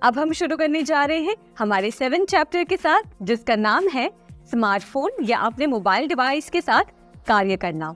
अब हम शुरू करने जा रहे हैं हमारे 7 चैप्टर के साथ, जिसका नाम है स्मार्टफोन या अपने मोबाइल डिवाइस के साथ कार्य करना।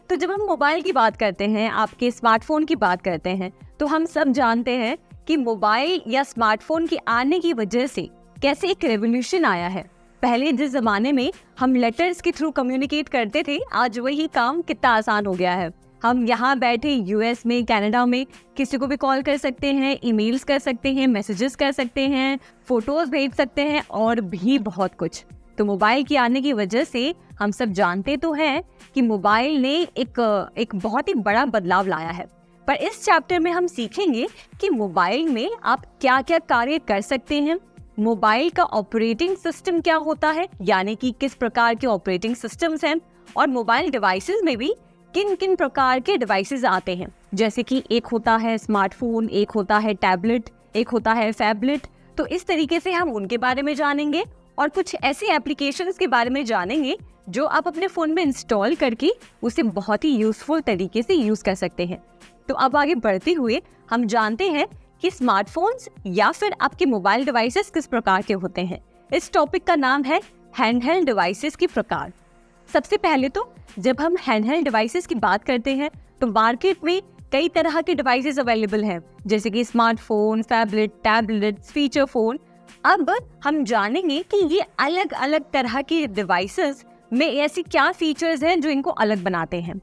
तो जब हम मोबाइल की बात करते हैं, आपके स्मार्टफोन की बात करते हैं, तो हम सब जानते हैं कि मोबाइल या स्मार्टफोन के आने की वजह से कैसे एक रेवोल्यूशन आया है। पहले जिस जमाने में हम लेटर्स के थ्रू कम्युनिकेट करते थे, आज वही काम कितना आसान हो गया है। हम यहाँ बैठे यूएस में, कनाडा में किसी को भी कॉल कर सकते हैं, ईमेल्स कर सकते हैं, मैसेजेस कर सकते हैं, फोटोज भेज सकते हैं और भी बहुत कुछ। तो मोबाइल के आने की वजह से हम सब जानते तो हैं कि मोबाइल ने एक बहुत ही बड़ा बदलाव लाया है। पर इस चैप्टर में हम सीखेंगे कि मोबाइल में आप क्या क्या कार्य कर सकते हैं, मोबाइल का ऑपरेटिंग सिस्टम क्या होता है, यानी कि किस प्रकार के ऑपरेटिंग सिस्टम्स हैं, और मोबाइल डिवाइसेस में भी किन किन प्रकार के डिवाइसेस आते हैं। जैसे कि एक होता है स्मार्टफोन, एक होता है टैबलेट, एक होता है फैबलेट। तो इस तरीके से हम उनके बारे में जानेंगे और कुछ ऐसी एप्लीकेशंस के बारे में जानेंगे जो आप अपने फ़ोन में इंस्टॉल करके उसे बहुत ही यूज़फुल तरीके से यूज़ कर सकते हैं। तो अब आगे बढ़ते हुए हम जानते हैं कि स्मार्टफोन्स या फिर आपके मोबाइल डिवाइसेस किस प्रकार के होते हैं। इस टॉपिक का नाम है हैंडहेल्ड डिवाइसेस के प्रकार। सबसे पहले तो जब हम हैंडहेल्ड डिवाइसेस की बात करते हैं तो मार्केट में कई तरह के डिवाइसेस अवेलेबल हैं, जैसे कि स्मार्टफोन, टैबलेट, फीचर फोन। अब हम जानेंगे कि ये अलग अलग तरह के डिवाइसेस में ऐसी क्या फीचर्स हैं जो इनको अलग बनाते हैं।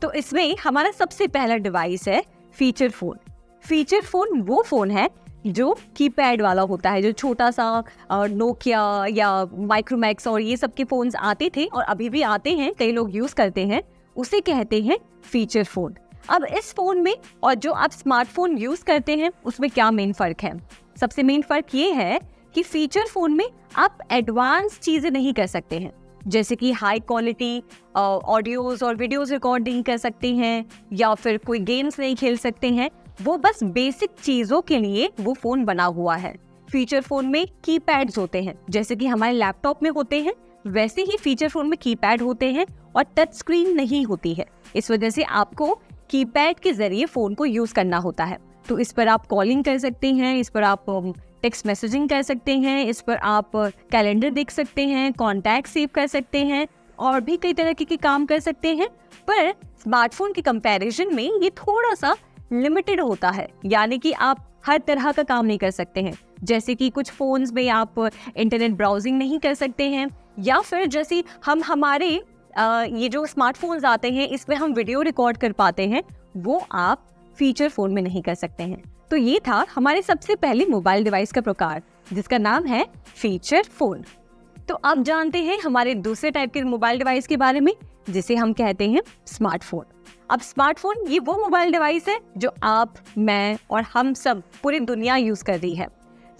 तो इसमें हमारा सबसे पहला डिवाइस है फीचर फोन। फीचर फोन वो फोन है जो कीपैड वाला होता है, जो छोटा सा नोकिया या माइक्रोमैक्स और ये सब के फोन्स आते थे और अभी भी आते हैं, कई लोग यूज करते हैं, उसे कहते हैं फीचर फोन। अब इस फोन में और जो आप स्मार्टफोन यूज करते हैं उसमें क्या मेन फर्क है? सबसे मेन फर्क ये है कि फीचर फोन में आप एडवांस चीजें नहीं कर सकते हैं, जैसे कि हाई क्वालिटी ऑडियोज और वीडियोज रिकॉर्ड नहीं कर सकते हैं या फिर कोई गेम्स नहीं खेल सकते हैं। वो बस बेसिक चीजों के लिए वो फोन बना हुआ है। फीचर फोन में कीपैड्स होते हैं, जैसे कि हमारे लैपटॉप में होते हैं, वैसे ही फीचर फोन में कीपैड होते हैं और टच स्क्रीन नहीं होती है। इस वजह से आपको कीपैड के जरिए फोन को यूज करना होता है। तो इस पर आप कॉलिंग कर सकते हैं, इस पर आप टेक्स्ट मैसेजिंग कर सकते हैं, इस पर आप कैलेंडर देख सकते हैं, कॉन्टैक्ट सेव कर सकते हैं और भी कई तरह के काम कर सकते हैं। पर स्मार्टफोन के कंपैरिजन में ये थोड़ा सा लिमिटेड होता है, यानी कि आप हर तरह का काम नहीं कर सकते हैं। जैसे कि कुछ फोन्स में आप इंटरनेट ब्राउजिंग नहीं कर सकते हैं, या फिर जैसे हम हमारे ये जो स्मार्टफोन्स आते हैं इसमें हम वीडियो रिकॉर्ड कर पाते हैं, वो आप फीचर फोन में नहीं कर सकते हैं। तो ये था हमारे सबसे पहले मोबाइल डिवाइस का प्रकार, जिसका नाम है फीचर फोन। तो अब जानते हैं हमारे दूसरे टाइप के मोबाइल डिवाइस के बारे में, जिसे हम कहते हैं स्मार्टफोन। अब स्मार्टफोन ये वो मोबाइल डिवाइस है जो आप, मैं और हम सब पूरी दुनिया यूज कर रही है।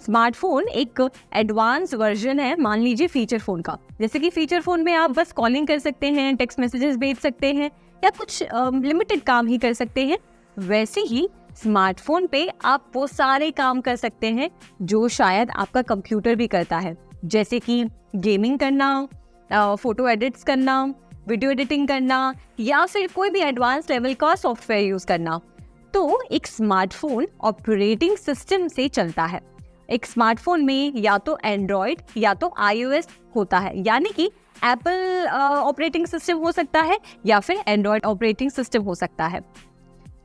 स्मार्टफोन एक एडवांस वर्जन है, मान लीजिए फीचर फोन का। जैसे कि फीचर फोन में आप बस कॉलिंग कर सकते हैं, टेक्स्ट मैसेजेस भेज सकते हैं या कुछ लिमिटेड काम ही कर सकते हैं, वैसे ही स्मार्टफोन पे आप वो सारे काम कर सकते हैं जो शायद आपका कंप्यूटर भी करता है, जैसे कि गेमिंग करना, फोटो एडिट्स करना, वीडियो एडिटिंग करना या फिर कोई भी एडवांस लेवल का सॉफ्टवेयर यूज करना। तो एक स्मार्टफोन ऑपरेटिंग सिस्टम से चलता है। एक स्मार्टफोन में या तो एंड्रॉयड या तो iOS होता है, यानी कि एप्पल ऑपरेटिंग सिस्टम हो सकता है या फिर एंड्रॉयड ऑपरेटिंग सिस्टम हो सकता है,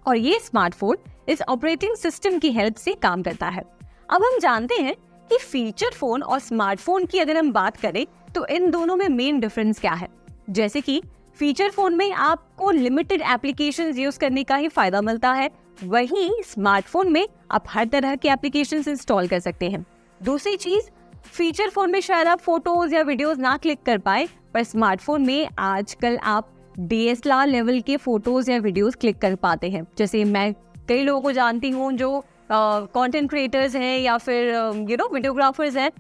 और ये स्मार्टफोन इस ऑपरेटिंग सिस्टम की हेल्प से काम करता है। अब हम जानते हैं कि फीचर फोन और स्मार्टफोन की अगर हम बात करें तो इन दोनों में मेन डिफरेंस क्या है। जैसे कि फीचर फोन में आपको लिमिटेड एप्लीकेशंस यूज करने का ही फायदा मिलता है, वहीं स्मार्टफोन में आप हर तरह के एप्लीकेशंस इंस्टॉल कर सकते हैं। दूसरी चीज, फीचर फोन में शायद आप फोटोज या वीडियोस ना क्लिक कर पाए, पर स्मार्टफोन में आजकल आप DSLR लेवल के फोटोज या वीडियोस क्लिक कर पाते हैं। जैसे मैं कई लोगों को जानती हूँ जो कंटेंट क्रिएटर्स हैं या फिर वीडियोग्राफर्स हैं,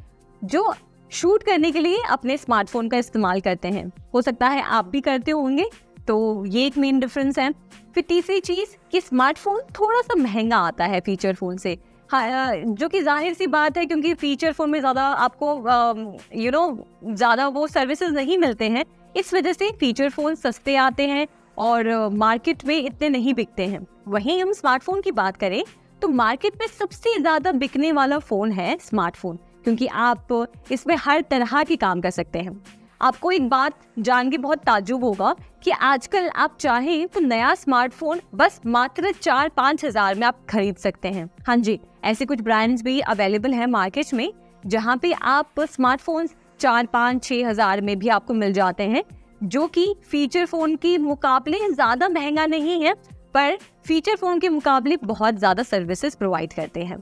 जो शूट करने के लिए अपने स्मार्टफोन का इस्तेमाल करते हैं। हो सकता है आप भी करते होंगे, तो ये एक मेन डिफरेंस है। फिर तीसरी चीज कि स्मार्टफोन थोड़ा सा महंगा आता है फीचर फोन से, हाँ, जो कि जाहिर सी बात है क्योंकि फीचर फोन में ज़्यादा आपको ज़्यादा वो सर्विसेज नहीं मिलते हैं। इस वजह से फीचर फोन सस्ते आते हैं और मार्केट में इतने नहीं बिकते हैं। वहीं हम स्मार्टफोन की बात करें तो मार्केट में सबसे ज़्यादा बिकने वाला फ़ोन है स्मार्टफोन, क्योंकि आप इसमें हर तरह के काम कर सकते हैं। आपको एक बात जान के बहुत ताज्जुब होगा कि आजकल आप चाहें तो नया स्मार्टफोन बस मात्र 4-5 हज़ार में आप खरीद सकते हैं। हाँ जी, ऐसे कुछ ब्रांड्स भी अवेलेबल हैं मार्केट में जहाँ पे आप स्मार्टफोन 4-5-6 हज़ार में भी आपको मिल जाते हैं, जो कि फीचर फ़ोन के मुकाबले ज़्यादा महंगा नहीं है, पर फीचर फ़ोन के मुकाबले बहुत ज़्यादा सर्विसेज प्रोवाइड करते हैं।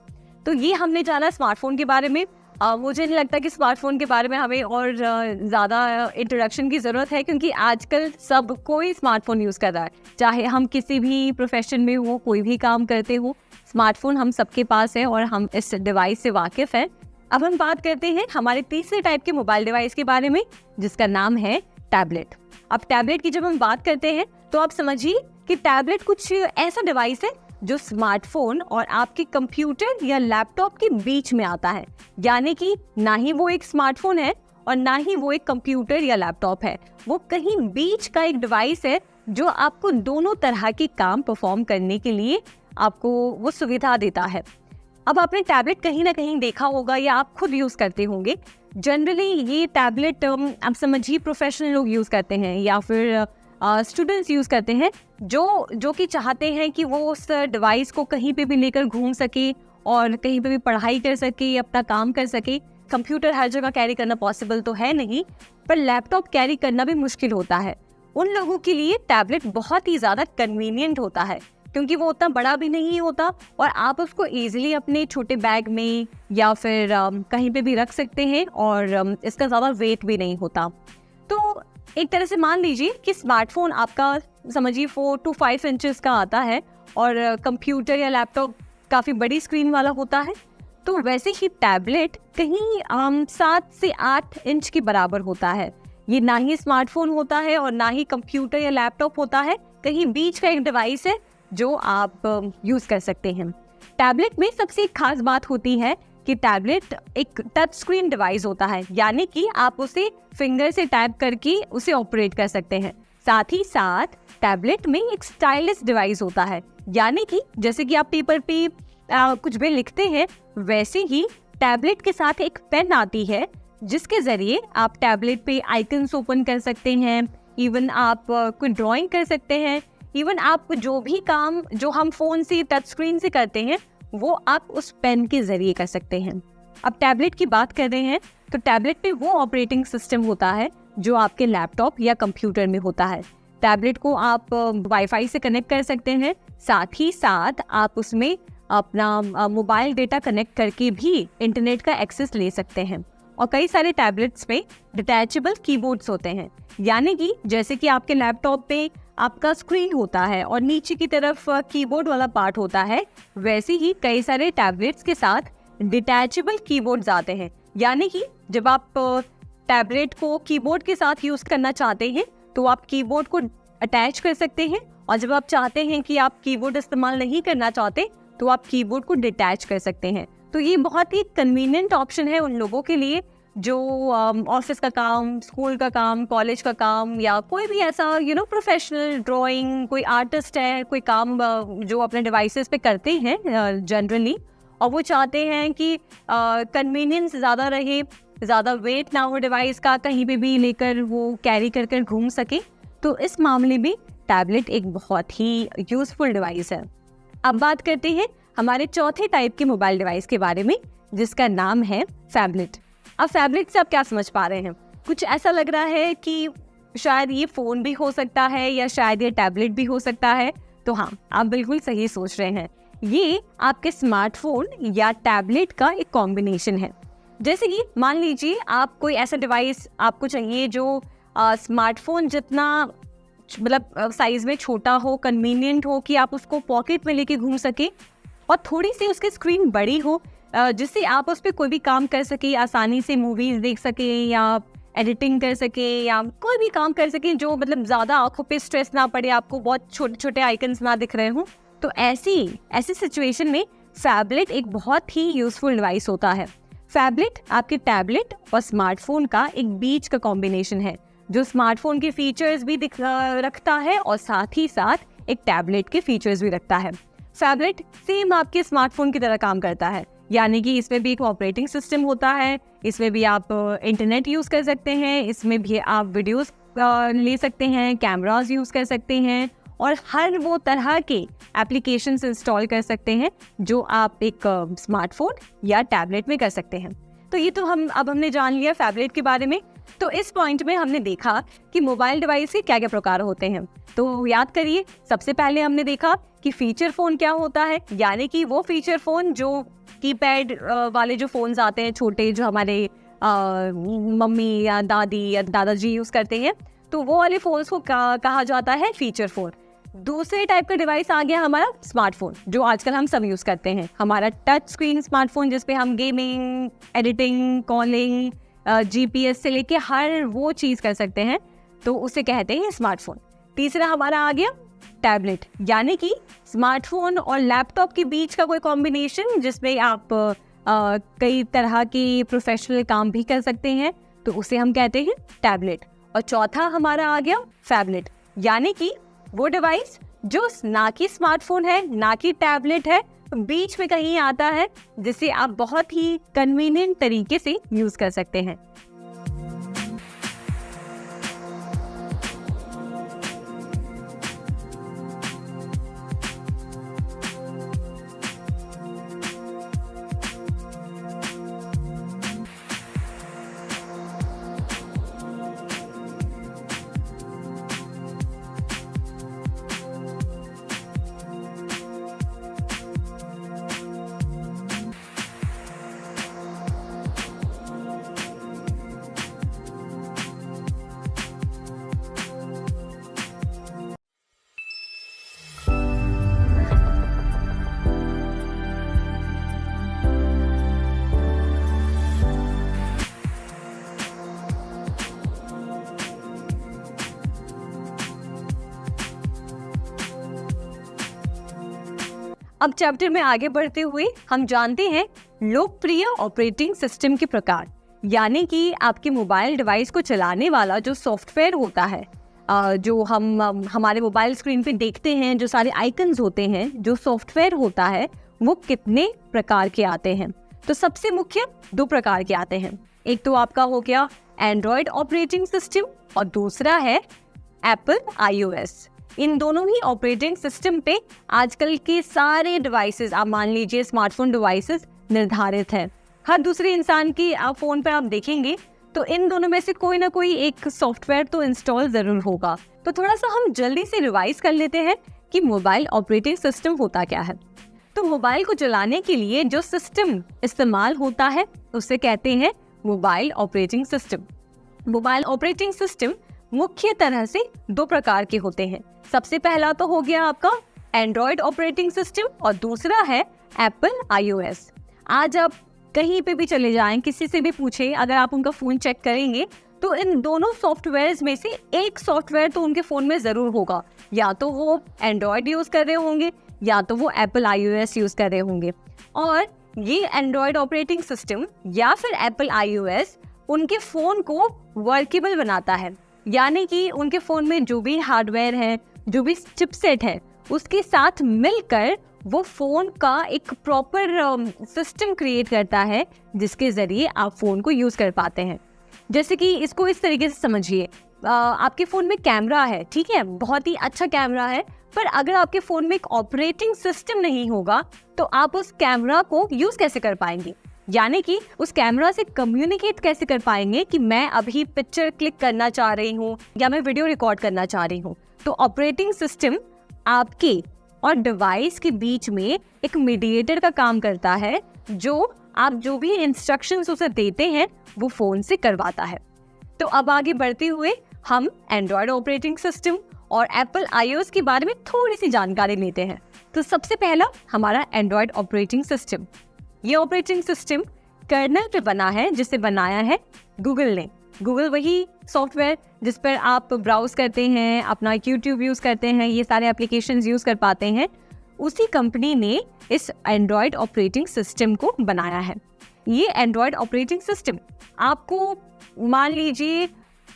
तो ये हमने जाना स्मार्टफोन के बारे में। मुझे नहीं लगता कि स्मार्टफोन के बारे में हमें और ज़्यादा इंट्रोडक्शन की ज़रूरत है, क्योंकि आजकल सब कोई स्मार्टफोन यूज़ कर रहा है। चाहे हम किसी भी प्रोफेशन में हो, कोई भी काम करते हो, स्मार्टफोन हम सबके पास है और हम इस डिवाइस से वाकिफ़ हैं। अब हम बात करते हैं हमारे तीसरे टाइप के मोबाइल डिवाइस के बारे में, जिसका नाम है टैबलेट। अब टैबलेट की जब हम बात करते हैं तो आप समझिए कि टैबलेट कुछ ऐसा डिवाइस है जो स्मार्टफोन और आपके कंप्यूटर या लैपटॉप के बीच में आता है। यानी कि ना ही वो एक स्मार्टफोन है और ना ही वो एक कंप्यूटर या लैपटॉप है, वो कहीं बीच का एक डिवाइस है जो आपको दोनों तरह के काम परफॉर्म करने के लिए आपको वो सुविधा देता है। अब आपने टैबलेट कहीं ना कहीं देखा होगा या आप खुद यूज़ करते होंगे। जनरली ये टैबलेट आप समझिए प्रोफेशनल लोग यूज़ करते हैं या फिर स्टूडेंट्स यूज़ करते हैं जो कि चाहते हैं कि वो उस डिवाइस को कहीं पे भी लेकर घूम सके और कहीं पे भी पढ़ाई कर सके, अपना काम कर सके। कंप्यूटर हर जगह कैरी करना पॉसिबल तो है नहीं, पर लैपटॉप कैरी करना भी मुश्किल होता है। उन लोगों के लिए टैबलेट बहुत ही ज़्यादा कन्वीनियंट होता है, क्योंकि वो उतना बड़ा भी नहीं होता और आप उसको ईजिली अपने छोटे बैग में या फिर कहीं पे भी रख सकते हैं और इसका ज़्यादा वेट भी नहीं होता। तो एक तरह से मान लीजिए कि स्मार्टफोन आपका समझिए 4 to 5 इंचेस का आता है और कंप्यूटर या लैपटॉप काफ़ी बड़ी स्क्रीन वाला होता है। तो वैसे ही टैबलेट कहीं 7 से 8 इंच के बराबर होता है। ये ना ही स्मार्टफोन होता है और ना ही कंप्यूटर या लैपटॉप होता है, कहीं बीच का एक डिवाइस है जो आप यूज़ कर सकते हैं। टैबलेट में सबसे खास बात होती है कि टैबलेट एक टच स्क्रीन डिवाइस होता है, यानी कि आप उसे फिंगर से टैप करके उसे ऑपरेट कर सकते हैं। साथ ही साथ टैबलेट में एक स्टाइलिश डिवाइस होता है, यानी कि जैसे कि आप पेपर पे कुछ भी लिखते हैं, वैसे ही टैबलेट के साथ एक पेन आती है जिसके ज़रिए आप टैबलेट पे आइकन्स ओपन कर सकते हैं। इवन आप कोई ड्राइंग कर सकते हैं। इवन आप जो भी काम जो हम फ़ोन से टच स्क्रीन से करते हैं वो आप उस पेन के ज़रिए कर सकते हैं। अब टैबलेट की बात कर रहे हैं तो टैबलेट पे वो ऑपरेटिंग सिस्टम होता है जो आपके लैपटॉप या कंप्यूटर में होता है। टैबलेट को आप वाईफाई से कनेक्ट कर सकते हैं, साथ ही साथ आप उसमें अपना मोबाइल डेटा कनेक्ट करके भी इंटरनेट का एक्सेस ले सकते हैं। और कई सारे टैबलेट्स पे डिटैचेबल कीबोर्ड्स होते हैं, यानी कि जैसे कि आपके लैपटॉप पे आपका स्क्रीन होता है और नीचे की तरफ कीबोर्ड वाला पार्ट होता है, वैसे ही कई सारे टैबलेट्स के साथ डिटैचेबल कीबोर्ड्स आते हैं। यानी कि जब आप टैबलेट को कीबोर्ड के साथ यूज़ करना चाहते हैं तो आप कीबोर्ड को अटैच कर सकते हैं, और जब आप चाहते हैं कि आप कीबोर्ड इस्तेमाल नहीं करना चाहते तो आप कीबोर्ड को डिटैच कर सकते हैं। तो ये बहुत ही कन्वीनियंट ऑप्शन है उन लोगों के लिए जो ऑफिस का काम, स्कूल का काम, कॉलेज का काम या कोई भी ऐसा प्रोफेशनल ड्राइंग, कोई आर्टिस्ट है, कोई काम जो अपने डिवाइसेस पे करते हैं जनरली, और वो चाहते हैं कि कन्वीनियंस ज़्यादा रहे, ज़्यादा वेट ना हो डिवाइस का, कहीं पे भी लेकर वो कैरी कर कर घूम सके। तो इस मामले में टैबलेट एक बहुत ही यूज़फुल डिवाइस है। अब बात करते हैं हमारे चौथे टाइप के मोबाइल डिवाइस के बारे में, जिसका नाम है फैबलेट। अब फैबलेट से आप क्या समझ पा रहे हैं? कुछ ऐसा लग रहा है कि शायद ये फ़ोन भी हो सकता है या शायद ये टैबलेट भी हो सकता है। तो हाँ, आप बिल्कुल सही सोच रहे हैं। ये आपके स्मार्टफोन या टैबलेट का एक कॉम्बिनेशन है। जैसे कि मान लीजिए आप कोई ऐसा डिवाइस आपको चाहिए जो स्मार्टफोन जितना मतलब साइज़ में छोटा हो, कन्वीनियंट हो कि आप उसको पॉकेट में लेके घूम सके, और थोड़ी सी उसकी स्क्रीन बड़ी हो जिससे आप उस पर कोई भी काम कर सके, आसानी से मूवीज़ देख सके या एडिटिंग कर सके या कोई भी काम कर सके जो मतलब ज़्यादा आंखों पे स्ट्रेस ना पड़े, आपको बहुत छोटे छोटे आइकन्स ना दिख रहे हों। तो ऐसी सिचुएशन में फैबलेट एक बहुत ही यूज़फुल डिवाइस होता है। फैबलेट आपके टैबलेट और स्मार्टफोन का एक बीच का कॉम्बिनेशन है जो स्मार्टफोन के फीचर्स भी रखता है और साथ ही साथ एक टैबलेट के फीचर्स भी रखता है। फैबलेट सेम आपके स्मार्टफोन की तरह काम करता है, यानी कि इसमें भी एक ऑपरेटिंग सिस्टम होता है, इसमें भी आप इंटरनेट यूज़ कर सकते हैं, इसमें भी आप वीडियोस ले सकते हैं, कैमरास यूज़ कर सकते हैं और हर वो तरह के एप्लीकेशंस इंस्टॉल कर सकते हैं जो आप एक स्मार्टफोन या टैबलेट में कर सकते हैं। तो ये तो हमने जान लिया फैबलेट के बारे में। तो इस पॉइंट में हमने देखा कि मोबाइल डिवाइस के क्या क्या प्रकार होते हैं। तो याद करिए, सबसे पहले हमने देखा कि फीचर फ़ोन क्या होता है, यानी कि वो फीचर फ़ोन जो कीपैड वाले जो फ़ोन्स आते हैं छोटे, जो हमारे मम्मी या दादी या दादाजी यूज़ करते हैं, तो वो वाले फ़ोन्स को कहा जाता है फीचर फ़ोन। दूसरे टाइप का डिवाइस आ गया हमारा स्मार्टफोन, जो आजकल हम सब यूज़ करते हैं, हमारा टच स्क्रीन स्मार्टफोन, जिसपे हम गेमिंग, एडिटिंग, कॉलिंग, GPS से लेके हर वो चीज़ कर सकते हैं, तो उसे कहते हैं स्मार्टफोन। तीसरा हमारा आ गया टैबलेट, यानी कि स्मार्टफोन और लैपटॉप के बीच का कोई कॉम्बिनेशन, जिसमें आप कई तरह के प्रोफेशनल काम भी कर सकते हैं, तो उसे हम कहते हैं टैबलेट। और चौथा हमारा आ गया फैबलेट, यानी कि वो डिवाइस जो ना कि स्मार्टफोन है ना कि टैबलेट है, बीच में कहीं आता है, जिसे आप बहुत ही कन्वीनियंट तरीके से यूज कर सकते हैं। अब चैप्टर में आगे बढ़ते हुए हम जानते हैं लोकप्रिय ऑपरेटिंग सिस्टम के प्रकार, यानी कि आपके मोबाइल डिवाइस को चलाने वाला जो सॉफ्टवेयर होता है, जो हम हमारे मोबाइल स्क्रीन पे देखते हैं, जो सारे आइकन्स होते हैं, जो सॉफ्टवेयर होता है, वो कितने प्रकार के आते हैं। तो सबसे मुख्य 2 प्रकार के आते हैं। एक तो आपका हो गया एंड्रॉयड ऑपरेटिंग सिस्टम और दूसरा है एप्पल iOS। इन दोनों ही ऑपरेटिंग सिस्टम पे आजकल के सारे डिवाइसेस, आप मान लीजिए स्मार्टफोन डिवाइसेस, निर्धारित है। हर दूसरे इंसान की आप फ़ोन पे आप देखेंगे तो इन दोनों में से कोई ना कोई एक सॉफ्टवेयर तो इंस्टॉल ज़रूर होगा। तो थोड़ा सा हम जल्दी से रिवाइज कर लेते हैं कि मोबाइल ऑपरेटिंग सिस्टम होता क्या है। तो मोबाइल को चलाने के लिए जो सिस्टम इस्तेमाल होता है उसे कहते हैं mobile operating system. Mobile operating system मुख्य तरह से 2 प्रकार के होते हैं। सबसे पहला तो हो गया आपका एंड्रॉयड ऑपरेटिंग सिस्टम और दूसरा है एप्पल iOS। आज आप कहीं पे भी चले जाएं, किसी से भी पूछें, अगर आप उनका फ़ोन चेक करेंगे तो इन दोनों सॉफ्टवेयर्स में से एक सॉफ्टवेयर तो उनके फ़ोन में ज़रूर होगा। या तो वो एंड्रॉयड यूज़ कर रहे होंगे या तो वो एप्पल iOS यूज़ कर रहे होंगे। और ये एंड्रॉयड ऑपरेटिंग सिस्टम या फिर एप्पल iOS उनके फ़ोन को वर्केबल बनाता है, यानी कि उनके फ़ोन में जो भी हार्डवेयर है, जो भी चिपसेट है, उसके साथ मिलकर वो फ़ोन का एक प्रॉपर सिस्टम क्रिएट करता है, जिसके ज़रिए आप फ़ोन को यूज़ कर पाते हैं। जैसे कि इसको इस तरीके से समझिए, आपके फ़ोन में कैमरा है, ठीक है, बहुत ही अच्छा कैमरा है, पर अगर आपके फ़ोन में एक ऑपरेटिंग सिस्टम नहीं होगा तो आप उस कैमरा को यूज़ कैसे कर पाएंगे, यानी कि उस कैमरा से कम्युनिकेट कैसे कर पाएंगे कि मैं अभी पिक्चर क्लिक करना चाह रही हूँ या मैं वीडियो रिकॉर्ड करना चाह रही हूँ। तो ऑपरेटिंग सिस्टम आपके और डिवाइस के बीच में एक मीडिएटर का काम करता है, जो आप जो भी इंस्ट्रक्शंस उसे देते हैं वो फ़ोन से करवाता है। तो अब आगे बढ़ते हुए हम एंड्रॉयड ऑपरेटिंग सिस्टम और एप्पल iOS के बारे में थोड़ी सी जानकारी लेते हैं। तो सबसे पहला हमारा एंड्रॉयड ऑपरेटिंग सिस्टम। ये ऑपरेटिंग सिस्टम कर्नल पे बना है, जिसे बनाया है गूगल ने। गूगल वही सॉफ्टवेयर जिस पर आप ब्राउज करते हैं, अपना यूट्यूब यूज़ करते हैं, ये सारे एप्लीकेशंस यूज़ कर पाते हैं, उसी कंपनी ने इस एंड्रॉयड ऑपरेटिंग सिस्टम को बनाया है। ये एंड्रॉयड ऑपरेटिंग सिस्टम आपको मान लीजिए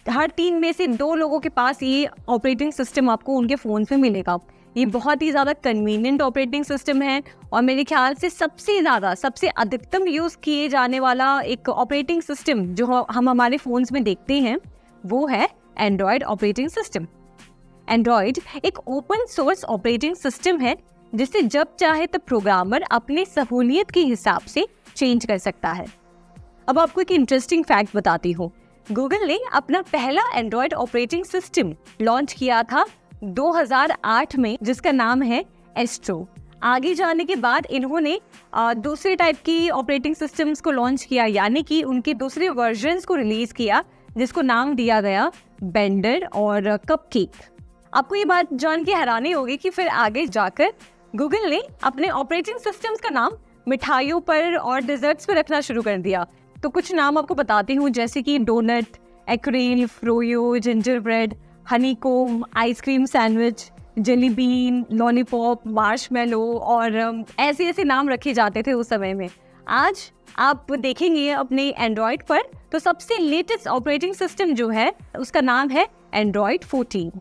हर 3 में से 2 लोगों के पास ये ऑपरेटिंग सिस्टम आपको उनके फ़ोन पे मिलेगा, ये बहुत ही ज़्यादा कन्वीनियंट ऑपरेटिंग सिस्टम है और मेरे ख्याल से सबसे अधिकतम यूज़ किए जाने वाला एक ऑपरेटिंग सिस्टम जो हम हमारे फ़ोन्स में देखते हैं वो है एंड्रॉयड ऑपरेटिंग सिस्टम। एंड्रॉयड एक ओपन सोर्स ऑपरेटिंग सिस्टम है जिसे जब चाहे तब प्रोग्रामर अपने सहूलियत के हिसाब से चेंज कर सकता है। अब आपको एक इंटरेस्टिंग फैक्ट बताती हूँ। गूगल ने अपना पहला एंड्रॉयड ऑपरेटिंग सिस्टम लॉन्च किया था 2008 में, जिसका नाम है एस्ट्रो। आगे जाने के बाद इन्होंने दूसरे टाइप की ऑपरेटिंग सिस्टम्स को लॉन्च किया, यानी कि उनके दूसरे वर्जन्स को रिलीज किया जिसको नाम दिया गया बेंडर और कपकेक। आपको ये बात जान के हैरानी होगी कि फिर आगे जाकर गूगल ने अपने ऑपरेटिंग सिस्टम्स का नाम मिठाइयों पर और डिजर्ट्स पर रखना शुरू कर दिया। तो कुछ नाम आपको बताती हूँ, जैसे कि donut, eclair, Froyo, gingerbread, honeycomb, ice cream sandwich, jelly bean, lollipop, marshmallow और ऐसे ऐसे नाम रखे जाते थे उस समय में। आज आप देखेंगे अपने एंड्रॉयड पर तो सबसे लेटेस्ट ऑपरेटिंग सिस्टम जो है उसका नाम है एंड्रॉयड 14।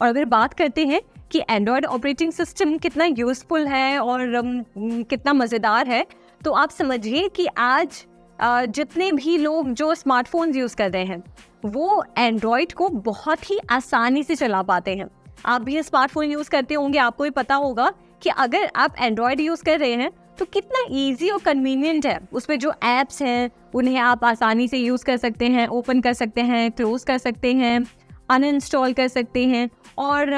और अगर बात करते हैं कि एंड्रॉयड ऑपरेटिंग सिस्टम कितना यूज़फुल है और कितना मज़ेदार है, तो आप समझिए कि आज जितने भी लोग जो स्मार्टफोन्स यूज़ कर रहे हैं वो एंड्रॉयड को बहुत ही आसानी से चला पाते हैं। आप भी स्मार्टफोन यूज़ करते होंगे, आपको भी पता होगा कि अगर आप एंड्रॉयड यूज़ कर रहे हैं तो कितना ईजी और कन्वीनियंट है। उसमें जो ऐप्स हैं उन्हें आप आसानी से यूज़ कर सकते हैं, ओपन कर सकते हैं, क्लोज कर सकते हैं, अनइंस्टॉल कर सकते हैं। और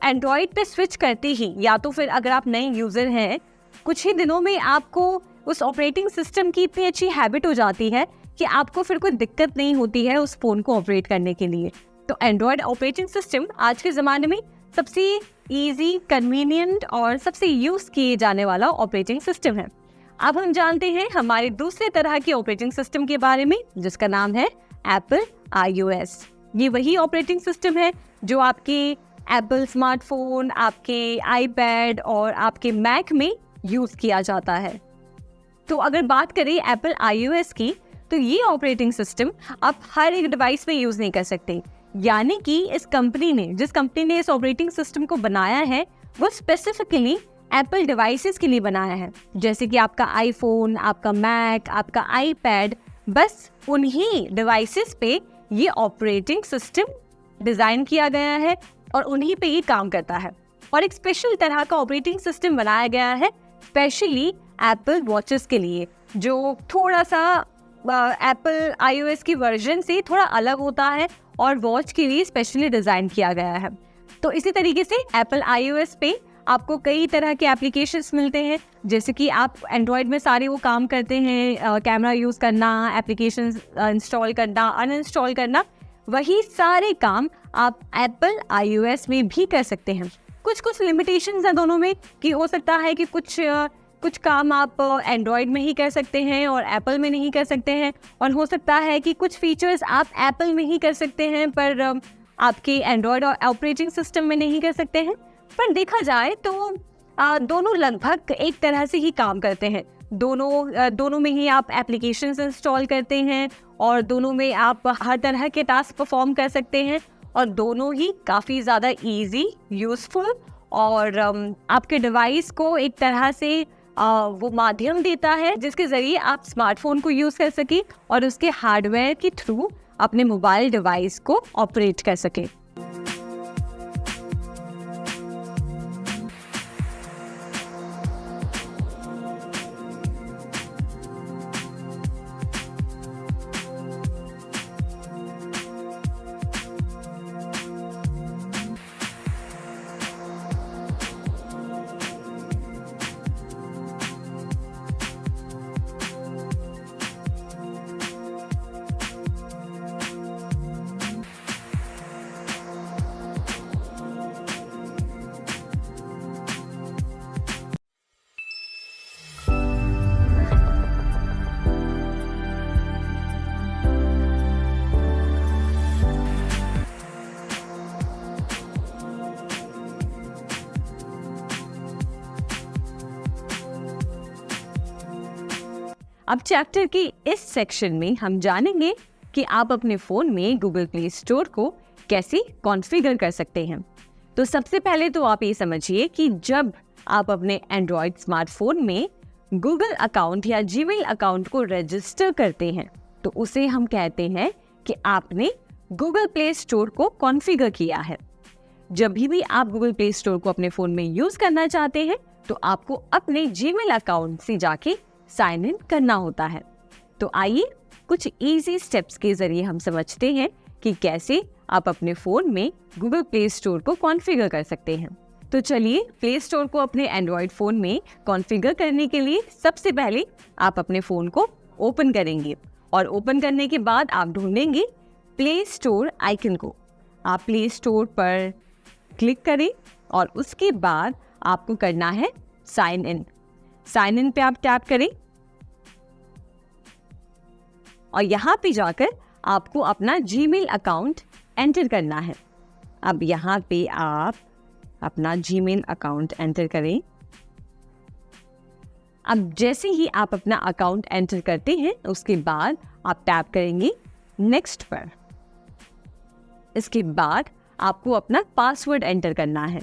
एंड्रॉयड पे स्विच करते ही, या तो फिर अगर आप नए यूज़र हैं, कुछ ही दिनों में आपको उस ऑपरेटिंग सिस्टम की इतनी अच्छी हैबिट हो जाती है कि आपको फिर कोई दिक्कत नहीं होती है उस फ़ोन को ऑपरेट करने के लिए। तो एंड्रॉयड ऑपरेटिंग सिस्टम आज के ज़माने में सबसे इजी, कन्वीनियंट और सबसे यूज़ किए जाने वाला ऑपरेटिंग सिस्टम है। अब हम जानते हैं हमारे दूसरे तरह के ऑपरेटिंग सिस्टम के बारे में, जिसका नाम है एप्पल iOS। ये वही ऑपरेटिंग सिस्टम है जो आपके एप्पल स्मार्टफोन, आपके आईपैड और आपके मैक में यूज़ किया जाता है। तो अगर बात करें एप्पल iOS की, तो ये ऑपरेटिंग सिस्टम आप हर एक डिवाइस में यूज़ नहीं कर सकते। यानी कि जिस कंपनी ने इस ऑपरेटिंग सिस्टम को बनाया है वो स्पेसिफिकली एप्पल डिवाइसेस के लिए बनाया है। जैसे कि आपका आईफोन, आपका मैक, आपका आईपैड, बस उन्हीं डिवाइसेस पे ये ऑपरेटिंग सिस्टम डिज़ाइन किया गया है और उन्हीं पे ये काम करता है। और एक स्पेशल तरह का ऑपरेटिंग सिस्टम बनाया गया है स्पेशली एप्पल वॉचेस के लिए, जो थोड़ा सा एप्पल iOS की वर्जन से थोड़ा अलग होता है और वॉच के लिए स्पेशली डिज़ाइन किया गया है। तो इसी तरीके से एप्पल iOS पे आपको कई तरह के एप्लीकेशंस मिलते हैं, जैसे कि आप एंड्रॉयड में सारे वो काम करते हैं, कैमरा यूज़ करना, एप्लीकेशंस इंस्टॉल करना, अनइंस्टॉल करना, वही सारे काम आप एप्पल iOS में भी कर सकते हैं। कुछ लिमिटेशंस हैं दोनों में, कि हो सकता है कि कुछ काम आप एंड्रॉयड में ही कर सकते हैं और एप्पल में नहीं कर सकते हैं, और हो सकता है कि कुछ फीचर्स आप एप्पल में ही कर सकते हैं पर आपके एंड्रॉयड ऑपरेटिंग सिस्टम में नहीं कर सकते हैं। पर देखा जाए तो दोनों लगभग एक तरह से ही काम करते हैं। दोनों में ही आप एप्लीकेशंस इंस्टॉल करते हैं और दोनों में आप हर तरह के टास्क परफॉर्म कर सकते हैं, और दोनों ही काफ़ी ज़्यादा इजी, यूज़फुल और आपके डिवाइस को एक तरह से वो माध्यम देता है जिसके ज़रिए आप स्मार्टफोन को यूज़ कर सकें और उसके हार्डवेयर के थ्रू अपने मोबाइल डिवाइस को ऑपरेट कर सकें। अब चैप्टर के इस सेक्शन में हम जानेंगे कि आप अपने फ़ोन में गूगल प्ले स्टोर को कैसे कॉन्फ़िगर कर सकते हैं। तो सबसे पहले तो आप ये समझिए कि जब आप अपने एंड्रॉयड स्मार्टफोन में गूगल अकाउंट या जीमेल अकाउंट को रजिस्टर करते हैं तो उसे हम कहते हैं कि आपने गूगल प्ले स्टोर को कॉन्फ़िगर किया है। जब भी आप गूगल प्ले स्टोर को अपने फ़ोन में यूज़ करना चाहते हैं तो आपको अपने जीमेल अकाउंट से जाके साइन इन करना होता है। तो आइए कुछ इजी स्टेप्स के ज़रिए हम समझते हैं कि कैसे आप अपने फ़ोन में गूगल प्ले स्टोर को कॉन्फ़िगर कर सकते हैं। तो चलिए, प्ले स्टोर को अपने एंड्रॉयड फ़ोन में कॉन्फ़िगर करने के लिए सबसे पहले आप अपने फ़ोन को ओपन करेंगे और ओपन करने के बाद आप ढूंढेंगे प्ले स्टोर आइकन को। आप प्ले स्टोर पर क्लिक करें और उसके बाद आपको करना है साइन इन। साइन इन पे आप टैप करें और यहाँ पे जाकर आपको अपना जीमेल अकाउंट एंटर करना है। अब यहाँ पे आप अपना जीमेल अकाउंट एंटर करें। अब जैसे ही आप अपना अकाउंट एंटर करते हैं उसके बाद आप टैप करेंगे नेक्स्ट पर। इसके बाद आपको अपना पासवर्ड एंटर करना है।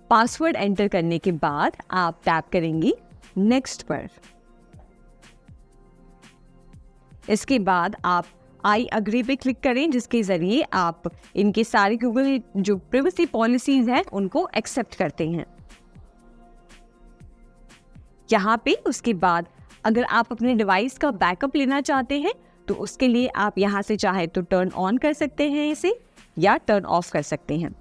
पासवर्ड एंटर करने के बाद आप टैप करेंगे नेक्स्ट पर। इसके बाद आप आई अग्री पे क्लिक करें, जिसके ज़रिए आप इनके सारे गूगल जो प्राइवेसी पॉलिसीज हैं उनको एक्सेप्ट करते हैं। यहाँ पे उसके बाद अगर आप अपने डिवाइस का बैकअप लेना चाहते हैं तो उसके लिए आप यहाँ से चाहे तो टर्न ऑन कर सकते हैं इसे या टर्न ऑफ कर सकते हैं।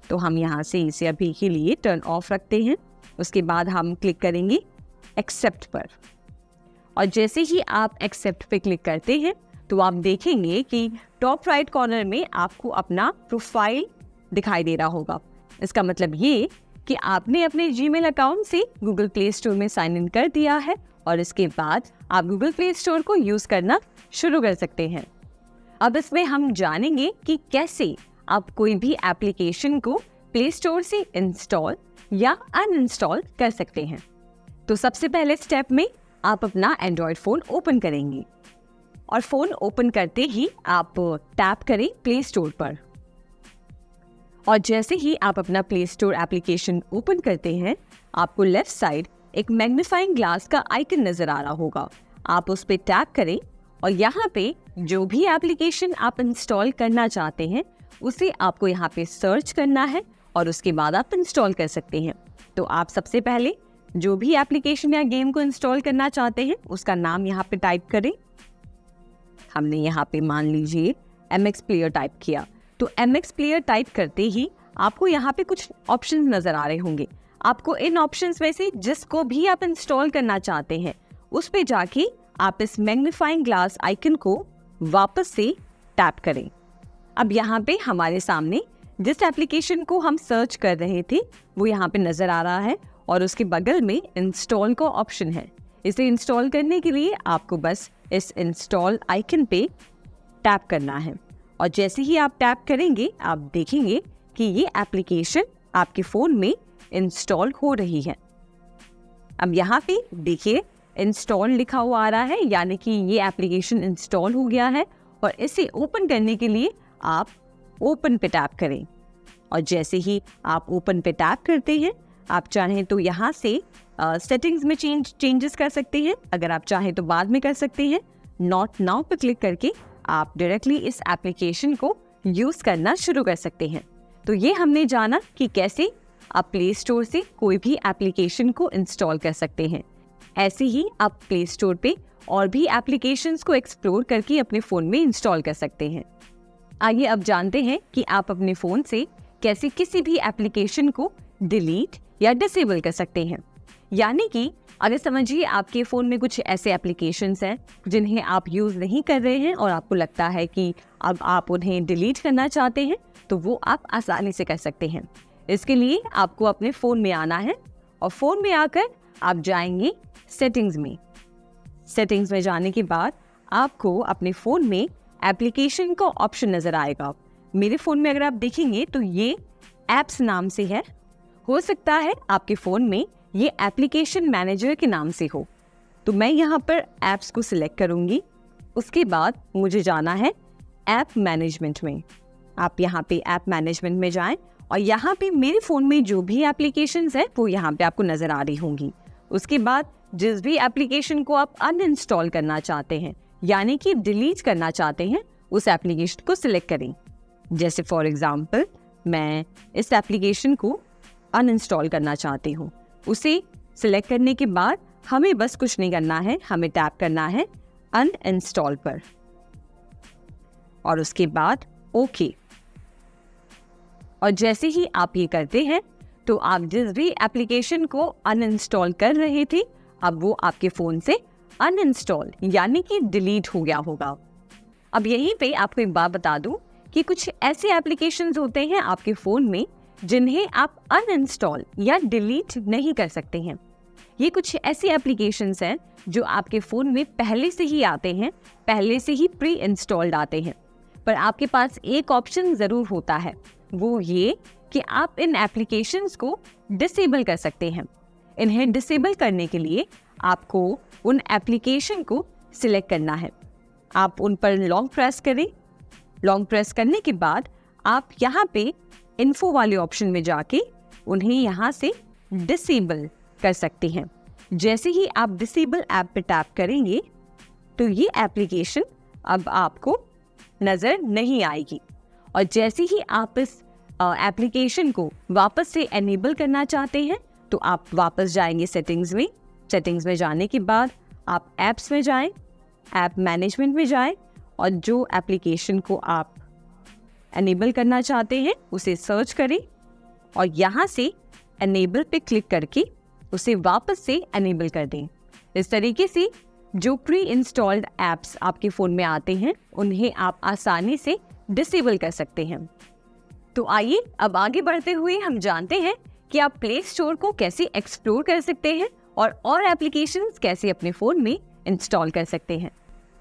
तो हम यहाँ से इसे अभी के लिए टर्न ऑफ रखते हैं। उसके बाद हम क्लिक करेंगे एक्सेप्ट पर और जैसे ही आप एक्सेप्ट पे क्लिक करते हैं तो आप देखेंगे कि टॉप राइट कॉर्नर में आपको अपना प्रोफाइल दिखाई दे रहा होगा। इसका मतलब ये कि आपने अपने जीमेल अकाउंट से गूगल प्ले स्टोर में साइन इन कर दिया है और इसके बाद आप गूगल प्ले स्टोर को यूज़ करना शुरू कर सकते हैं। अब इसमें हम जानेंगे कि कैसे आप कोई भी एप्लीकेशन को प्ले स्टोर से इंस्टॉल या अनइंस्टॉल कर सकते हैं। तो सबसे पहले स्टेप में आप अपना एंड्रॉयड फ़ोन ओपन करेंगे और फ़ोन ओपन करते ही आप टैप करें प्ले स्टोर पर और जैसे ही आप अपना प्ले स्टोर एप्लीकेशन ओपन करते हैं आपको लेफ्ट साइड एक मैग्नीफाइंग ग्लास का आइकन नज़र आ रहा होगा। आप उस पर टैप करें और यहाँ पे जो भी एप्लीकेशन आप इंस्टॉल करना चाहते हैं उसे आपको यहाँ पे सर्च करना है और उसके बाद आप इंस्टॉल कर सकते हैं। तो आप सबसे पहले जो भी एप्लीकेशन या गेम को इंस्टॉल करना चाहते हैं उसका नाम यहाँ पे टाइप करें। हमने यहाँ पे मान लीजिए MX प्लेयर टाइप किया। तो MX प्लेयर टाइप करते ही आपको यहाँ पे कुछ ऑप्शंस नज़र आ रहे होंगे। आपको इन ऑप्शंस में से जिसको भी आप इंस्टॉल करना चाहते हैं उस पे जाके आप इस मैग्नीफाइंग ग्लास आइकन को वापस से टैप करें। अब यहाँ पे हमारे सामने जिस एप्लीकेशन को हम सर्च कर रहे थे वो यहाँ पे नज़र आ रहा है और उसके बगल में इंस्टॉल का ऑप्शन है। इसे इंस्टॉल करने के लिए आपको बस इस इंस्टॉल आइकन पे टैप करना है और जैसे ही आप टैप करेंगे आप देखेंगे कि ये एप्लीकेशन आपके फ़ोन में इंस्टॉल हो रही है। अब यहाँ पे देखिए इंस्टॉल लिखा हुआ आ रहा है, यानी कि ये एप्लीकेशन इंस्टॉल हो गया है और इसे ओपन करने के लिए आप ओपन पे टैप करें और जैसे ही आप ओपन पे टैप करते हैं आप चाहें तो यहाँ से सेटिंग्स में चेंजेस कर सकते हैं। अगर आप चाहें तो बाद में कर सकते हैं। नॉट नाउ पे क्लिक करके आप डायरेक्टली इस एप्लीकेशन को यूज़ करना शुरू कर सकते हैं। तो ये हमने जाना कि कैसे आप प्ले स्टोर से कोई भी एप्लीकेशन को इंस्टॉल कर सकते हैं। ऐसे ही आप प्ले स्टोर पे और भी एप्लीकेशंस को एक्सप्लोर करके अपने फ़ोन में इंस्टॉल कर सकते हैं। आइए अब जानते हैं कि आप अपने फ़ोन से कैसे किसी भी एप्लीकेशन को डिलीट या डिसेबल कर सकते हैं। यानी कि अगर समझिए आपके फ़ोन में कुछ ऐसे एप्लीकेशंस हैं जिन्हें आप यूज़ नहीं कर रहे हैं और आपको लगता है कि अब आप उन्हें डिलीट करना चाहते हैं तो वो आप आसानी से कर सकते हैं। इसके लिए आपको अपने फ़ोन में आना है और फ़ोन में आकर आप जाएंगे सेटिंग्स में। सेटिंग्स में जाने के बाद आपको अपने फ़ोन में एप्लीकेशन का ऑप्शन नज़र आएगा। मेरे फ़ोन में अगर आप देखेंगे तो ये ऐप्स नाम से है। हो सकता है आपके फ़ोन में ये एप्लीकेशन मैनेजर के नाम से हो। तो मैं यहाँ पर ऐप्स को सिलेक्ट करूँगी। उसके बाद मुझे जाना है ऐप मैनेजमेंट में। आप यहाँ पे ऐप मैनेजमेंट में जाएं और यहाँ पे मेरे फ़ोन में जो भी एप्लीकेशंस हैं वो यहाँ पे आपको नज़र आ रही होंगी। उसके बाद जिस भी एप्लीकेशन को आप अनइंस्टॉल करना चाहते हैं यानी कि डिलीट करना चाहते हैं उस एप्लीकेशन को सिलेक्ट करें। जैसे फॉर एग्जांपल मैं इस एप्लीकेशन को अनइंस्टॉल करना चाहती हूँ। उसे सिलेक्ट करने के बाद हमें बस कुछ नहीं करना है, हमें टैप करना है अनइंस्टॉल पर और उसके बाद ओके। और जैसे ही आप ये करते हैं तो आप जिस भी एप्लीकेशन को अनइंस्टॉल कर रहे थे अब वो आपके फ़ोन से अनइंस्टॉल यानी कि डिलीट हो गया होगा। अब यहीं पे आपको एक बात बता दूं कि कुछ ऐसे एप्लीकेशंस होते हैं आपके फ़ोन में जिन्हें आप अनइंस्टॉल या डिलीट नहीं कर सकते हैं। ये कुछ ऐसी एप्लीकेशंस हैं जो आपके फ़ोन में पहले से ही आते हैं, पहले से ही प्री इंस्टॉल्ड आते हैं, पर आपके पास एक ऑप्शन ज़रूर होता है, वो ये कि आप इन एप्लीकेशंस को डिसेबल कर सकते हैं। इन्हें डिसेबल करने के लिए आपको उन एप्लीकेशन को सिलेक्ट करना है। आप उन पर लॉन्ग प्रेस करें। लॉन्ग प्रेस करने के बाद आप यहाँ पे इन्फो वाले ऑप्शन में जाके उन्हें यहाँ से डिसेबल कर सकते हैं। जैसे ही आप डिसेबल ऐप पे टैप करेंगे तो ये एप्लीकेशन अब आपको नज़र नहीं आएगी। और जैसे ही आप इस एप्लीकेशन को वापस से एनेबल करना चाहते हैं तो आप वापस जाएंगे सेटिंग्स में। सेटिंग्स में जाने के बाद आप ऐप्स में जाएं, ऐप मैनेजमेंट में जाएं और जो एप्लीकेशन को आप एनेबल करना चाहते हैं उसे सर्च करें और यहाँ से एनेबल पे क्लिक करके उसे वापस से एनेबल कर दें। इस तरीके से जो प्री इंस्टॉल्ड ऐप्स आपके फ़ोन में आते हैं उन्हें आप आसानी से डिसेबल कर सकते हैं। तो आइए अब आगे बढ़ते हुए हम जानते हैं कि आप प्ले स्टोर को कैसे एक्सप्लोर कर सकते हैं और एप्लीकेशंस कैसे अपने फ़ोन में इंस्टॉल कर सकते हैं।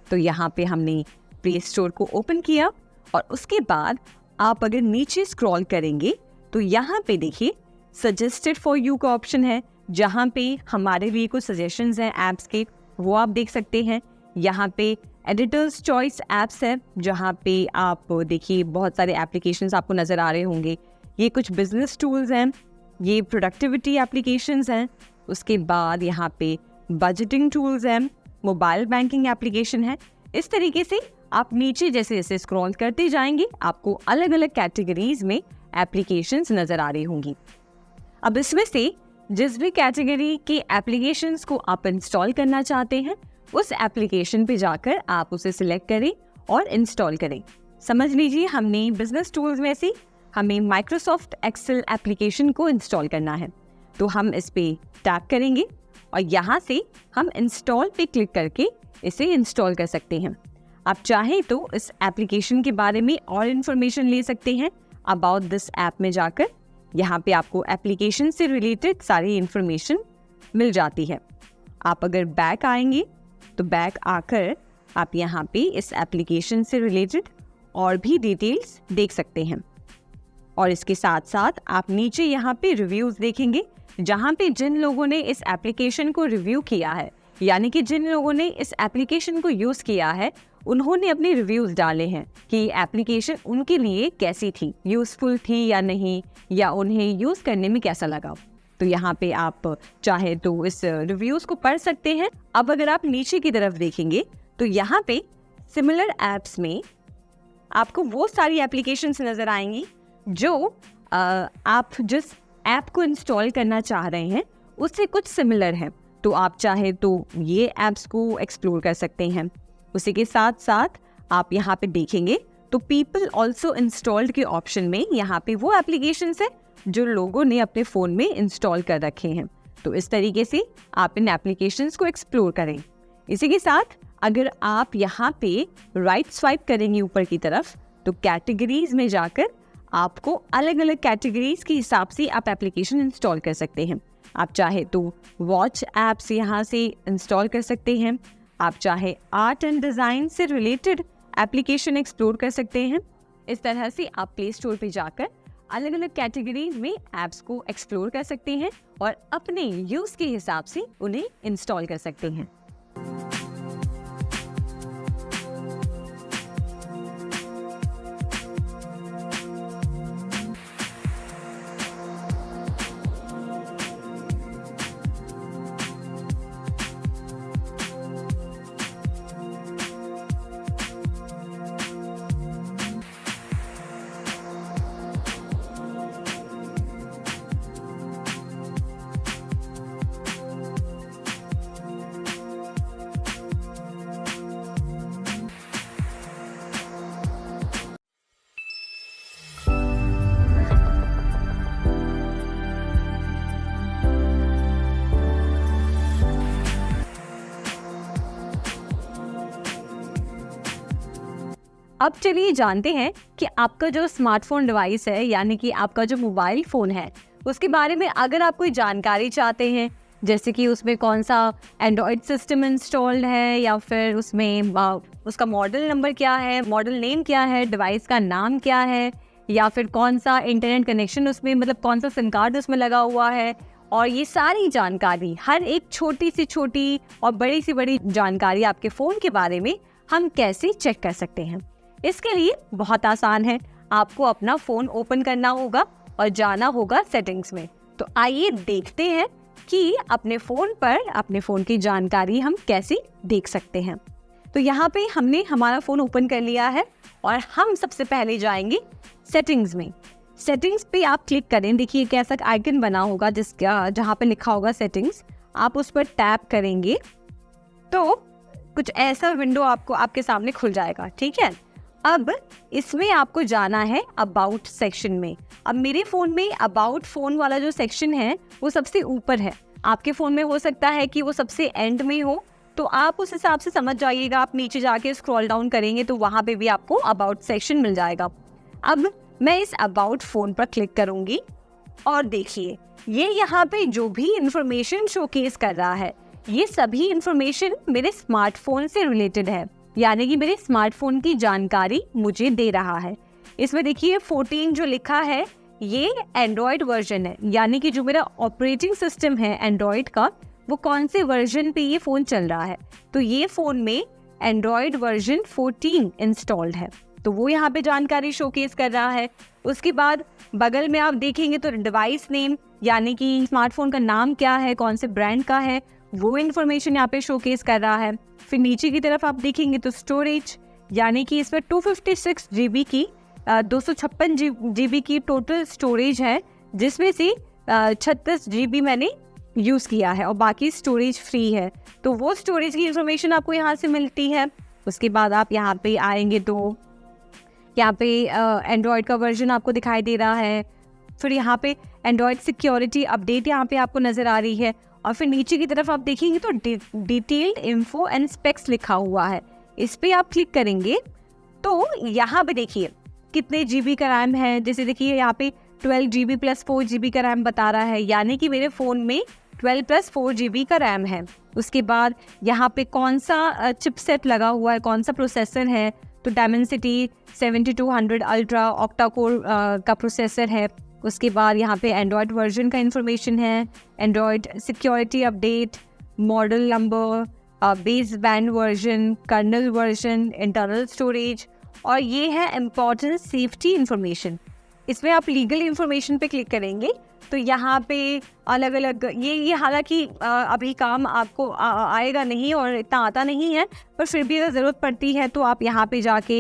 तो यहाँ पे हमने प्ले स्टोर को ओपन किया और उसके बाद आप अगर नीचे स्क्रॉल करेंगे तो यहाँ पे देखिए सजेस्टेड फॉर यू का ऑप्शन है, जहाँ पे हमारे लिए कुछ सजेशंस हैं ऐप्स के, वो आप देख सकते हैं। यहाँ पे एडिटर्स चॉइस ऐप्स है, जहाँ पे आप देखिए बहुत सारे एप्लीकेशंस आपको नज़र आ रहे होंगे। ये कुछ बिजनेस टूल्स हैं, ये प्रोडक्टिविटी एप्लीकेशंस हैं। उसके बाद यहाँ पे बजटिंग टूल्स हैं, मोबाइल बैंकिंग एप्लीकेशन है। इस तरीके से आप नीचे जैसे जैसे स्क्रॉल करते जाएंगे आपको अलग अलग कैटेगरीज में एप्लीकेशंस नज़र आ रही होंगी। अब इसमें से जिस भी कैटेगरी के एप्लीकेशंस को आप इंस्टॉल करना चाहते हैं उस एप्लीकेशन पे जाकर आप उसे सिलेक्ट करें और इंस्टॉल करें। समझ लीजिए हमने बिजनेस टूल्स में से हमें माइक्रोसॉफ्ट एक्सेल एप्लीकेशन को इंस्टॉल करना है, तो हम इस पे टैप करेंगे और यहाँ से हम इंस्टॉल पे क्लिक करके इसे इंस्टॉल कर सकते हैं। आप चाहें तो इस एप्लीकेशन के बारे में और इन्फॉर्मेशन ले सकते हैं। अबाउट दिस ऐप में जाकर यहाँ पे आपको एप्लीकेशन से रिलेटेड सारी इन्फॉर्मेशन मिल जाती है। आप अगर बैक आएंगे तो बैक आकर आप यहाँ पे इस एप्लीकेशन से रिलेटेड और भी डिटेल्स देख सकते हैं। और इसके साथ साथ आप नीचे यहाँ पे रिव्यूज़ देखेंगे, जहाँ पे जिन लोगों ने इस एप्लीकेशन को रिव्यू किया है, यानी कि जिन लोगों ने इस एप्लीकेशन को यूज़ किया है उन्होंने अपने रिव्यूज़ डाले हैं कि एप्लीकेशन उनके लिए कैसी थी, यूज़फुल थी या नहीं, या उन्हें यूज़ करने में कैसा लगा। तो यहाँ पे आप चाहे तो इस रिव्यूज़ को पढ़ सकते हैं। अब अगर आप नीचे की तरफ देखेंगे तो यहाँ पे सिमिलर ऐप्स में आपको वो सारी एप्लीकेशंस नज़र आएंगी जो आप जिस ऐप को इंस्टॉल करना चाह रहे हैं उससे कुछ सिमिलर है। तो आप चाहे तो ये ऐप्स को एक्सप्लोर कर सकते हैं। उसी के साथ साथ आप यहाँ पे देखेंगे तो पीपल ऑल्सो इंस्टॉल्ड के ऑप्शन में यहाँ पे वो एप्लीकेशंस है जो लोगों ने अपने फ़ोन में इंस्टॉल कर रखे हैं। तो इस तरीके से आप इन एप्लीकेशंस को एक्सप्लोर करें। इसी के साथ अगर आप यहाँ पे राइट स्वाइप करेंगे ऊपर की तरफ तो कैटेगरीज में जाकर आपको अलग अलग कैटेगरीज के हिसाब से आप एप्लीकेशन इंस्टॉल कर सकते हैं। आप चाहे तो वॉच ऐप्स यहाँ से इंस्टॉल कर सकते हैं। आप चाहे आर्ट एंड डिज़ाइन से रिलेटेड एप्लीकेशन एक्सप्लोर कर सकते हैं। इस तरह से आप प्ले स्टोर पे जाकर अलग अलग कैटेगरीज में ऐप्स को एक्सप्लोर कर सकते हैं और अपने यूज़ के हिसाब से उन्हें इंस्टॉल कर सकते हैं। अब चलिए जानते हैं कि आपका जो स्मार्टफोन डिवाइस है, यानी कि आपका जो मोबाइल फ़ोन है, उसके बारे में अगर आप कोई जानकारी चाहते हैं, जैसे कि उसमें कौन सा एंड्रॉयड सिस्टम इंस्टॉल्ड है, या फिर उसमें उसका मॉडल नंबर क्या है, मॉडल नेम क्या है, डिवाइस का नाम क्या है, या फिर कौन सा इंटरनेट कनेक्शन उसमें, मतलब कौन सा सिम कार्ड उसमें लगा हुआ है, और ये सारी जानकारी, हर एक छोटी से छोटी और बड़ी से बड़ी जानकारी आपके फ़ोन के बारे में हम कैसे चेक कर सकते हैं। इसके लिए बहुत आसान है, आपको अपना फ़ोन ओपन करना होगा और जाना होगा सेटिंग्स में। तो आइए देखते हैं कि अपने फ़ोन पर अपने फ़ोन की जानकारी हम कैसे देख सकते हैं। तो यहाँ पे हमने हमारा फ़ोन ओपन कर लिया है और हम सबसे पहले जाएंगे सेटिंग्स में। सेटिंग्स पे आप क्लिक करें, देखिए कैसा आइकन बना होगा जिसका जहाँ पे लिखा होगा सेटिंग्स, आप उस पर टैप करेंगे तो कुछ ऐसा विंडो आपको आपके सामने खुल जाएगा। ठीक है, अब इसमें आपको जाना है अबाउट सेक्शन में। अब मेरे फ़ोन में अबाउट फ़ोन वाला जो सेक्शन है वो सबसे ऊपर है, आपके फ़ोन में हो सकता है कि वो सबसे एंड में हो, तो आप उस हिसाब से समझ जाइएगा। आप नीचे जाके स्क्रॉल डाउन करेंगे तो वहाँ पे भी आपको अबाउट सेक्शन मिल जाएगा। अब मैं इस अबाउट फ़ोन पर क्लिक करूँगी और देखिए ये यहाँ पे जो भी इंफॉर्मेशन शोकेस कर रहा है, ये सभी इंफॉर्मेशन मेरे स्मार्टफोन से रिलेटेड है, यानी कि मेरे स्मार्टफोन की जानकारी मुझे दे रहा है। इसमें देखिए 14 जो लिखा है ये एंड्रॉयड वर्जन है, यानी कि जो मेरा ऑपरेटिंग सिस्टम है एंड्रॉयड का, वो कौन से वर्जन पे ये फ़ोन चल रहा है। तो ये फ़ोन में एंड्रॉयड वर्जन 14 इंस्टॉल्ड है, तो वो यहाँ पे जानकारी शोकेस कर रहा है। उसके बाद बगल में आप देखेंगे तो डिवाइस नेम, यानी कि स्मार्टफोन का नाम क्या है, कौन से ब्रांड का है, वो इन्फॉर्मेशन यहाँ पे शोकेस कर रहा है। फिर नीचे की तरफ आप देखेंगे तो स्टोरेज, यानी कि इसमें 256 GB की 256 GB की टोटल स्टोरेज है, जिसमें से 36 GB मैंने यूज़ किया है और बाकी स्टोरेज फ्री है, तो वो स्टोरेज की इन्फॉर्मेशन आपको यहाँ से मिलती है। उसके बाद आप यहाँ पे आएंगे तो यहाँ पे एंड्रॉयड का वर्जन आपको दिखाई दे रहा है। फिर यहाँ पे एंड्रॉयड सिक्योरिटी अपडेट यहाँ पे आपको नज़र आ रही है, और फिर नीचे की तरफ आप देखेंगे तो डिटेल्ड इन्फो एंड स्पेक्स लिखा हुआ है। इस पर आप क्लिक करेंगे तो यहाँ पे देखिए कितने GB का रैम है। जैसे देखिए यहाँ पे 12 GB + 4 GB का रैम बता रहा है, यानी कि मेरे फ़ोन में 12 + 4 GB का रैम है। उसके बाद यहाँ पे कौन सा चिपसेट लगा हुआ है, कौन सा प्रोसेसर है, तो डायमेंसिटी 7200 अल्ट्रा ऑक्टा कोर का प्रोसेसर है। उसके बाद यहाँ पे एंड्रॉयड वर्जन का इन्फॉर्मेशन है, Android security update, model number, base band version, kernel version, internal storage, और ये है इम्पॉर्टेंट सेफ्टी इन्फॉर्मेशन। इसमें आप लीगल इन्फॉर्मेशन पे क्लिक करेंगे तो यहाँ पे अलग अलग ये हालांकि अभी काम आपको आएगा नहीं और इतना आता नहीं है, पर फिर भी अगर ज़रूरत पड़ती है तो आप यहाँ पे जाके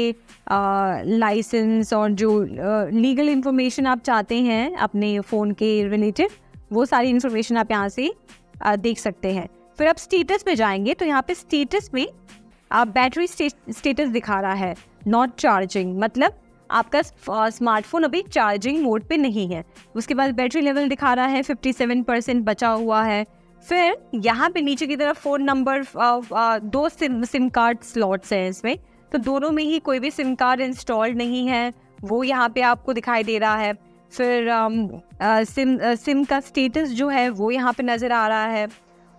लाइसेंस और जो लीगल इन्फॉर्मेशन आप चाहते हैं अपने फ़ोन के रिलेटेड, वो सारी इन्फॉर्मेशन आप यहाँ से देख सकते हैं। फिर आप स्टेटस पे जाएंगे तो यहाँ पे स्टेटस में आप बैटरी स्टेटस दिखा रहा है नॉट चार्जिंग, मतलब आपका स्मार्टफोन अभी चार्जिंग मोड पे नहीं है। उसके बाद बैटरी लेवल दिखा रहा है 57% बचा हुआ है। फिर यहाँ पे नीचे की तरफ phone number, 2 SIM card slots हैं इसमें, तो दोनों में ही कोई भी सिम कार्ड इंस्टॉल्ड नहीं है, वो यहाँ पे आपको दिखाई दे रहा है। फिर सिम का स्टेटस जो है वो यहाँ पे नज़र आ रहा है,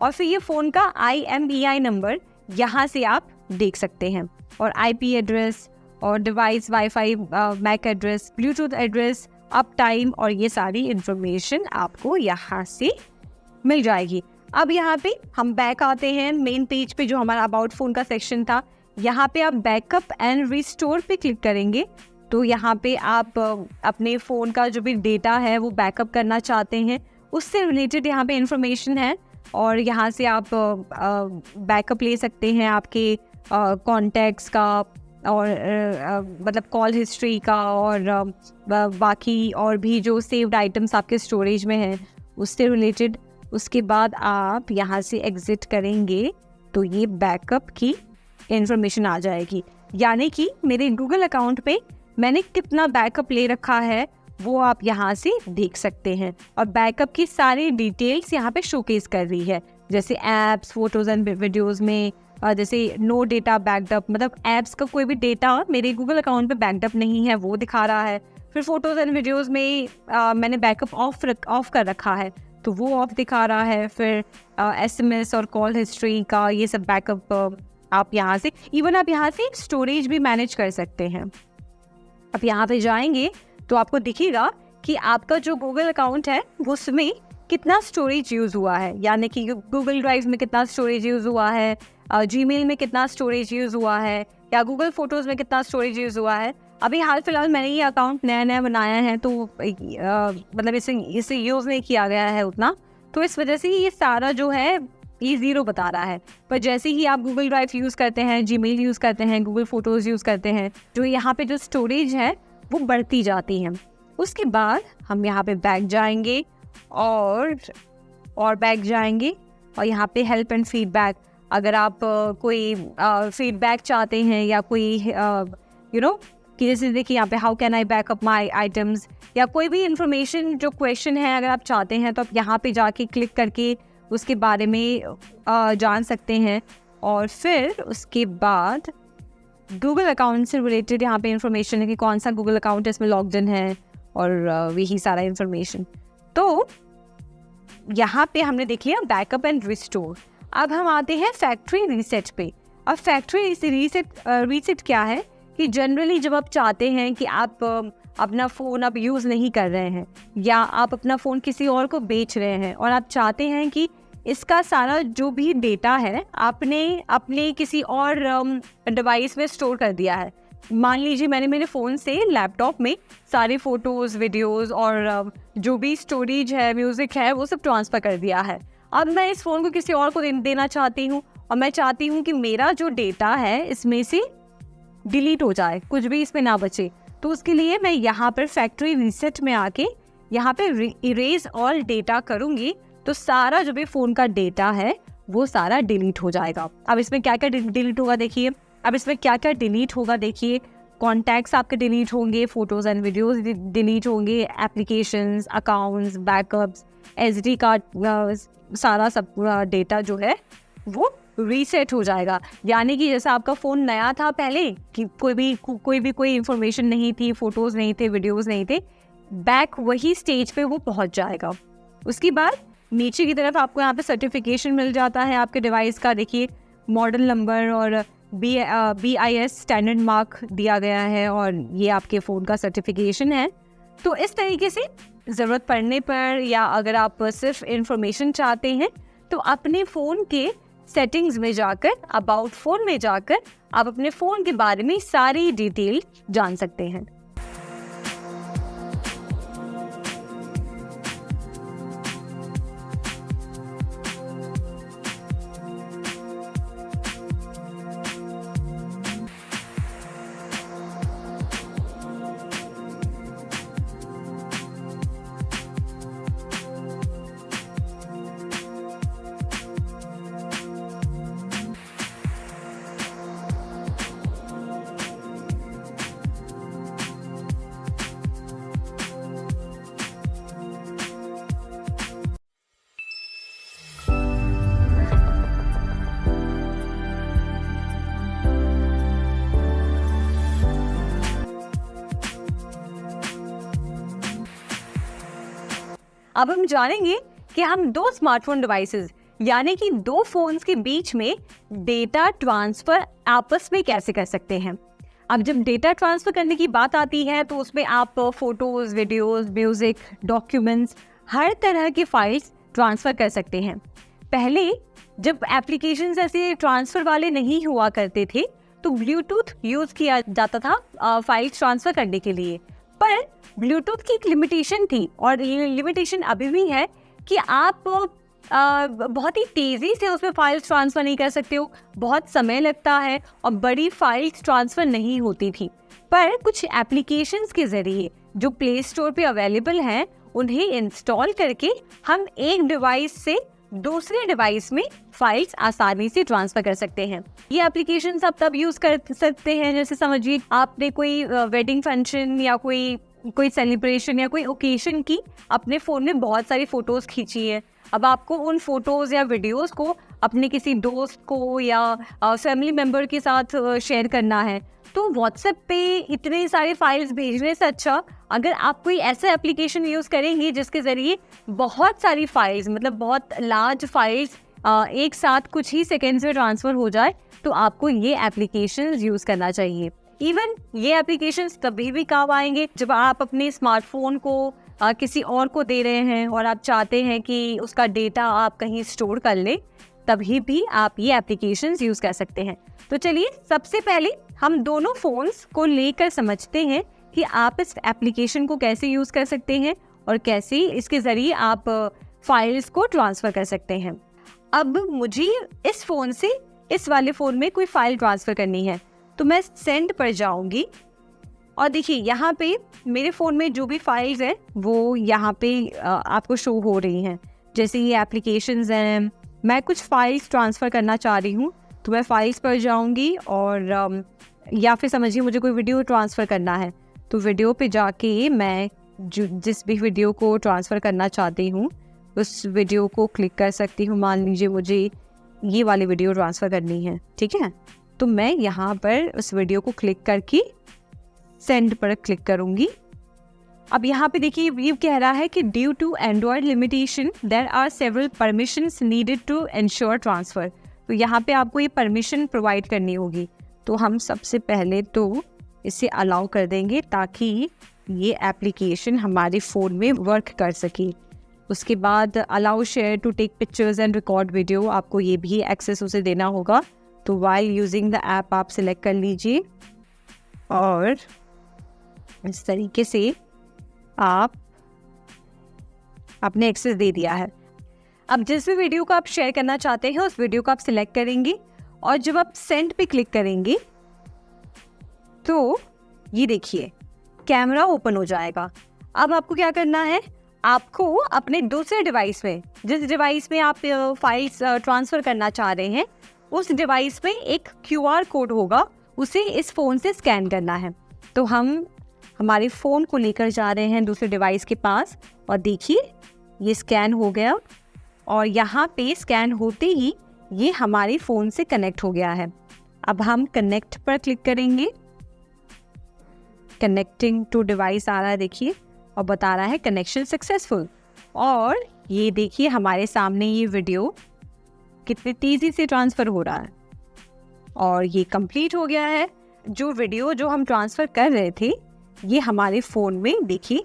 और फिर ये फ़ोन का IMEI नंबर यहाँ से आप देख सकते हैं, और IP एड्रेस और device wifi MAC address, Bluetooth address, up time, और ये सारी इन्फॉर्मेशन आपको यहाँ से मिल जाएगी। अब यहाँ पे हम बैक आते हैं मेन पेज पे, जो हमारा अबाउट फ़ोन का सेक्शन था। यहाँ पे आप बैकअप एंड रिस्टोर पे क्लिक करेंगे तो यहाँ पे आप अपने फ़ोन का जो भी डेटा है वो बैकअप करना चाहते हैं, उससे रिलेटेड यहाँ पे इन्फॉर्मेशन है, और यहाँ से आप बैकअप ले सकते हैं आपके कॉन्टैक्ट्स का, और मतलब कॉल हिस्ट्री का, और बाकी और भी जो सेव्ड आइटम्स आपके स्टोरेज में हैं उससे रिलेटेड। उसके बाद आप यहाँ से एग्ज़िट करेंगे तो ये बैकअप की इन्फॉर्मेशन आ जाएगी, यानी कि मेरे गूगल अकाउंट पे मैंने कितना बैकअप ले रखा है वो आप यहाँ से देख सकते हैं, और बैकअप की सारी डिटेल्स यहाँ पे शोकेस कर रही है, जैसे ऐप्स, फोटोज़ एंड वीडियोज़ में जैसे नो डेटा बैकअप, मतलब ऐप्स का कोई भी डेटा मेरे गूगल अकाउंट पे बैकअप नहीं है वो दिखा रहा है। फिर फोटोज़ एंड वीडियोज़ में मैंने बैकअप ऑफ कर रखा है तो वो ऑफ दिखा रहा है। फिर SMS और कॉल हिस्ट्री का ये सब बैकअप आप यहाँ से, इवन आप यहाँ से स्टोरेज भी मैनेज कर सकते हैं। अब यहाँ पे जाएंगे तो आपको दिखेगा कि आपका जो गूगल अकाउंट है उसमें कितना स्टोरेज यूज़ हुआ है, यानी कि गूगल ड्राइव में कितना स्टोरेज यूज़ हुआ है, जीमेल में कितना स्टोरेज यूज़ हुआ है, या गूगल फोटोज़ में कितना स्टोरेज यूज़ हुआ है। अभी हाल फिलहाल मैंने ये अकाउंट नया बनाया है तो मतलब इसे यूज़ नहीं किया गया है उतना, तो इस वजह से ये सारा जो है ये 0 बता रहा है। पर जैसे ही आप गूगल ड्राइव यूज़ करते हैं, जीमेल यूज़ करते हैं, गूगल फोटोज़ यूज़ करते हैं, जो यहाँ पे जो स्टोरेज है वो बढ़ती जाती है। उसके बाद हम यहाँ पे बैक जाएंगे और बैक जाएंगे और यहाँ पे हेल्प एंड फीडबैक। अगर आप कोई फीडबैक चाहते हैं या कोई कि जैसे देखिए यहाँ पे how can I backup my items, या कोई भी इंफॉर्मेशन जो क्वेश्चन है अगर आप चाहते हैं तो आप यहाँ पे जाके क्लिक करके उसके बारे में जान सकते हैं। और फिर उसके बाद गूगल अकाउंट से रिलेटेड यहाँ पे इंफॉर्मेशन है कि कौन सा गूगल अकाउंट इसमें लॉग्ड इन है और वही सारा इंफॉर्मेशन। तो यहाँ पे हमने देख लिया बैकअप एंड रिस्टोर। अब हम आते हैं फैक्ट्री रीसेट पे। अब फैक्ट्री रीसेट क्या है कि जनरली जब आप चाहते हैं कि आप अपना फ़ोन अब यूज़ नहीं कर रहे हैं या आप अपना फ़ोन किसी और को बेच रहे हैं और आप चाहते हैं कि इसका सारा जो भी डेटा है आपने अपने किसी और डिवाइस में स्टोर कर दिया है। मान लीजिए मैंने मेरे फ़ोन से लैपटॉप में सारे फ़ोटोज़, वीडियोज़ और जो भी स्टोरेज है, म्यूज़िक है, वो सब ट्रांसफ़र कर दिया है। अब मैं इस फ़ोन को किसी और को देना चाहती हूँ और मैं चाहती हूँ कि मेरा जो डेटा है इसमें से डिलीट हो जाए, कुछ भी इसमें ना बचे। तो उसके लिए मैं यहाँ पर फैक्ट्री रीसेट में आके यहाँ पे इरेज ऑल डेटा करूँगी तो सारा जो भी फ़ोन का डेटा है वो सारा डिलीट हो जाएगा। अब इसमें क्या क्या डिलीट होगा देखिए, कॉन्टैक्ट्स आपके डिलीट होंगे, फोटोज़ एंड वीडियोज़ डिलीट होंगे, applications, accounts, backups, SD card, सारा सब पूरा डेटा जो है वो रीसेट हो जाएगा। यानी कि जैसा आपका फ़ोन नया था पहले कि कोई इंफॉर्मेशन नहीं थी, फ़ोटोज़ नहीं थे, वीडियोज़ नहीं थे, बैक वही स्टेज पे वो पहुंच जाएगा। उसके बाद नीचे की तरफ आपको यहाँ पे सर्टिफिकेशन मिल जाता है आपके डिवाइस का। देखिए मॉडल नंबर और BIS स्टैंडर्ड मार्क दिया गया है और ये आपके फ़ोन का सर्टिफिकेशन है। तो इस तरीके से ज़रूरत पड़ने पर या अगर आप सिर्फ इंफॉर्मेशन चाहते हैं तो अपने फ़ोन के सेटिंग्स में जाकर, अबाउट फ़ोन में जाकर आप अपने फ़ोन के बारे में सारी डिटेल जान सकते हैं। अब हम जानेंगे कि हम दो स्मार्टफोन डिवाइसेस यानी कि दो फोन्स के बीच में डेटा ट्रांसफर आपस में कैसे कर सकते हैं। अब जब डेटा ट्रांसफर करने की बात आती है तो उसमें आप फोटोज, वीडियोस, म्यूजिक, डॉक्यूमेंट्स, हर तरह की फाइल्स ट्रांसफर कर सकते हैं। पहले जब एप्लीकेशंस ऐसे ट्रांसफर वाले नहीं हुआ करते थे तो ब्लूटूथ यूज किया जाता था फाइल्स ट्रांसफर करने के लिए, पर ब्लूटूथ की एक लिमिटेशन थी और ये लिमिटेशन अभी भी है कि आप बहुत ही तेज़ी से उसमें फाइल्स ट्रांसफ़र नहीं कर सकते हो, बहुत समय लगता है और बड़ी फाइल्स ट्रांसफ़र नहीं होती थी। पर कुछ एप्लीकेशंस के ज़रिए जो प्ले स्टोर पे अवेलेबल हैं उन्हें इंस्टॉल करके हम एक डिवाइस से दूसरे डिवाइस में फाइल्स आसानी से ट्रांसफ़र कर सकते हैं। ये एप्लीकेशंस आप तब यूज़ कर सकते हैं जैसे समझिए आपने कोई वेडिंग फंक्शन या कोई सेलिब्रेशन या कोई ओकेशन की अपने फ़ोन में बहुत सारी फ़ोटोज़ खींची है। अब आपको उन फोटोज़ या वीडियोज़ को अपने किसी दोस्त को या फैमिली मेम्बर के साथ शेयर करना है, तो व्हाट्सएप पे इतने सारे फाइल्स भेजने से अच्छा अगर आप कोई ऐसा एप्लीकेशन यूज़ करेंगे जिसके ज़रिए बहुत सारी फाइल्स, मतलब बहुत लार्ज फाइल्स एक साथ कुछ ही सेकेंड्स में ट्रांसफ़र हो जाए, तो आपको ये एप्लीकेशन यूज़ करना चाहिए। इवन ये एप्लीकेशंस तभी भी काम आएंगे जब आप अपने स्मार्टफोन को किसी और को दे रहे हैं और आप चाहते हैं कि उसका डेटा आप कहीं स्टोर कर लें, तभी भी आप ये एप्लीकेशंस यूज़ कर सकते हैं। तो चलिए सबसे पहले हम दोनों फ़ोन्स को लेकर समझते हैं कि आप इस एप्लीकेशन को कैसे यूज़ कर सकते हैं और कैसे इसके ज़रिए आप फाइल्स को ट्रांसफ़र कर सकते हैं। अब मुझे इस फ़ोन से इस वाले फ़ोन में कोई फ़ाइल ट्रांसफ़र करनी है, तो मैं सेंड पर जाऊंगी और देखिए यहाँ पे मेरे फ़ोन में जो भी फाइल्स हैं वो यहाँ पे आपको शो हो रही हैं। जैसे ये एप्लीकेशंस हैं, मैं कुछ फाइल्स ट्रांसफ़र करना चाह रही हूँ, तो मैं फाइल्स पर जाऊंगी और या फिर समझिए मुझे कोई वीडियो ट्रांसफ़र करना है, तो वीडियो पे जाके मैं जिस भी वीडियो को ट्रांसफ़र करना चाहती हूँ उस वीडियो को क्लिक कर सकती हूँ। मान लीजिए मुझे ये वाली वीडियो ट्रांसफ़र करनी है, ठीक है, तो मैं यहाँ पर उस वीडियो को क्लिक करके सेंड पर क्लिक करूँगी। अब यहाँ पे देखिए ये कह रहा है कि due to Android limitation there are several permissions needed to ensure transfer. तो यहाँ पे आपको ये परमिशन प्रोवाइड करनी होगी, तो हम सबसे पहले तो इसे अलाउ कर देंगे ताकि ये एप्लीकेशन हमारे फ़ोन में वर्क कर सके। उसके बाद allow share to take pictures and record video, आपको ये भी एक्सेस उसे देना होगा। तो वाइल यूजिंग द ऐप आप सिलेक्ट कर लीजिए और इस तरीके से आपने एक्सेस दे दिया है। अब जिस भी वीडियो को आप शेयर करना चाहते हैं उस वीडियो को आप सिलेक्ट करेंगे और जब आप सेंड पे क्लिक करेंगे तो ये देखिए कैमरा ओपन हो जाएगा। अब आपको क्या करना है, आपको अपने दूसरे डिवाइस में, जिस डिवाइस में आप फाइल्स ट्रांसफ़र करना चाह रहे हैं, उस डिवाइस में एक QR कोड होगा, उसे इस फ़ोन से स्कैन करना है। तो हम हमारे फ़ोन को लेकर जा रहे हैं दूसरे डिवाइस के पास और देखिए ये स्कैन हो गया और यहाँ पे स्कैन होते ही ये हमारे फ़ोन से कनेक्ट हो गया है। अब हम कनेक्ट पर क्लिक करेंगे, कनेक्टिंग टू डिवाइस आ रहा है देखिए और बता रहा है कनेक्शन सक्सेसफुल। और ये देखिए हमारे सामने ये वीडियो कितनी तेज़ी से ट्रांसफ़र हो रहा है और ये कंप्लीट हो गया है। जो वीडियो जो हम ट्रांसफ़र कर रहे थे ये हमारे फ़ोन में देखिए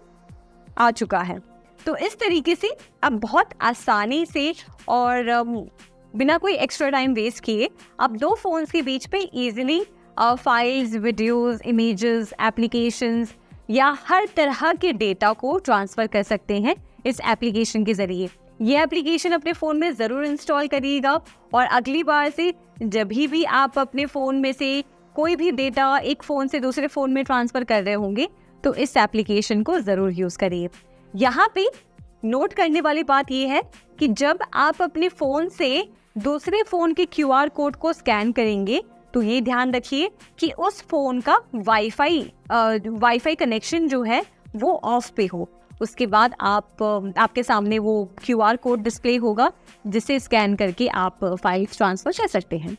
आ चुका है। तो इस तरीके से अब बहुत आसानी से और बिना कोई एक्स्ट्रा टाइम वेस्ट किए आप दो फ़ोन्स के बीच पे easily files, videos, images, applications या हर तरह के डेटा को ट्रांसफ़र कर सकते हैं इस एप्लीकेशन के ज़रिए। ये एप्लीकेशन अपने फ़ोन में ज़रूर इंस्टॉल करिएगा और अगली बार से जब भी आप अपने फ़ोन में से कोई भी डेटा एक फ़ोन से दूसरे फ़ोन में ट्रांसफ़र कर रहे होंगे तो इस एप्लीकेशन को ज़रूर यूज़ करिए। यहाँ पे नोट करने वाली बात यह है कि जब आप अपने फ़ोन से दूसरे फ़ोन के QR कोड को स्कैन करेंगे तो ये ध्यान रखिए कि उस फ़ोन का वाईफाई कनेक्शन जो है वो ऑफ पे हो। उसके बाद आपके सामने वो QR कोड डिस्प्ले होगा जिसे स्कैन करके आप फाइल्स ट्रांसफ़र कर सकते हैं।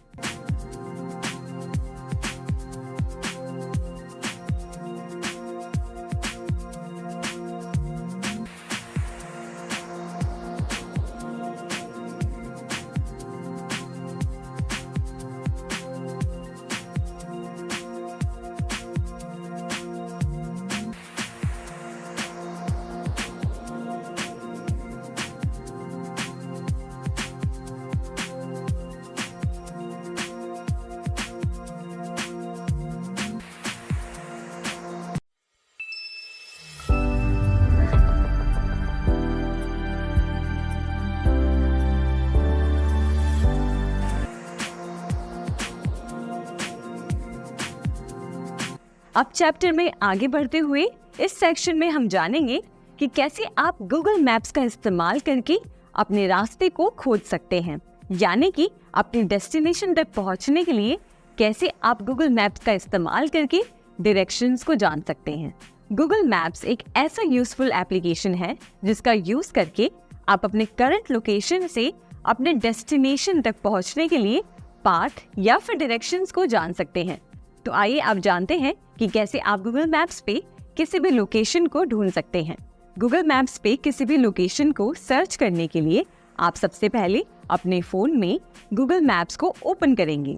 अब चैप्टर में आगे बढ़ते हुए इस सेक्शन में हम जानेंगे कि कैसे आप गूगल मैप्स का इस्तेमाल करके अपने रास्ते को खोज सकते हैं, यानी कि अपनी डेस्टिनेशन तक पहुंचने के लिए कैसे आप गूगल मैप्स का इस्तेमाल करके डायरेक्शंस को जान सकते हैं। गूगल मैप्स एक ऐसा यूजफुल एप्लीकेशन है जिसका यूज करके आप अपने करंट लोकेशन से अपने डेस्टिनेशन तक पहुंचने के लिए पाथ या फिर डायरेक्शंस को जान सकते हैं। तो आइए आप जानते हैं कि कैसे आप गूगल मैप्स पे किसी भी लोकेशन को ढूंढ सकते हैं। गूगल मैप्स पे किसी भी लोकेशन को सर्च करने के लिए आप सबसे पहले अपने फ़ोन में गूगल मैप्स को ओपन करेंगे।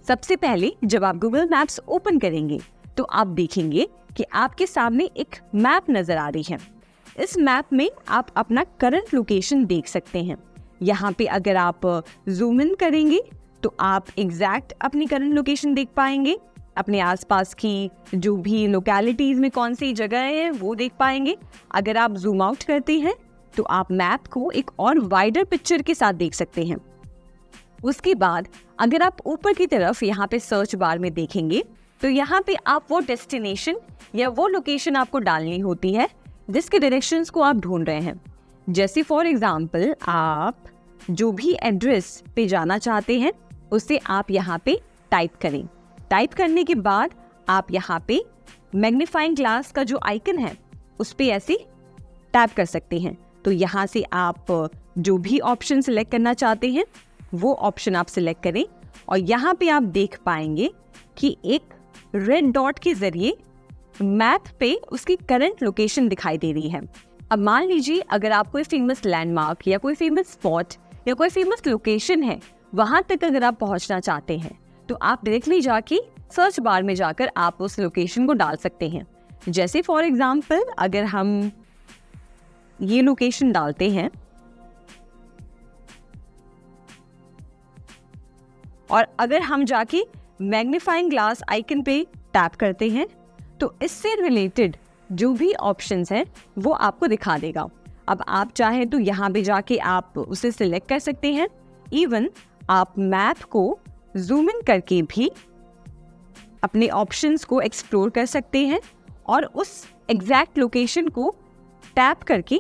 सबसे पहले जब आप गूगल मैप्स ओपन करेंगे तो आप देखेंगे कि आपके सामने एक मैप नज़र आ रही है। इस मैप में आप अपना करंट लोकेशन देख सकते हैं। यहाँ पे अगर आप जूम इन करेंगे तो आप एग्जैक्ट अपनी करंट लोकेशन देख पाएंगे। अपने आसपास की जो भी लोकेलिटीज़ में कौन सी जगह है वो देख पाएंगे। अगर आप जूम आउट करते हैं तो आप मैप को एक और वाइडर पिक्चर के साथ देख सकते हैं। उसके बाद अगर आप ऊपर की तरफ यहाँ पे सर्च बार में देखेंगे तो यहाँ पे आप वो डेस्टिनेशन या वो लोकेशन आपको डालनी होती है जिसके डायरेक्शंस को आप ढूंढ रहे हैं। जैसे फॉर एग्जांपल आप जो भी एड्रेस पे जाना चाहते हैं उसे आप यहाँ पे टाइप करें। टाइप करने के बाद आप यहाँ पे मैग्नीफाइंग ग्लास का जो आइकन है उस पे ऐसे टैप कर सकते हैं। तो यहाँ से आप जो भी ऑप्शन सिलेक्ट करना चाहते हैं वो ऑप्शन आप सिलेक्ट करें और यहाँ पे आप देख पाएंगे कि एक रेड डॉट के जरिए मैप पे उसकी करंट लोकेशन दिखाई दे रही है। अब मान लीजिए अगर आप कोई फेमस लैंडमार्क या कोई फेमस स्पॉट या कोई फेमस लोकेशन है वहां तक अगर आप पहुंचना चाहते हैं तो आप डायरेक्टली जाके सर्च बार में जाकर आप उस लोकेशन को डाल सकते हैं। जैसे फॉर एग्जांपल अगर हम ये लोकेशन डालते हैं और अगर हम जाके मैग्नीफाइंग ग्लास आइकन पे टैप करते हैं तो इससे रिलेटेड जो भी ऑप्शंस हैं वो आपको दिखा देगा। अब आप चाहें तो यहाँ पे जाके आप उसे सिलेक्ट कर सकते हैं। इवन आप मैप को जूम इन करके भी अपने ऑप्शंस को एक्सप्लोर कर सकते हैं और उस एग्जैक्ट लोकेशन को टैप करके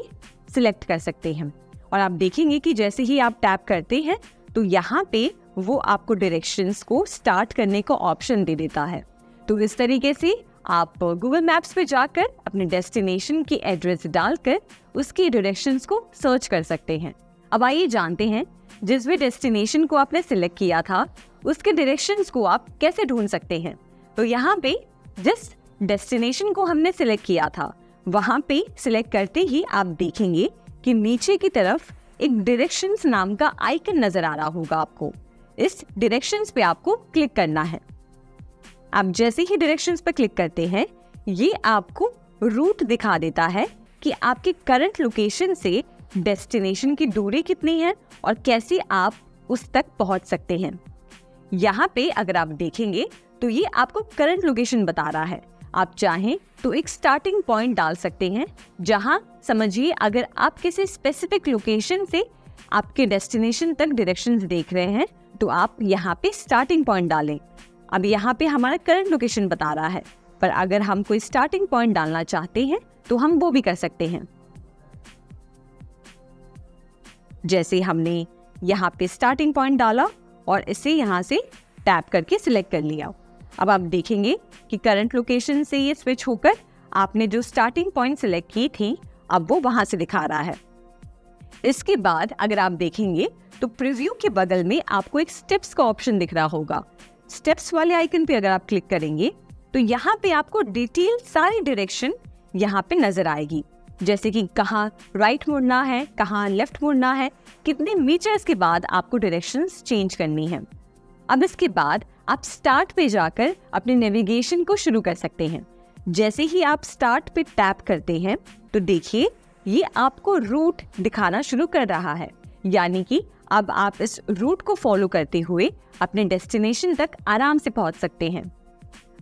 सिलेक्ट कर सकते हैं। और आप देखेंगे कि जैसे ही आप टैप करते हैं तो यहाँ पे वो आपको डायरेक्शंस को स्टार्ट करने का ऑप्शन दे देता है। तो इस तरीके से आप गूगल मैप्स पे जाकर अपने डेस्टिनेशन की एड्रेस डालकर उसकी डायरेक्शंस को सर्च कर सकते हैं। अब आइए जानते हैं जिस भी डेस्टिनेशन को आपने सिलेक्ट किया था उसके डायरेक्शंस को आप कैसे ढूंढ सकते हैं। तो यहाँ पे जिस डेस्टिनेशन को हमने सिलेक्ट किया था वहाँ पे सिलेक्ट करते ही आप देखेंगे कि नीचे की तरफ एक डायरेक्शंस नाम का आइकन नजर आ रहा होगा आपको। इस डायरेक्शंस पे आपको क्लिक करना है। आप जैसे ही डायरेक्शंस पर क्लिक करते हैं ये आपको रूट दिखा देता है कि आपके करंट लोकेशन से डेस्टिनेशन की दूरी कितनी है और कैसे आप उस तक पहुंच सकते हैं। यहाँ पे अगर आप देखेंगे तो ये आपको करंट लोकेशन बता रहा है। आप चाहें तो एक स्टार्टिंग पॉइंट डाल सकते हैं जहां समझिए अगर आप किसी स्पेसिफिक लोकेशन से आपके डेस्टिनेशन तक डायरेक्शंस देख रहे हैं तो आप यहाँ पे स्टार्टिंग पॉइंट डालें। अब यहाँ पे हमारा करंट लोकेशन बता रहा है, पर अगर हम कोई स्टार्टिंग पॉइंट डालना चाहते हैं तो हम वो भी कर सकते हैं। जैसे हमने यहाँ पे स्टार्टिंग पॉइंट डाला और इसे यहाँ से टैप करके सिलेक्ट कर लिया। अब आप देखेंगे कि करंट लोकेशन से ये स्विच होकर आपने जो स्टार्टिंग पॉइंट सिलेक्ट की थी अब वो वहां से दिखा रहा है। इसके बाद अगर आप देखेंगे तो प्रीव्यू के बगल में आपको एक स्टेप्स का ऑप्शन दिख रहा होगा। स्टेप्स वाले आइकन पे अगर आप क्लिक करेंगे तो यहाँ पे आपको डिटेल सारी डायरेक्शन यहाँ पे नजर आएगी, जैसे कि कहाँ राइट मुड़ना है, कहाँ लेफ्ट मुड़ना है, कितने मीटर्स के बाद आपको डायरेक्शंस चेंज करनी है। अब इसके बाद आप स्टार्ट पे जाकर अपने नेविगेशन को शुरू कर सकते हैं। जैसे ही आप स्टार्ट पे टैप करते हैं तो देखिए ये आपको रूट दिखाना शुरू कर रहा है, यानी कि अब आप इस रूट को फॉलो करते हुए अपने डेस्टिनेशन तक आराम से पहुंच सकते हैं।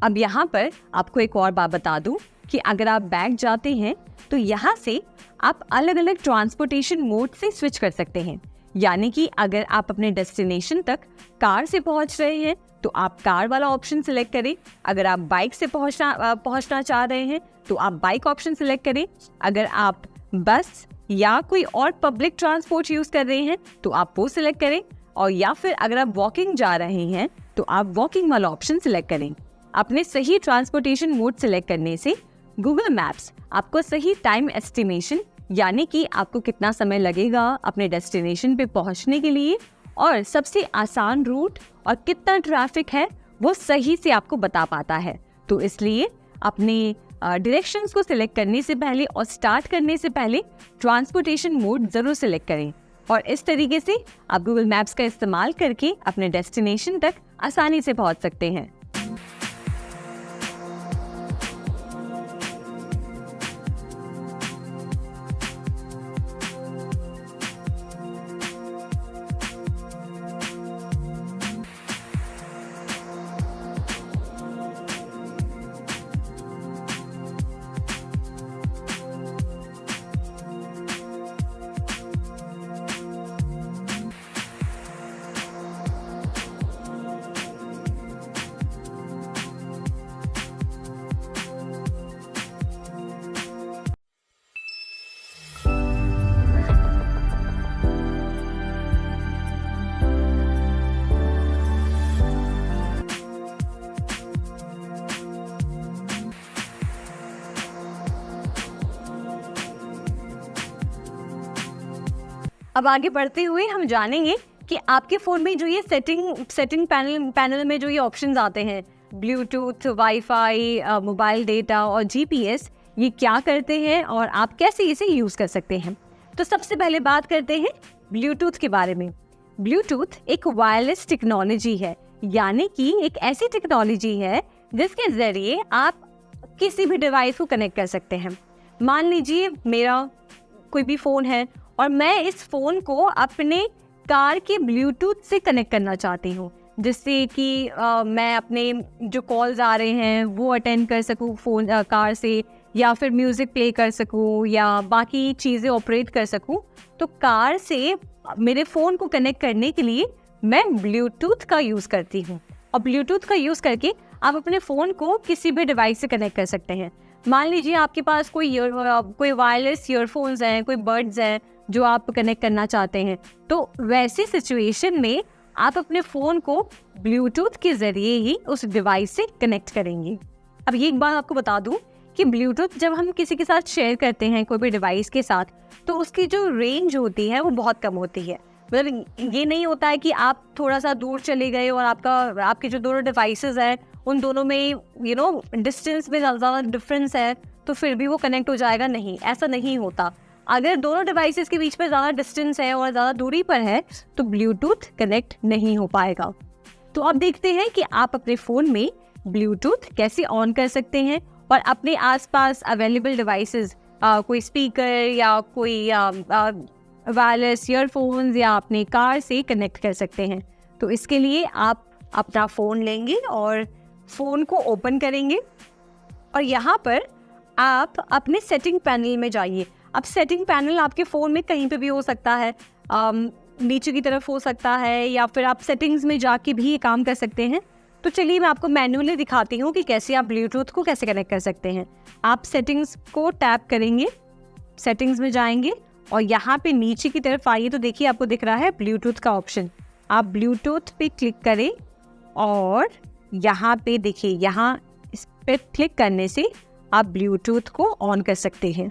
अब यहाँ पर आपको एक और बात बता दूं कि अगर आप बैक जाते हैं तो यहाँ से आप अलग अलग ट्रांसपोर्टेशन मोड से स्विच कर सकते हैं। यानी कि अगर आप अपने डेस्टिनेशन तक कार से पहुंच रहे हैं तो आप कार वाला ऑप्शन सिलेक्ट करें। अगर आप बाइक से पहुंचना चाह रहे हैं तो आप बाइक ऑप्शन सिलेक्ट करें। अगर आप बस या कोई और पब्लिक ट्रांसपोर्ट यूज कर रहे हैं तो आप वो सिलेक्ट करें, और या फिर अगर आप वॉकिंग जा रहे हैं तो आप वॉकिंग वाला ऑप्शन सिलेक्ट करें। अपने सही ट्रांसपोर्टेशन मोड सिलेक्ट करने से गूगल मैप्स आपको सही टाइम एस्टिमेशन यानी कि आपको कितना समय लगेगा अपने डेस्टिनेशन पे पहुंचने के लिए, और सबसे आसान रूट और कितना ट्रैफिक है वो सही से आपको बता पाता है। तो इसलिए अपने डायरेक्शंस को सिलेक्ट करने से पहले और स्टार्ट करने से पहले ट्रांसपोर्टेशन मोड ज़रूर सिलेक्ट करें, और इस तरीके से आप गूगल मैप्स का इस्तेमाल करके अपने डेस्टिनेशन तक आसानी से पहुंच सकते हैं। अब आगे बढ़ते हुए हम जानेंगे कि आपके फ़ोन में जो ये सेटिंग पैनल में जो ये ऑप्शंस आते हैं, ब्लूटूथ, वाईफाई, मोबाइल डेटा और जीपीएस, ये क्या करते हैं और आप कैसे इसे यूज़ कर सकते हैं। तो सबसे पहले बात करते हैं ब्लूटूथ के बारे में। ब्लूटूथ एक वायरलेस टेक्नोलॉजी है, यानी कि एक ऐसी टेक्नोलॉजी है जिसके ज़रिए आप किसी भी डिवाइस को कनेक्ट कर सकते हैं। मान लीजिए मेरा कोई भी फ़ोन है और मैं इस फ़ोन को अपने कार के ब्लूटूथ से कनेक्ट करना चाहती हूँ, जिससे कि मैं अपने जो कॉल्स आ रहे हैं वो अटेंड कर सकूँ फ़ोन कार से, या फिर म्यूज़िक प्ले कर सकूँ या बाकी चीज़ें ऑपरेट कर सकूँ। तो कार से मेरे फ़ोन को कनेक्ट करने के लिए मैं ब्लूटूथ का यूज़ करती हूँ, और ब्लूटूथ का यूज़ करके आप अपने फ़ोन को किसी भी डिवाइस से कनेक्ट कर सकते हैं। मान लीजिए आपके पास कोई वायरलेस ईयरफोन्स हैं, कोई बड्स हैं जो आप कनेक्ट करना चाहते हैं, तो वैसी सिचुएशन में आप अपने फ़ोन को ब्लूटूथ के ज़रिए ही उस डिवाइस से कनेक्ट करेंगे। अब ये एक बात आपको बता दूं कि ब्लूटूथ जब हम किसी के साथ शेयर करते हैं कोई भी डिवाइस के साथ, तो उसकी जो रेंज होती है वो बहुत कम होती है। मतलब ये नहीं होता है कि आप थोड़ा सा दूर चले गए और आपके जो दोनों डिवाइसेस हैं उन दोनों में डिस्टेंस में ज़्यादा डिफरेंस है तो फिर भी वो कनेक्ट हो जाएगा। नहीं, ऐसा नहीं होता। अगर दोनों डिवाइसेस के बीच में ज़्यादा डिस्टेंस है और ज़्यादा दूरी पर है तो ब्लूटूथ कनेक्ट नहीं हो पाएगा। तो अब देखते हैं कि आप अपने फ़ोन में ब्लूटूथ कैसे ऑन कर सकते हैं और अपने आसपास अवेलेबल डिवाइसेस, कोई स्पीकर या कोई वायरलेस ईयरफोन्स या अपने कार से कनेक्ट कर सकते हैं। तो इसके लिए आप अपना फ़ोन लेंगे और फ़ोन को ओपन करेंगे, और यहाँ पर आप अपने सेटिंग पैनल में जाइए। अब सेटिंग पैनल आपके फ़ोन में कहीं पे भी हो सकता है, नीचे की तरफ हो सकता है, या फिर आप सेटिंग्स में जाके भी ये काम कर सकते हैं। तो चलिए मैं आपको मैनुअली दिखाती हूँ कि कैसे आप ब्लूटूथ को कैसे कनेक्ट कर सकते हैं। आप सेटिंग्स को टैप करेंगे, सेटिंग्स में जाएंगे और यहाँ पे नीचे की तरफ आइए तो देखिए आपको दिख रहा है ब्लूटूथ का ऑप्शन। आप ब्लूटूथ पे क्लिक करें और यहाँ पे देखिए, यहाँ इस पर क्लिक करने से आप ब्लूटूथ को ऑन कर सकते हैं।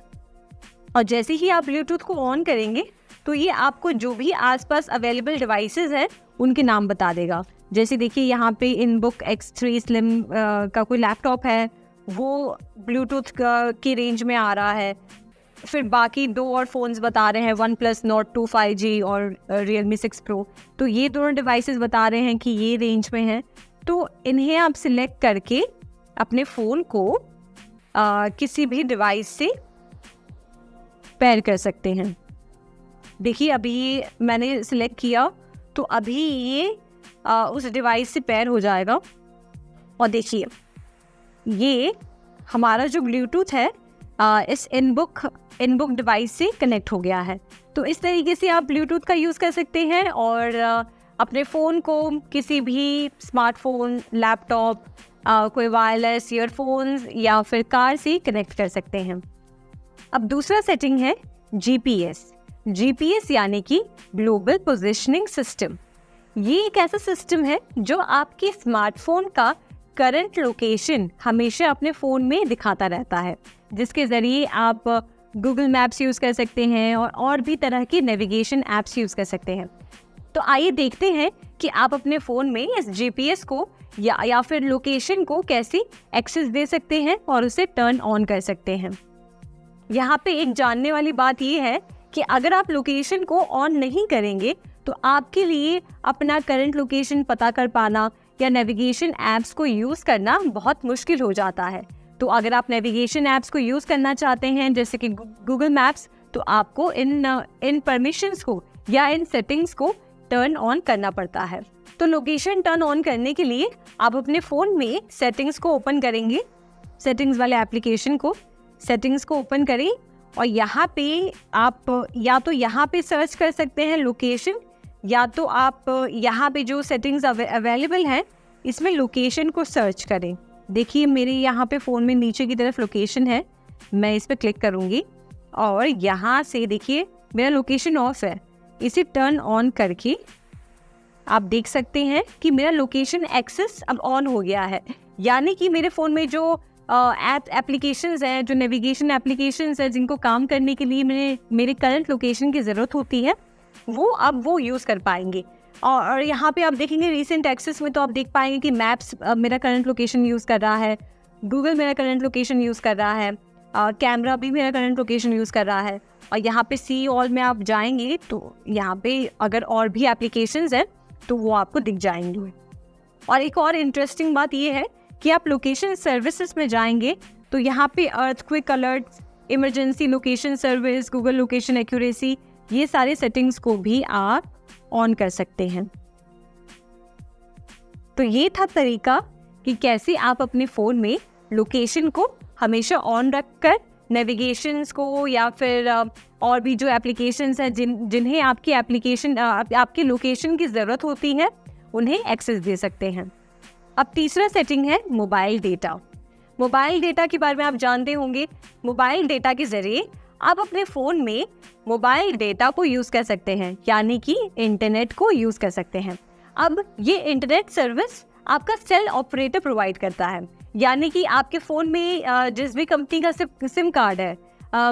और जैसे ही आप ब्लूटूथ को ऑन करेंगे तो ये आपको जो भी आसपास अवेलेबल डिवाइसेस हैं उनके नाम बता देगा। जैसे देखिए यहाँ पे इनबुक X3 स्लिम का कोई लैपटॉप है, वो ब्लूटूथ की रेंज में आ रहा है। फिर बाकी दो और फ़ोन्स बता रहे हैं, OnePlus Nord 2 5G और Realme 6 Pro। तो ये दोनों डिवाइसेस बता रहे हैं कि ये रेंज में हैं। तो इन्हें आप सिलेक्ट करके अपने फ़ोन को किसी भी डिवाइस से पेयर कर सकते हैं। देखिए अभी ये मैंने सिलेक्ट किया तो अभी ये उस डिवाइस से पेयर हो जाएगा, और देखिए ये हमारा जो ब्लूटूथ है इस इनबुक डिवाइस से कनेक्ट हो गया है। तो इस तरीके से आप ब्लूटूथ का यूज़ कर सकते हैं और अपने फ़ोन को किसी भी स्मार्टफोन, लैपटॉप, कोई वायरलेस ईयरफोन्स या फिर कार से कनेक्ट कर सकते हैं। अब दूसरा सेटिंग है जीपीएस यानी कि ग्लोबल पोजिशनिंग सिस्टम। ये एक ऐसा सिस्टम है जो आपके स्मार्टफोन का करंट लोकेशन हमेशा अपने फ़ोन में दिखाता रहता है, जिसके ज़रिए आप गूगल मैप्स यूज़ कर सकते हैं और भी तरह की नेविगेशन ऐप्स यूज़ कर सकते हैं। तो आइए देखते हैं कि आप अपने फ़ोन में इस जीपीएस को या फिर लोकेशन को कैसे एक्सेस दे सकते हैं और उसे टर्न ऑन कर सकते हैं। यहाँ पे एक जानने वाली बात ये है कि अगर आप लोकेशन को ऑन नहीं करेंगे तो आपके लिए अपना करंट लोकेशन पता कर पाना या नेविगेशन ऐप्स को यूज़ करना बहुत मुश्किल हो जाता है। तो अगर आप नेविगेशन ऐप्स को यूज़ करना चाहते हैं जैसे कि गूगल मैप्स, तो आपको इन परमिशंस को या इन सेटिंग्स को टर्न ऑन करना पड़ता है। तो लोकेशन टर्न ऑन करने के लिए आप अपने फ़ोन में सेटिंग्स को ओपन करेंगे, सेटिंग्स वाले एप्लीकेशन को, सेटिंग्स को ओपन करें और यहाँ पे आप या तो यहाँ पे सर्च कर सकते हैं लोकेशन, या तो आप यहाँ पे जो सेटिंग्स अवेलेबल हैं इसमें लोकेशन को सर्च करें। देखिए मेरे यहाँ पे फ़ोन में नीचे की तरफ लोकेशन है, मैं इस पर क्लिक करूँगी और यहाँ से देखिए मेरा लोकेशन ऑफ है। इसे टर्न ऑन करके आप देख सकते हैं कि मेरा लोकेशन एक्सेस अब ऑन हो गया है, यानी कि मेरे फ़ोन में जो एप्लीकेशंस हैं, जो नेविगेशन एप्लीकेशंस हैं जिनको काम करने के लिए मेरे करंट लोकेशन की ज़रूरत होती है, वो अब वो यूज़ कर पाएंगे। और यहाँ पे आप देखेंगे रिसेंट एक्सेस में तो आप देख पाएंगे कि मैप्स मेरा करंट लोकेशन यूज़ कर रहा है, गूगल मेरा करंट लोकेशन यूज़ कर रहा है, कैमरा भी मेरा करंट लोकेशन यूज़ कर रहा है। और यहाँ पे सी ऑल में आप जाएंगे तो यहाँ पे अगर और भी एप्लीकेशंस हैं तो वो आपको दिख जाएंगे। और एक और इंटरेस्टिंग बात ये है कि आप लोकेशन सर्विसेज में जाएंगे तो यहाँ पे earthquake alerts, emergency location service, Google location accuracy, ये सारे सेटिंग्स को भी आप ऑन कर सकते हैं। तो ये था तरीका कि कैसे आप अपने फ़ोन में लोकेशन को हमेशा ऑन रखकर नेविगेशंस को या फिर और भी जो एप्लीकेशंस हैं जिन्हें आपके लोकेशन की ज़रूरत होती है उन्हें एक्सेस दे सकते हैं। अब तीसरा सेटिंग है मोबाइल डेटा। मोबाइल डेटा के बारे में आप जानते होंगे। मोबाइल डेटा के ज़रिए आप अपने फ़ोन में मोबाइल डेटा को यूज़ कर सकते हैं, यानी कि इंटरनेट को यूज़ कर सकते हैं। अब ये इंटरनेट सर्विस आपका सेल ऑपरेटर प्रोवाइड करता है, यानी कि आपके फ़ोन में जिस भी कंपनी का सिम कार्ड है,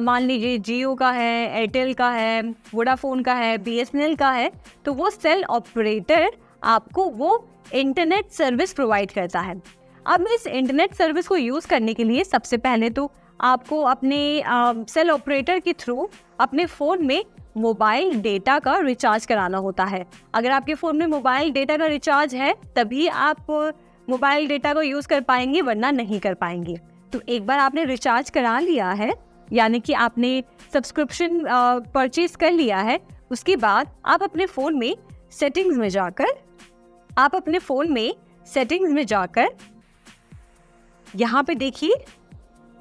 मान लीजिए जियो का है, एयरटेल का है, वोडाफोन का है, बीएसएनएल का है, तो वो सेल ऑपरेटर आपको वो इंटरनेट सर्विस प्रोवाइड करता है। अब इस इंटरनेट सर्विस को यूज़ करने के लिए सबसे पहले तो आपको अपने सेल ऑपरेटर के थ्रू अपने फ़ोन में मोबाइल डेटा का रिचार्ज कराना होता है। अगर आपके फ़ोन में मोबाइल डेटा का रिचार्ज है तभी आप मोबाइल डेटा को यूज़ कर पाएंगे, वरना नहीं कर पाएंगे। तो एक बार आपने रिचार्ज करा लिया है, यानी कि आपने सब्सक्रिप्शन परचेज कर लिया है, उसके बाद आप अपने फ़ोन में सेटिंग्स में जाकर यहाँ पे देखिए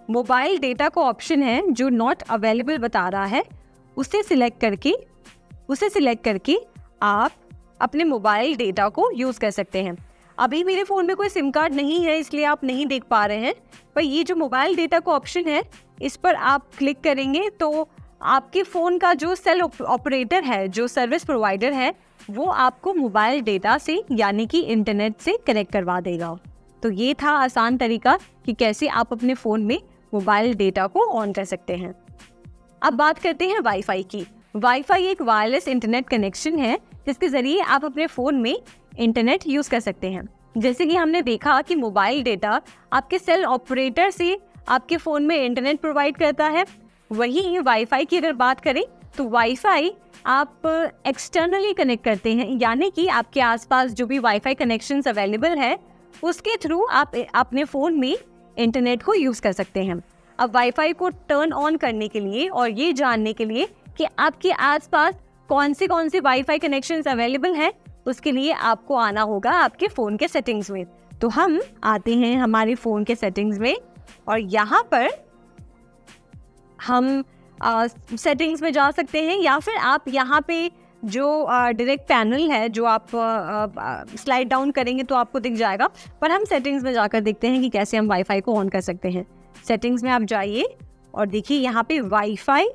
मोबाइल डेटा का ऑप्शन है जो नॉट अवेलेबल बता रहा है, उसे सिलेक्ट करके आप अपने मोबाइल डेटा को यूज़ कर सकते हैं। अभी मेरे फ़ोन में कोई सिम कार्ड नहीं है इसलिए आप नहीं देख पा रहे हैं, पर ये जो मोबाइल डेटा का ऑप्शन है इस पर आप क्लिक करेंगे तो आपके फ़ोन का जो सेल ऑपरेटर है, जो सर्विस प्रोवाइडर है, वो आपको मोबाइल डेटा से यानी कि इंटरनेट से कनेक्ट करवा देगा। तो ये था आसान तरीका कि कैसे आप अपने फ़ोन में मोबाइल डेटा को ऑन कर सकते हैं। अब बात करते हैं वाईफाई की। वाईफाई एक वायरलेस इंटरनेट कनेक्शन है जिसके ज़रिए आप अपने फ़ोन में इंटरनेट यूज़ कर सकते हैं। जैसे कि हमने देखा कि मोबाइल डेटा आपके सेल ऑपरेटर से आपके फ़ोन में इंटरनेट प्रोवाइड करता है, वहीं वाईफाई की अगर बात करें तो वाईफाई आप एक्सटर्नली कनेक्ट करते हैं, यानी कि आपके आसपास जो भी वाईफाई कनेक्शंस अवेलेबल है उसके थ्रू आप अपने फ़ोन में इंटरनेट को यूज़ कर सकते हैं। अब वाईफाई को टर्न ऑन करने के लिए और ये जानने के लिए कि आपके आसपास कौन से वाईफाई कनेक्शंस अवेलेबल हैं, उसके लिए आपको आना होगा आपके फ़ोन के सेटिंग्स में। तो हम आते हैं हमारे फ़ोन के सेटिंग्स में और यहाँ पर हम सेटिंग्स में जा सकते हैं, या फिर आप यहाँ पे जो डायरेक्ट पैनल है जो आप स्लाइड डाउन करेंगे तो आपको दिख जाएगा, पर हम सेटिंग्स में जाकर देखते हैं कि कैसे हम वाईफाई को ऑन कर सकते हैं। सेटिंग्स में आप जाइए और देखिए यहाँ पे वाईफाई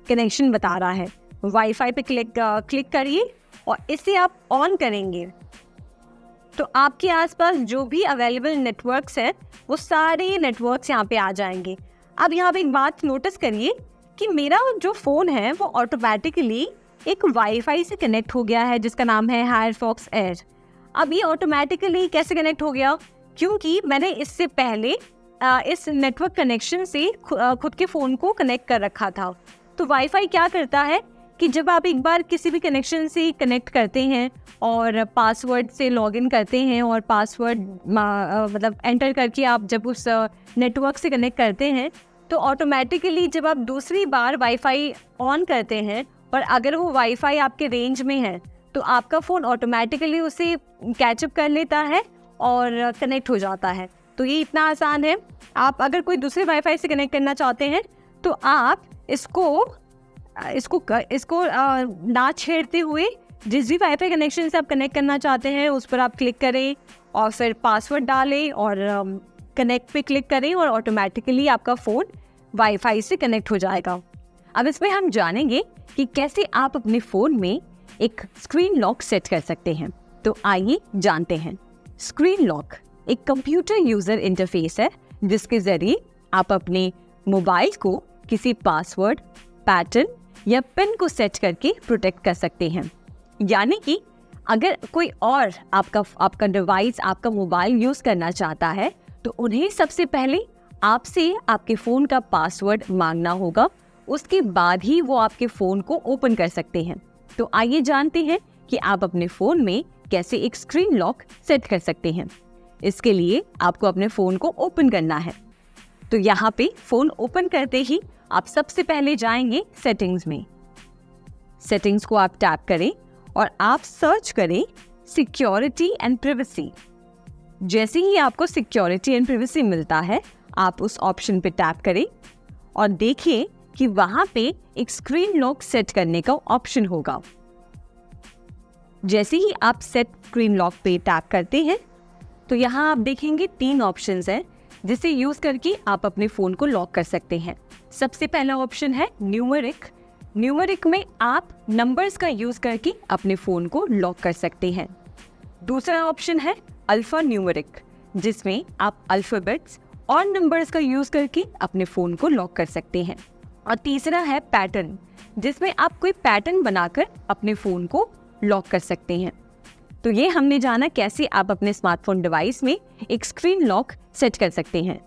कनेक्शन बता रहा है, वाईफाई पे क्लिक करिए और इसे आप ऑन करेंगे तो आपके आसपास जो भी अवेलेबल नेटवर्क्स हैं वो सारे नेटवर्क्स यहाँ पे आ जाएंगे। अब यहाँ पे एक बात नोटिस करिए कि मेरा जो फ़ोन है वो ऑटोमेटिकली एक वाईफाई से कनेक्ट हो गया है जिसका नाम है फायरफॉक्स एयर। अब ये ऑटोमेटिकली कैसे कनेक्ट हो गया? क्योंकि मैंने इससे पहले इस नेटवर्क कनेक्शन से खुद के फ़ोन को कनेक्ट कर रखा था। तो वाईफाई क्या करता है कि जब आप एक बार किसी भी कनेक्शन से कनेक्ट करते हैं और पासवर्ड से लॉगिन करते हैं और पासवर्ड मतलब एंटर करके आप जब उस नेटवर्क से कनेक्ट करते हैं, तो ऑटोमेटिकली जब आप दूसरी बार वाईफाई ऑन करते हैं और अगर वो वाईफाई आपके रेंज में है तो आपका फ़ोन ऑटोमेटिकली उसे कैचअप कर लेता है और कनेक्ट हो जाता है। तो ये इतना आसान है। आप अगर कोई दूसरे वाईफाई से कनेक्ट करना चाहते हैं तो आप इसको ना छेड़ते हुए जिस भी वाईफाई कनेक्शन से आप कनेक्ट करना चाहते हैं उस पर आप क्लिक करें और फिर पासवर्ड डालें और कनेक्ट पे क्लिक करें और ऑटोमेटिकली आपका फ़ोन वाईफाई से कनेक्ट हो जाएगा। अब इसमें हम जानेंगे कि कैसे आप अपने फ़ोन में एक स्क्रीन लॉक सेट कर सकते हैं। तो आइए जानते हैं। स्क्रीन लॉक एक कंप्यूटर यूज़र इंटरफेस है जिसके ज़रिए आप अपने मोबाइल को किसी पासवर्ड, पैटर्न या पिन को सेट करके प्रोटेक्ट कर सकते हैं। यानी कि अगर कोई और आपका डिवाइस, आपका मोबाइल यूज़ करना चाहता है तो उन्हें सबसे पहले आपसे आपके फ़ोन का पासवर्ड मांगना होगा, उसके बाद ही वो आपके फ़ोन को ओपन कर सकते हैं। तो आइए जानते हैं कि आप अपने फ़ोन में कैसे एक स्क्रीन लॉक सेट कर सकते हैं। इसके लिए आपको अपने फ़ोन को ओपन करना है। तो यहाँ पे फ़ोन ओपन करते ही आप सबसे पहले जाएंगे सेटिंग्स में। सेटिंग्स को आप टैप करें और आप सर्च करें सिक्योरिटी एंड प्राइवेसी। जैसे ही आपको सिक्योरिटी एंड प्राइवेसी मिलता है, आप उस ऑप्शन पे टैप करें और देखिए कि वहाँ पे एक स्क्रीन लॉक सेट करने का ऑप्शन होगा। जैसे ही आप सेट स्क्रीन लॉक पे टैप करते हैं तो यहाँ आप देखेंगे 3 ऑप्शंस हैं जिसे यूज़ करके आप अपने फ़ोन को लॉक कर सकते हैं। सबसे पहला ऑप्शन है न्यूमेरिक। न्यूमेरिक में आप नंबर्स का यूज़ करके अपने फ़ोन को लॉक कर सकते हैं। दूसरा ऑप्शन है अल्फ़ा न्यूमेरिक, जिसमें आप अल्फ़ाबेट्स और नंबर्स का यूज़ करके अपने फ़ोन को लॉक कर सकते हैं। और तीसरा है पैटर्न, जिसमें आप कोई पैटर्न बनाकर अपने फ़ोन को लॉक कर सकते हैं। तो ये हमने जाना कैसे आप अपने स्मार्टफोन डिवाइस में एक स्क्रीन लॉक सेट कर सकते हैं।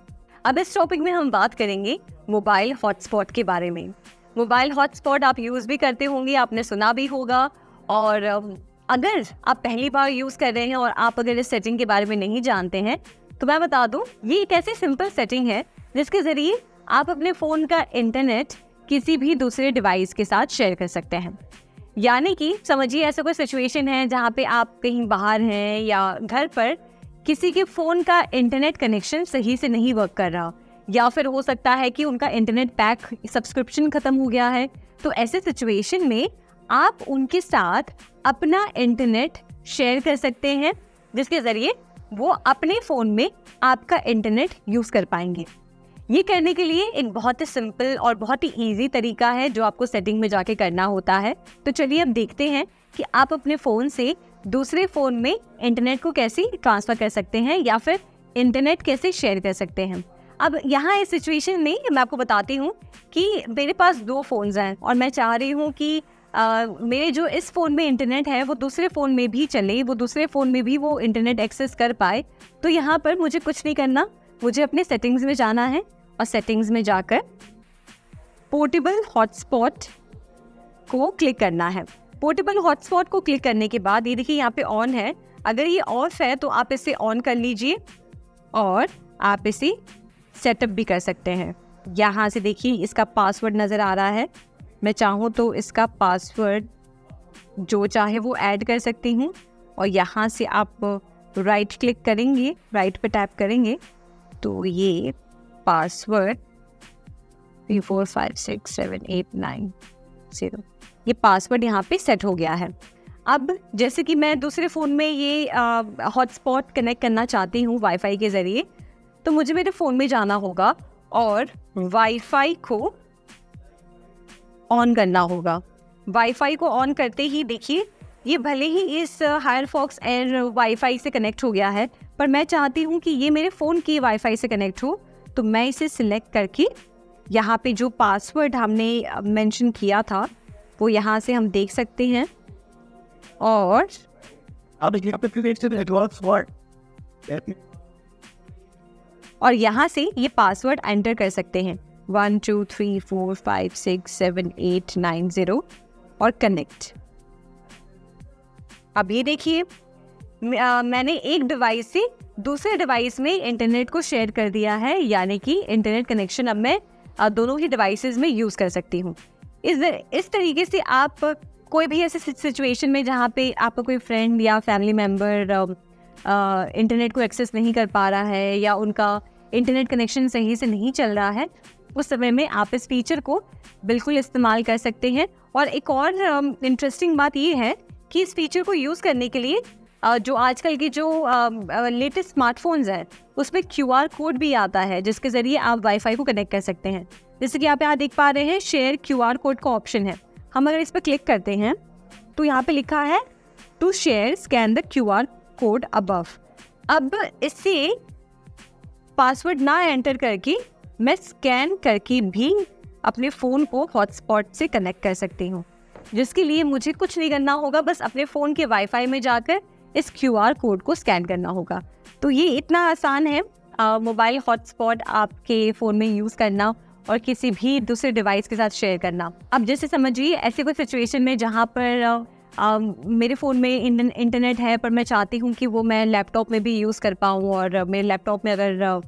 अब इस टॉपिक में हम बात करेंगे मोबाइल हॉटस्पॉट के बारे में। मोबाइल हॉटस्पॉट आप यूज़ भी करते होंगे, आपने सुना भी होगा। और अगर आप पहली बार यूज़ कर रहे हैं और आप अगर इस सेटिंग के बारे में नहीं जानते हैं तो मैं बता दूं, ये एक ऐसी सिंपल सेटिंग है जिसके ज़रिए आप अपने फ़ोन का इंटरनेट किसी भी दूसरे डिवाइस के साथ शेयर कर सकते हैं। यानी कि समझिए ऐसा कोई सिचुएशन है जहाँ पे आप कहीं बाहर हैं या घर पर किसी के फ़ोन का इंटरनेट कनेक्शन सही से नहीं वर्क कर रहा, या फिर हो सकता है कि उनका इंटरनेट पैक सब्सक्रिप्शन ख़त्म हो गया है। तो ऐसे सिचुएशन में आप उनके साथ अपना इंटरनेट शेयर कर सकते हैं जिसके ज़रिए वो अपने फ़ोन में आपका इंटरनेट यूज़ कर पाएंगे। ये करने के लिए एक बहुत ही सिंपल और बहुत ही ईजी तरीका है जो आपको सेटिंग में जाके करना होता है। तो चलिए अब देखते हैं कि आप अपने फ़ोन से दूसरे फ़ोन में इंटरनेट को कैसे ट्रांसफ़र कर सकते हैं या फिर इंटरनेट कैसे शेयर कर सकते हैं। अब यहाँ इस सिचुएशन में मैं आपको बताती हूँ कि मेरे पास 2 फ़ोन्स हैं और मैं चाह रही हूँ कि मेरे जो इस फ़ोन में इंटरनेट है वो दूसरे फ़ोन में भी चले, वो दूसरे फ़ोन में भी वो इंटरनेट एक्सेस कर पाए। तो यहाँ पर मुझे कुछ नहीं करना, मुझे अपने सेटिंग्स में जाना है और सेटिंग्स में जाकर पोर्टेबल हॉटस्पॉट को क्लिक करना है। पोर्टेबल हॉटस्पॉट को क्लिक करने के बाद ये देखिए यहाँ पे ऑन है। अगर ये ऑफ है तो आप इसे ऑन कर लीजिए और आप इसे सेटअप भी कर सकते हैं। यहाँ से देखिए इसका पासवर्ड नज़र आ रहा है। मैं चाहूँ तो इसका पासवर्ड जो चाहे वो ऐड कर सकती हूँ और यहाँ से आप राइट क्लिक करेंगे, राइट पे टैप करेंगे तो ये पासवर्ड 34567890 ये पासवर्ड यहाँ पे सेट हो गया है। अब जैसे कि मैं दूसरे फ़ोन में ये हॉटस्पॉट कनेक्ट करना चाहती हूँ वाईफाई के ज़रिए, तो मुझे मेरे फ़ोन में जाना होगा और वाईफाई को ऑन करना होगा। वाईफाई को ऑन करते ही देखिए ये भले ही इस फायरफॉक्स एयर वाईफाई से कनेक्ट हो गया है, पर मैं चाहती हूँ कि ये मेरे फ़ोन की वाईफाई से कनेक्ट हो। तो मैं इसे सिलेक्ट करके यहाँ पे जो पासवर्ड हमने मेंशन किया था वो यहाँ से हम देख सकते हैं, और यहाँ से ये पासवर्ड एंटर कर सकते हैं 1 2 3 4 5 6 7 8 9 0 और कनेक्ट। अब ये देखिए मैंने एक डिवाइस से दूसरे डिवाइस में इंटरनेट को शेयर कर दिया है, यानी कि इंटरनेट कनेक्शन अब मैं दोनों ही डिवाइसेस में यूज़ कर सकती हूँ। इस तरीके से आप कोई भी ऐसे सिचुएशन में जहाँ पे आपका कोई फ्रेंड या फैमिली मेम्बर इंटरनेट को एक्सेस नहीं कर पा रहा है या उनका इंटरनेट कनेक्शन सही से नहीं चल रहा है, उस समय में आप इस फीचर को बिल्कुल इस्तेमाल कर सकते हैं। और एक और इंटरेस्टिंग बात ये है कि इस फीचर को यूज़ करने के लिए जो आजकल के जो लेटेस्ट स्मार्टफोन्स हैं उसमें QR कोड भी आता है, जिसके ज़रिए आप वाईफाई को कनेक्ट कर सकते हैं। जैसे कि आप यहाँ देख पा रहे हैं शेयर QR कोड का ऑप्शन है। हम अगर इस पर क्लिक करते हैं तो यहाँ पे लिखा है to share scan the QR code above. अब इससे पासवर्ड ना एंटर करके मैं स्कैन करके भी अपने फ़ोन को हॉटस्पॉट से कनेक्ट कर सकती हूँ, जिसके लिए मुझे कुछ नहीं करना होगा, बस अपने फ़ोन के वाईफाई में जाकर इस QR कोड को स्कैन करना होगा। तो ये इतना आसान है मोबाइल हॉटस्पॉट आपके फ़ोन में यूज़ करना और किसी भी दूसरे डिवाइस के साथ शेयर करना। अब जैसे समझिए ऐसे कोई सिचुएशन में जहाँ पर मेरे फ़ोन में इंटरनेट है पर मैं चाहती हूँ कि वो मैं लैपटॉप में भी यूज़ कर पाऊँ, और मेरे लैपटॉप में अगर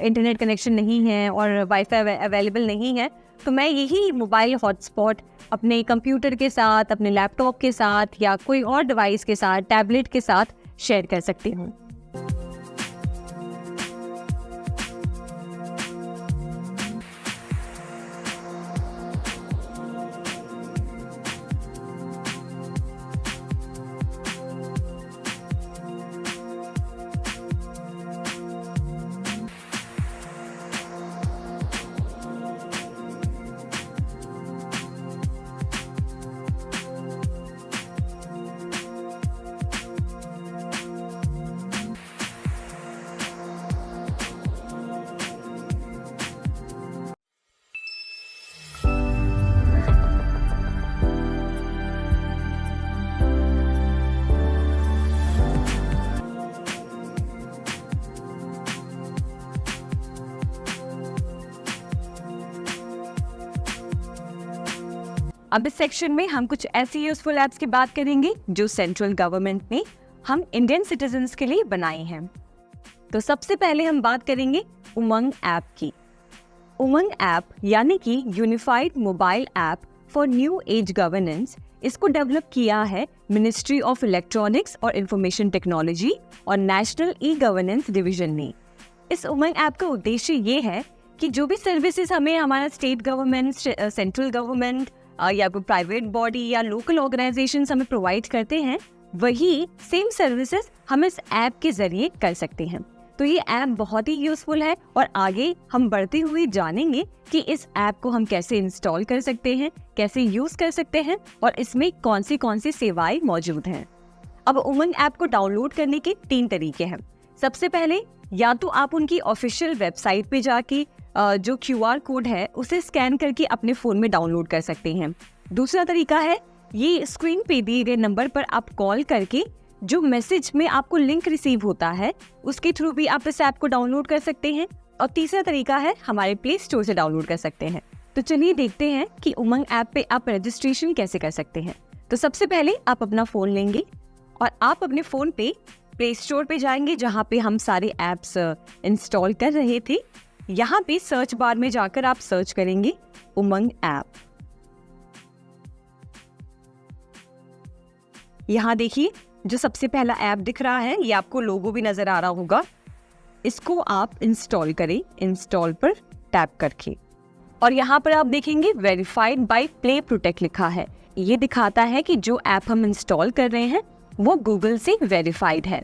इंटरनेट कनेक्शन नहीं है और वाईफाई अवेलेबल नहीं है, तो मैं यही मोबाइल हॉटस्पॉट अपने कंप्यूटर के साथ, अपने लैपटॉप के साथ या कोई और डिवाइस के साथ, टैबलेट के साथ शेयर कर सकती हूँ। अब इस सेक्शन में हम कुछ ऐसी यूजफुल ऐप्स की बात करेंगे जो सेंट्रल गवर्नमेंट ने हम इंडियन सिटीजन्स के लिए बनाई हैं। तो सबसे पहले हम बात करेंगे उमंग ऐप की। उमंग ऐप यानी कि unified mobile app for new age governance, इसको डेवलप किया है मिनिस्ट्री ऑफ इलेक्ट्रॉनिक्स और इंफॉर्मेशन टेक्नोलॉजी और नेशनल ई गवर्नेंस डिवीजन ने। इस उमंग ऐप का उद्देश्य ये है कि जो भी सर्विसेज हमें हमारा स्टेट गवर्नमेंट, सेंट्रल गवर्नमेंट या कोई प्राइवेट बॉडी या लोकल ऑर्गेनाइजेशंस हमें प्रोवाइड करते हैं, वही सेम सर्विसेज हम इस ऐप के जरिए कर सकते हैं। तो ये ऐप बहुत ही यूजफुल है और आगे हम बढ़ते हुए जानेंगे कि इस ऐप को हम कैसे इंस्टॉल कर सकते हैं, कैसे यूज कर सकते हैं और इसमें कौन सी सेवाएं मौजूद हैं। अब उमंग ऐप को डाउनलोड करने के 3 तरीके हैं। सबसे पहले या तो आप उनकी ऑफिशियल वेबसाइट पे जाके जो QR कोड है उसे स्कैन करके अपने फ़ोन में डाउनलोड कर सकते हैं। दूसरा तरीका है ये स्क्रीन पे दिए गए नंबर पर आप कॉल करके जो मैसेज में आपको लिंक रिसीव होता है उसके थ्रू भी आप इस ऐप को डाउनलोड कर सकते हैं। और तीसरा तरीका है हमारे प्ले स्टोर से डाउनलोड कर सकते हैं। तो चलिए देखते हैं कि उमंग ऐप पे आप रजिस्ट्रेशन कैसे कर सकते हैं। तो सबसे पहले आप अपना फ़ोन लेंगे और आप अपने फ़ोन पे प्ले स्टोर पे जाएंगे जहाँ पे हम सारे ऐप्स इंस्टॉल कर रहे थे। यहाँ पे सर्च बार में जाकर आप सर्च करेंगे उमंग ऐप। यहाँ देखिए जो सबसे पहला ऐप दिख रहा है, ये आपको लोगो भी नजर आ रहा होगा। इसको आप इंस्टॉल करें, इंस्टॉल पर टैप करके, और यहाँ पर आप देखेंगे वेरीफाइड बाय प्ले प्रोटेक्ट लिखा है। ये दिखाता है कि जो ऐप हम इंस्टॉल कर रहे हैं वो गूगल से वेरीफाइड है।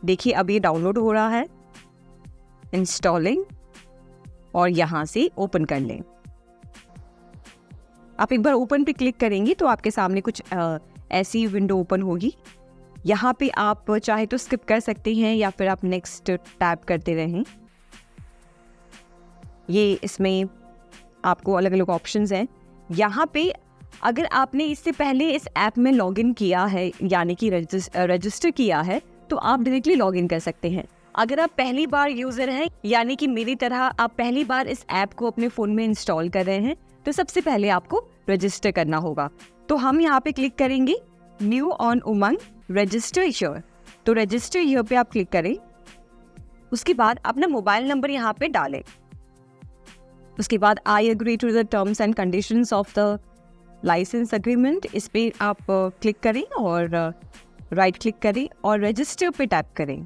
देखिए अब ये डाउनलोड हो रहा है, इंस्टॉलिंग, और यहाँ से ओपन कर लें। आप एक बार ओपन पे क्लिक करेंगे तो आपके सामने कुछ ऐसी विंडो ओपन होगी। यहाँ पे आप चाहे तो स्किप कर सकते हैं या फिर आप नेक्स्ट टैप करते रहें। ये इसमें आपको अलग अलग ऑप्शंस हैं। यहाँ पे अगर आपने इससे पहले इस ऐप में लॉगिन किया है, यानी कि रजिस्टर किया है, तो आप डायरेक्टली लॉगिन कर सकते हैं। अगर आप पहली बार यूज़र हैं, यानी कि मेरी तरह आप पहली बार इस ऐप को अपने फ़ोन में इंस्टॉल कर रहे हैं, तो सबसे पहले आपको रजिस्टर करना होगा। तो हम यहाँ पे क्लिक करेंगे new on Umang register here. तो रजिस्टर हियर पे आप क्लिक करें। उसके बाद अपना मोबाइल नंबर यहाँ पे डालें। उसके बाद I agree to the terms and conditions of the licence agreement, इस पे आप क्लिक करें और राइट क्लिक करें और रजिस्टर पे टैप करें।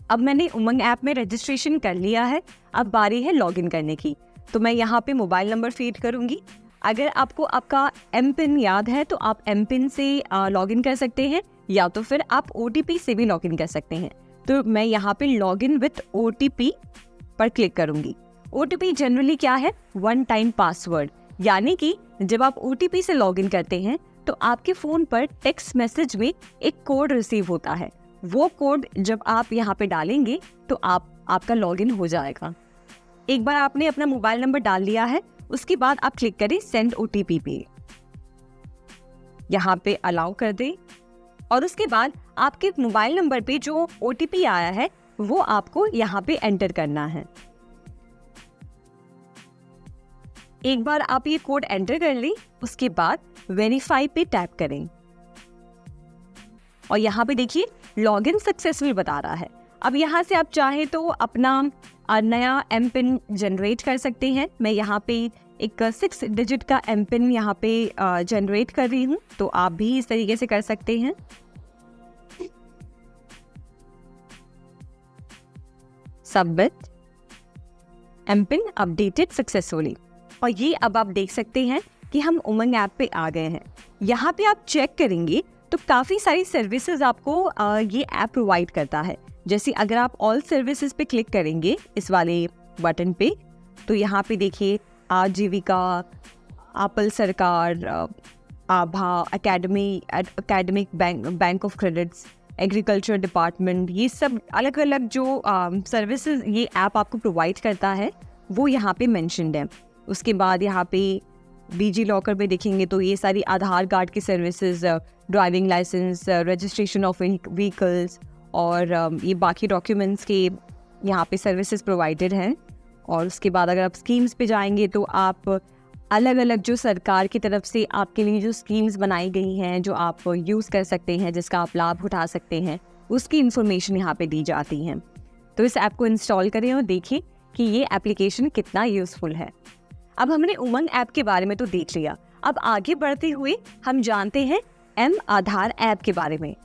अब मैंने उमंग ऐप में रजिस्ट्रेशन कर लिया है, अब बारी है लॉगिन करने की। तो मैं यहाँ पे मोबाइल नंबर फीड करूँगी। अगर आपको आपका एम पिन याद है तो आप एम पिन से लॉगिन कर सकते हैं, या तो फिर आप OTP से भी लॉगिन कर सकते हैं। तो मैं यहाँ पे लॉगिन विथ OTP पर क्लिक करूँगी। OTP जनरली क्या है? वन टाइम पासवर्ड, यानी कि जब आप OTP से लॉगिन करते हैं तो आपके फ़ोन पर टेक्स्ट मैसेज में एक कोड रिसीव होता है। वो कोड जब आप यहाँ पे डालेंगे तो आपका लॉगिन हो जाएगा। एक बार आपने अपना मोबाइल नंबर डाल लिया है, उसके बाद आप क्लिक करें सेंड OTP पे, यहाँ पे अलाउ कर दें और उसके बाद आपके मोबाइल नंबर पे जो OTP आया है वो आपको यहाँ पे एंटर करना है। एक बार आप ये कोड एंटर कर लें, उसके बाद वेरीफाई पे टैप करें और यहाँ पे देखिए लॉगिन सक्सेसफुल बता रहा है। अब यहाँ से आप चाहें तो अपना नया एम पिन जनरेट कर सकते हैं। मैं यहाँ पे एक 6 डिजिट का एम पिन यहाँ पे जनरेट कर रही हूँ, तो आप भी इस तरीके से कर सकते हैं। Submit, M pin updated successfully. और ये अब आप देख सकते हैं कि हम उमंग ऐप पे आ गए हैं। यहाँ पे आप चेक करेंगे तो काफ़ी सारी सर्विसेज आपको ये ऐप प्रोवाइड करता है। जैसे अगर आप ऑल सर्विसेज पे क्लिक करेंगे इस वाले बटन पे, तो यहाँ पे देखिए आजीविका, एप्पल सरकार, आभा, academic bank of credits, agriculture department, ये सब अलग अलग जो सर्विसेज ये ऐप आपको प्रोवाइड करता है वो यहाँ पे मेंशन्ड है। उसके बाद यहाँ पे BG लॉकर पे देखेंगे तो ये सारी आधार कार्ड की services, driving licence, registration of vehicles और ये बाकी डॉक्यूमेंट्स के यहाँ पे सर्विसेज प्रोवाइडेड हैं। और उसके बाद अगर आप स्कीम्स पे जाएंगे तो आप अलग अलग जो सरकार की तरफ से आपके लिए जो स्कीम्स बनाई गई हैं, जो आप यूज़ कर सकते हैं, जिसका आप लाभ उठा सकते हैं, उसकी इन्फॉर्मेशन यहाँ पे दी जाती हैं। तो इस ऐप को इंस्टॉल करें और देखें कि ये एप्लीकेशन कितना यूज़फुल है। अब हमने उमंग ऐप के बारे में तो देख लिया, अब आगे बढ़ते हुए हम जानते हैं एम आधार ऐप के बारे में।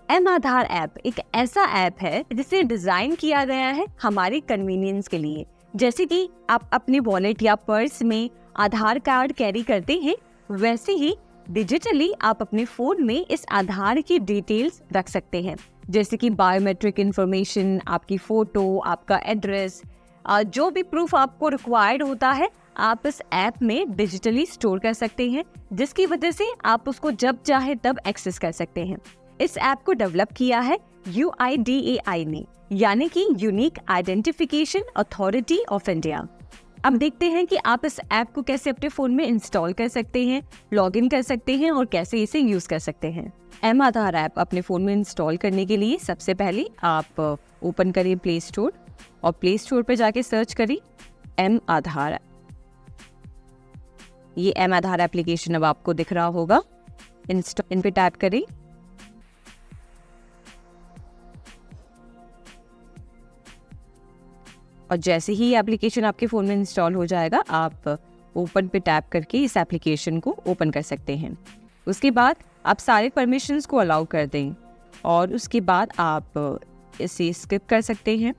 एम आधार ऐप एक ऐसा ऐप है जिसे डिज़ाइन किया गया है हमारे कन्वीनियंस के लिए। जैसे कि आप अपने वॉलेट या पर्स में आधार कार्ड कैरी करते हैं, वैसे ही डिजिटली आप अपने फ़ोन में इस आधार की डिटेल्स रख सकते हैं, जैसे कि बायोमेट्रिक इंफॉर्मेशन, आपकी फ़ोटो, आपका एड्रेस, जो भी प्रूफ आपको रिक्वायर्ड होता है आप इस ऐप में डिजिटली स्टोर कर सकते हैं, जिसकी वजह से आप उसको जब चाहे तब एक्सेस कर सकते हैं। इस ऐप को डेवलप किया है UIDAI ने, यानी कि unique identification authority of India. अब देखते हैं कि आप इस ऐप को कैसे अपने फ़ोन में इंस्टॉल कर सकते हैं, लॉगिन कर सकते हैं और कैसे इसे यूज़ कर सकते हैं। एम आधार ऐप अपने फ़ोन में इंस्टॉल करने के लिए सबसे पहले आप ओपन करिए प्ले स्टोर और प्ले स्टोर पर जाके सर्च करिए एम आधार। ये एम आधार एप्लीकेशन अब आपको दिख रहा होगा, इन पे टैप करें। और जैसे ही एप्लीकेशन आपके फ़ोन में इंस्टॉल हो जाएगा, आप ओपन पे टैप करके इस एप्लीकेशन को ओपन कर सकते हैं। उसके बाद आप सारे परमिशंस को अलाउ कर दें और उसके बाद आप इसे स्किप कर सकते हैं।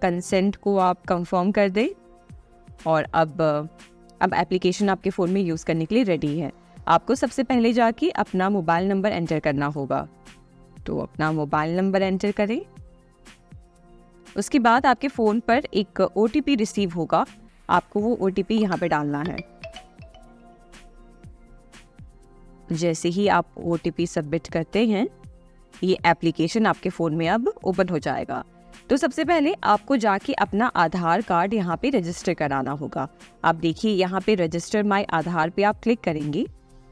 कंसेंट को आप कंफर्म कर दें और अब एप्लीकेशन आपके फ़ोन में यूज़ करने के लिए रेडी है। आपको सबसे पहले जाके अपना मोबाइल नंबर एंटर करना होगा, तो अपना मोबाइल नंबर एंटर करें। उसके बाद आपके फ़ोन पर एक OTP रिसीव होगा, आपको वो OTP यहाँ पे डालना है। जैसे ही आप OTP सबमिट करते हैं, ये एप्लीकेशन आपके फ़ोन में अब ओपन हो जाएगा। तो सबसे पहले आपको जाके अपना आधार कार्ड यहाँ पे रजिस्टर कराना होगा। आप देखिए यहाँ पे रजिस्टर माय आधार पे आप क्लिक करेंगे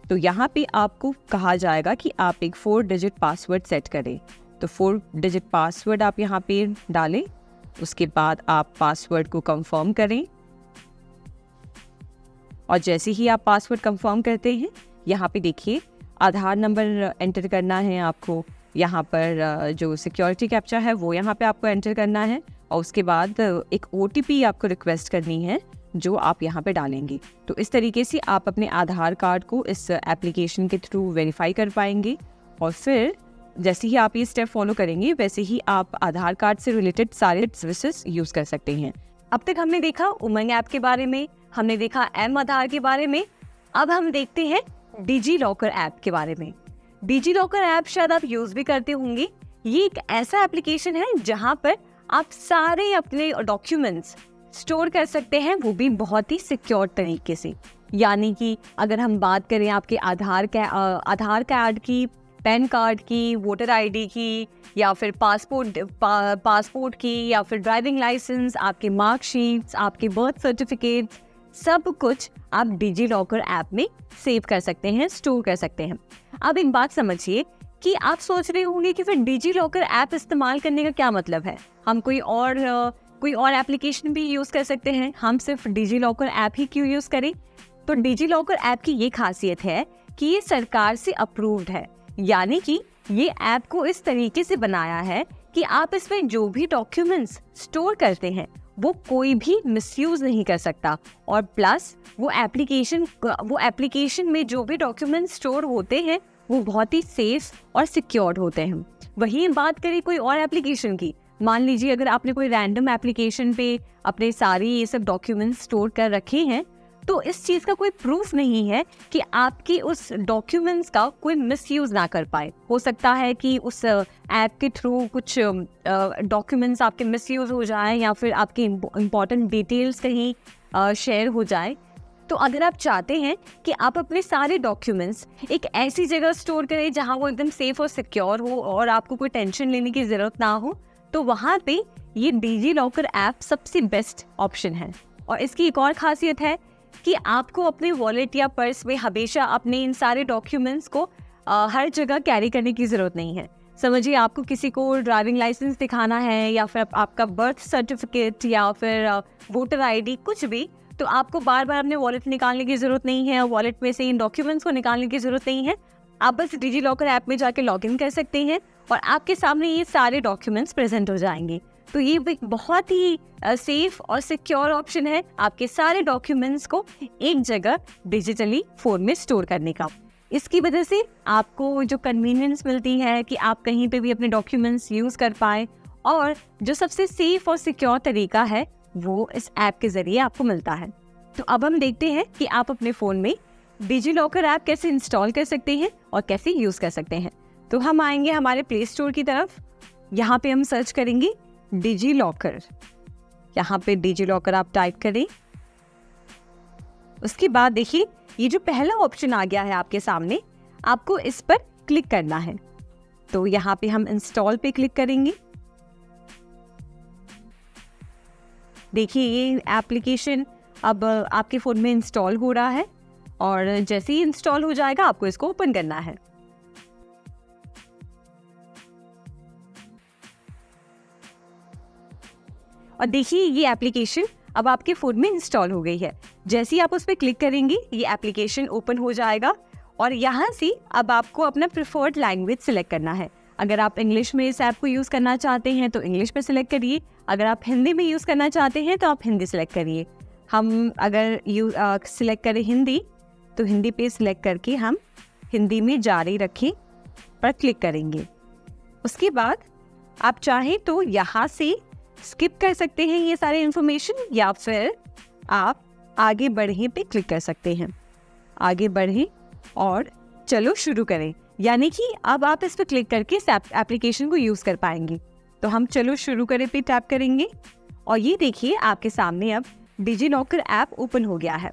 तो यहाँ पे आपको कहा जाएगा कि आप एक 4 डिजिट पासवर्ड सेट करें। तो 4 डिजिट पासवर्ड आप यहाँ पे डालें। उसके बाद आप पासवर्ड को कंफर्म करें और जैसे ही आप पासवर्ड कंफर्म करते हैं यहाँ पे देखिए आधार नंबर एंटर करना है आपको। यहाँ पर जो सिक्योरिटी कैप्चा है वो यहाँ पे आपको एंटर करना है और उसके बाद एक OTP आपको रिक्वेस्ट करनी है जो आप यहाँ पे डालेंगे। तो इस तरीके से आप अपने आधार कार्ड को इस एप्लीकेशन के थ्रू वेरीफाई कर पाएंगे और फिर जैसे ही आप ये स्टेप फॉलो करेंगे वैसे ही आप आधार कार्ड से रिलेटेड सारे सर्विसेज यूज़ कर सकते हैं। अब तक हमने देखा उमंग ऐप के बारे में, हमने देखा एम आधार के बारे में। अब हम देखते हैं डिजी लॉकर ऐप के बारे में। डिजी लॉकर ऐप शायद आप यूज़ भी करते होंगे। ये एक ऐसा एप्लीकेशन है जहाँ पर आप सारे अपने डॉक्यूमेंट्स स्टोर कर सकते हैं, वो भी बहुत ही सिक्योर तरीके से। यानी कि अगर हम बात करें आपके आधार कार्ड की, पैन कार्ड की, वोटर ID की, या फिर पासपोर्ट की, या फिर ड्राइविंग लाइसेंस, आपके मार्कशीट्स, आपके बर्थ सर्टिफिकेट्स, सब कुछ आप डिजी लॉकर ऐप में सेव कर सकते हैं, स्टोर कर सकते हैं। अब एक बात समझिए कि आप सोच रहे होंगे कि फिर डिजी लॉकर ऐप इस्तेमाल करने का क्या मतलब है, हम कोई और एप्लीकेशन भी यूज़ कर सकते हैं, हम सिर्फ डिजी लॉकर ऐप ही क्यों यूज़ करें? तो डिजी लॉकर ऐप की ये खासियत है कि ये सरकार से अप्रूव्ड है। यानी कि ये ऐप को इस तरीके से बनाया है कि आप इसमें जो भी डॉक्यूमेंट्स स्टोर करते हैं वो कोई भी मिसयूज नहीं कर सकता, और प्लस वो एप्लीकेशन में जो भी डॉक्यूमेंट्स स्टोर होते हैं वो बहुत ही सेफ और सिक्योर्ड होते हैं। वहीं बात करें कोई और एप्लीकेशन की, मान लीजिए अगर आपने कोई रैंडम एप्लीकेशन पे अपने सारी ये सब डॉक्यूमेंट्स स्टोर कर रखे हैं, तो इस चीज़ का कोई प्रूफ नहीं है कि आपके उस डॉक्यूमेंट्स का कोई मिसयूज़ ना कर पाए। हो सकता है कि उस ऐप के थ्रू कुछ डॉक्यूमेंट्स आपके मिसयूज़ हो जाए या फिर आपके इम्पॉर्टेंट डिटेल्स कहीं शेयर हो जाए। तो अगर आप चाहते हैं कि आप अपने सारे डॉक्यूमेंट्स एक ऐसी जगह स्टोर करें जहां वो एकदम सेफ और सिक्योर हो और आपको कोई टेंशन लेने की ज़रूरत ना हो, तो वहाँ पे ये डिजी लॉकर ऐप सबसे बेस्ट ऑप्शन है। और इसकी एक और खासियत है कि आपको अपने वॉलेट या पर्स में हमेशा अपने इन सारे डॉक्यूमेंट्स को हर जगह कैरी करने की ज़रूरत नहीं है। समझिए आपको किसी को ड्राइविंग लाइसेंस दिखाना है या फिर आपका बर्थ सर्टिफिकेट या फिर वोटर ID कुछ भी, तो आपको बार बार अपने वॉलेट निकालने की ज़रूरत नहीं है, वॉलेट में से इन डॉक्यूमेंट्स को निकालने की ज़रूरत नहीं है। आप बस डिजी लॉकर ऐप में जाके लॉगिन कर सकते हैं और आपके सामने ये सारे डॉक्यूमेंट्स प्रेजेंट हो जाएंगे। तो ये एक बहुत ही सेफ और सिक्योर ऑप्शन है आपके सारे डॉक्यूमेंट्स को एक जगह डिजिटली फोन में स्टोर करने का। इसकी वजह से आपको जो कन्वीनियंस मिलती है कि आप कहीं पे भी अपने डॉक्यूमेंट्स यूज़ कर पाए, और जो सबसे सेफ और सिक्योर तरीका है वो इस ऐप के ज़रिए आपको मिलता है। तो अब हम देखते हैं कि आप अपने फ़ोन में डिजी लॉकर ऐप कैसे इंस्टॉल कर सकते हैं और कैसे यूज़ कर सकते हैं। तो हम आएंगे हमारे प्ले स्टोर की तरफ। यहाँ पे हम सर्च करेंगे डिजी लॉकर। यहाँ पे डिजी लॉकर आप टाइप करें। उसके बाद देखिए ये जो पहला ऑप्शन आ गया है आपके सामने, आपको इस पर क्लिक करना है। तो यहाँ पे हम इंस्टॉल पे क्लिक करेंगे। देखिए ये एप्लीकेशन अब आपके फ़ोन में इंस्टॉल हो रहा है और जैसे ही इंस्टॉल हो जाएगा आपको इसको ओपन करना है। और देखिए ये एप्लीकेशन अब आपके फ़ोन में इंस्टॉल हो गई है। जैसे ही आप उस पर क्लिक करेंगे ये एप्लीकेशन ओपन हो जाएगा और यहाँ से अब आपको अपना प्रेफर्ड लैंग्वेज सिलेक्ट करना है। अगर आप इंग्लिश में इस ऐप को यूज़ करना चाहते हैं तो इंग्लिश पे सिलेक्ट करिए, अगर आप हिंदी में यूज़ करना चाहते हैं तो आप हिंदी सिलेक्ट करिए। हम अगर सिलेक्ट करें हिंदी, तो हिंदी पे सिलेक्ट करके हम हिंदी में जारी रखें पर क्लिक करेंगे। उसके बाद आप चाहें तो यहाँ से स्किप कर सकते हैं ये सारे इन्फॉर्मेशन, या फिर आप आगे बढ़े पे क्लिक कर सकते हैं। आगे बढ़ें और चलो शुरू करें, यानी कि अब आप इस पर क्लिक करके इस एप्लीकेशन को यूज़ कर पाएंगे। तो हम चलो शुरू करें पे टैप करेंगे और ये देखिए आपके सामने अब डिजी लॉकर ऐप ओपन हो गया है।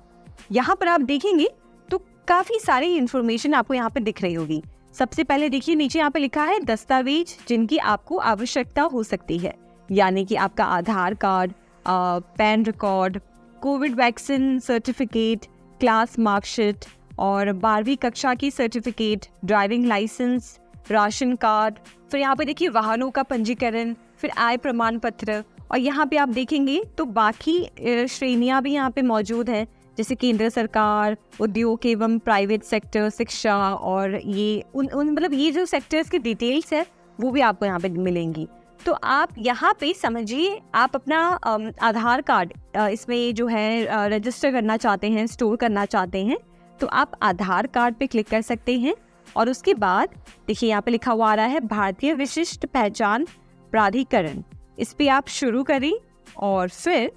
यहाँ पर आप देखेंगे तो काफ़ी सारी इन्फॉर्मेशन आपको यहाँ पे दिख रही होगी। सबसे पहले देखिए नीचे यहाँ पे लिखा है दस्तावेज जिनकी आपको आवश्यकता हो सकती है। यानी कि आपका Aadhaar card, PAN record, Covid vaccine certificate, class marksheet और 12वीं कक्षा की certificate, driving licence, ration card, फिर यहाँ पे देखिए वाहनों का पंजीकरण, फिर आय प्रमाण पत्र, और यहाँ पे आप देखेंगे तो बाकी श्रेणियाँ भी यहाँ पे मौजूद हैं, जैसे केंद्र सरकार, उद्योग एवं प्राइवेट सेक्टर, शिक्षा, और ये मतलब ये जो सेक्टर्स की डिटेल्स है वो भी आपको यहाँ पे मिलेंगी। तो आप यहाँ पे समझिए, आप अपना आधार कार्ड इसमें जो है रजिस्टर करना चाहते हैं, स्टोर करना चाहते हैं, तो आप आधार कार्ड पे क्लिक कर सकते हैं। और उसके बाद देखिए यहाँ पे लिखा हुआ आ रहा है भारतीय विशिष्ट पहचान प्राधिकरण, इस पे आप शुरू करें और फिर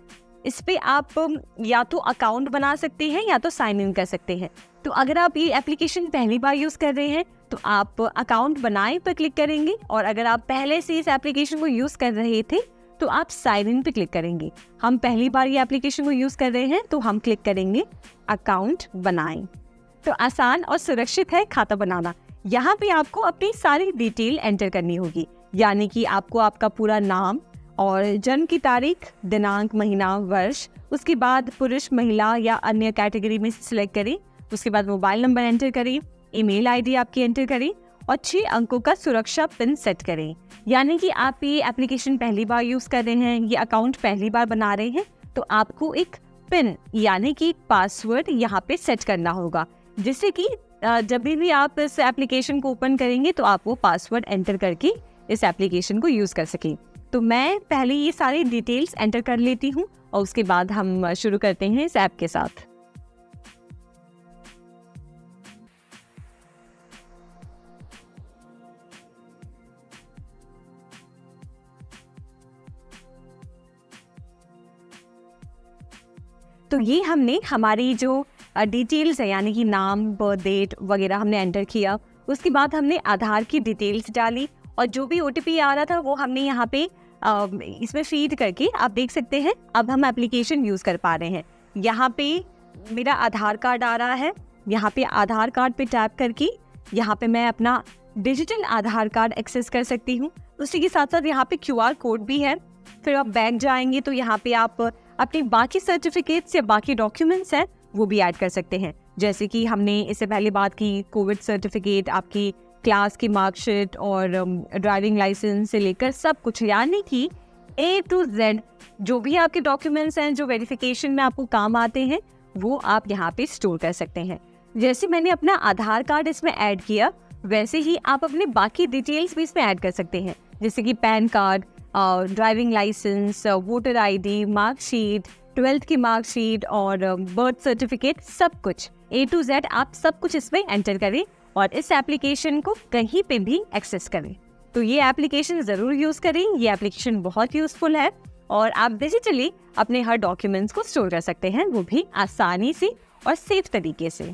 इस पे आप या तो अकाउंट बना सकते हैं या तो साइन इन कर सकते हैं। तो अगर आप ये एप्लीकेशन पहली बार यूज़ कर रहे हैं तो आप अकाउंट बनाए पर क्लिक करेंगे, और अगर आप पहले से इस एप्लीकेशन को यूज़ कर रहे थे तो आप साइन इन पे क्लिक करेंगे। हम पहली बार ये एप्लीकेशन को यूज़ कर रहे हैं तो हम क्लिक करेंगे अकाउंट बनाएं। तो आसान और सुरक्षित है खाता बनाना। यहाँ पे आपको अपनी सारी डिटेल एंटर करनी होगी, यानी कि आपको आपका पूरा नाम और जन्म की तारीख, दिनांक, महीना, वर्ष, उसके बाद पुरुष, महिला या अन्य कैटेगरी में सिलेक्ट करें, उसके बाद मोबाइल नंबर एंटर करें, ईमेल आईडी आपकी एंटर करें और 6 अंकों का सुरक्षा पिन सेट करें। यानी कि आप ये एप्लीकेशन पहली बार यूज़ कर रहे हैं, ये अकाउंट पहली बार बना रहे हैं, तो आपको एक पिन यानी कि पासवर्ड यहाँ पे सेट करना होगा, जिससे कि जब भी आप इस एप्लीकेशन को ओपन करेंगे तो आप वो पासवर्ड एंटर करके इस एप्लीकेशन को यूज़ कर सकें। तो मैं पहले ये सारी डिटेल्स एंटर कर लेती हूँ और उसके बाद हम शुरू करते हैं इस ऐप के साथ। तो ये हमने हमारी जो डिटेल्स है, यानी कि नाम, बर्थ डेट वगैरह हमने एंटर किया। उसके बाद हमने आधार की डिटेल्स डाली और जो भी OTP आ रहा था वो हमने यहाँ पे इसमें फीड करके आप देख सकते हैं अब हम एप्लीकेशन यूज़ कर पा रहे हैं। यहाँ पे मेरा आधार कार्ड आ रहा है, यहाँ पे आधार कार्ड पे टैप करके यहाँ पे मैं अपना डिजिटल आधार कार्ड एक्सेस कर सकती हूँ। उसी के साथ साथ यहाँ पे QR कोड भी है। फिर आप बैक जाएंगे तो यहाँ पे आप अपनी बाकी सर्टिफिकेट्स या बाकी डॉक्यूमेंट्स हैं वो भी ऐड कर सकते हैं, जैसे कि हमने इससे पहले बात की कोविड सर्टिफिकेट, आपकी क्लास की मार्कशीट और ड्राइविंग लाइसेंस से लेकर सब कुछ, यानी कि A to Z जो भी आपके डॉक्यूमेंट्स हैं जो वेरिफिकेशन में आपको काम आते हैं वो आप यहाँ पे स्टोर कर सकते हैं। जैसे मैंने अपना आधार कार्ड इसमें ऐड किया वैसे ही आप अपने बाकी डिटेल्स भी इसमें ऐड कर सकते हैं, जैसे कि PAN card, driving licence, voter ID, marksheet, 12th की मार्कशीट और बर्थ सर्टिफिकेट, सब कुछ A to Z आप सब कुछ इसमें एंटर करें और इस एप्लीकेशन को कहीं पे भी एक्सेस करें। तो ये एप्लीकेशन ज़रूर यूज़ करें, ये एप्लीकेशन बहुत यूज़फुल है और आप डिजिटली अपने हर डॉक्यूमेंट्स को स्टोर कर सकते हैं, वो भी आसानी से और सेफ तरीके से।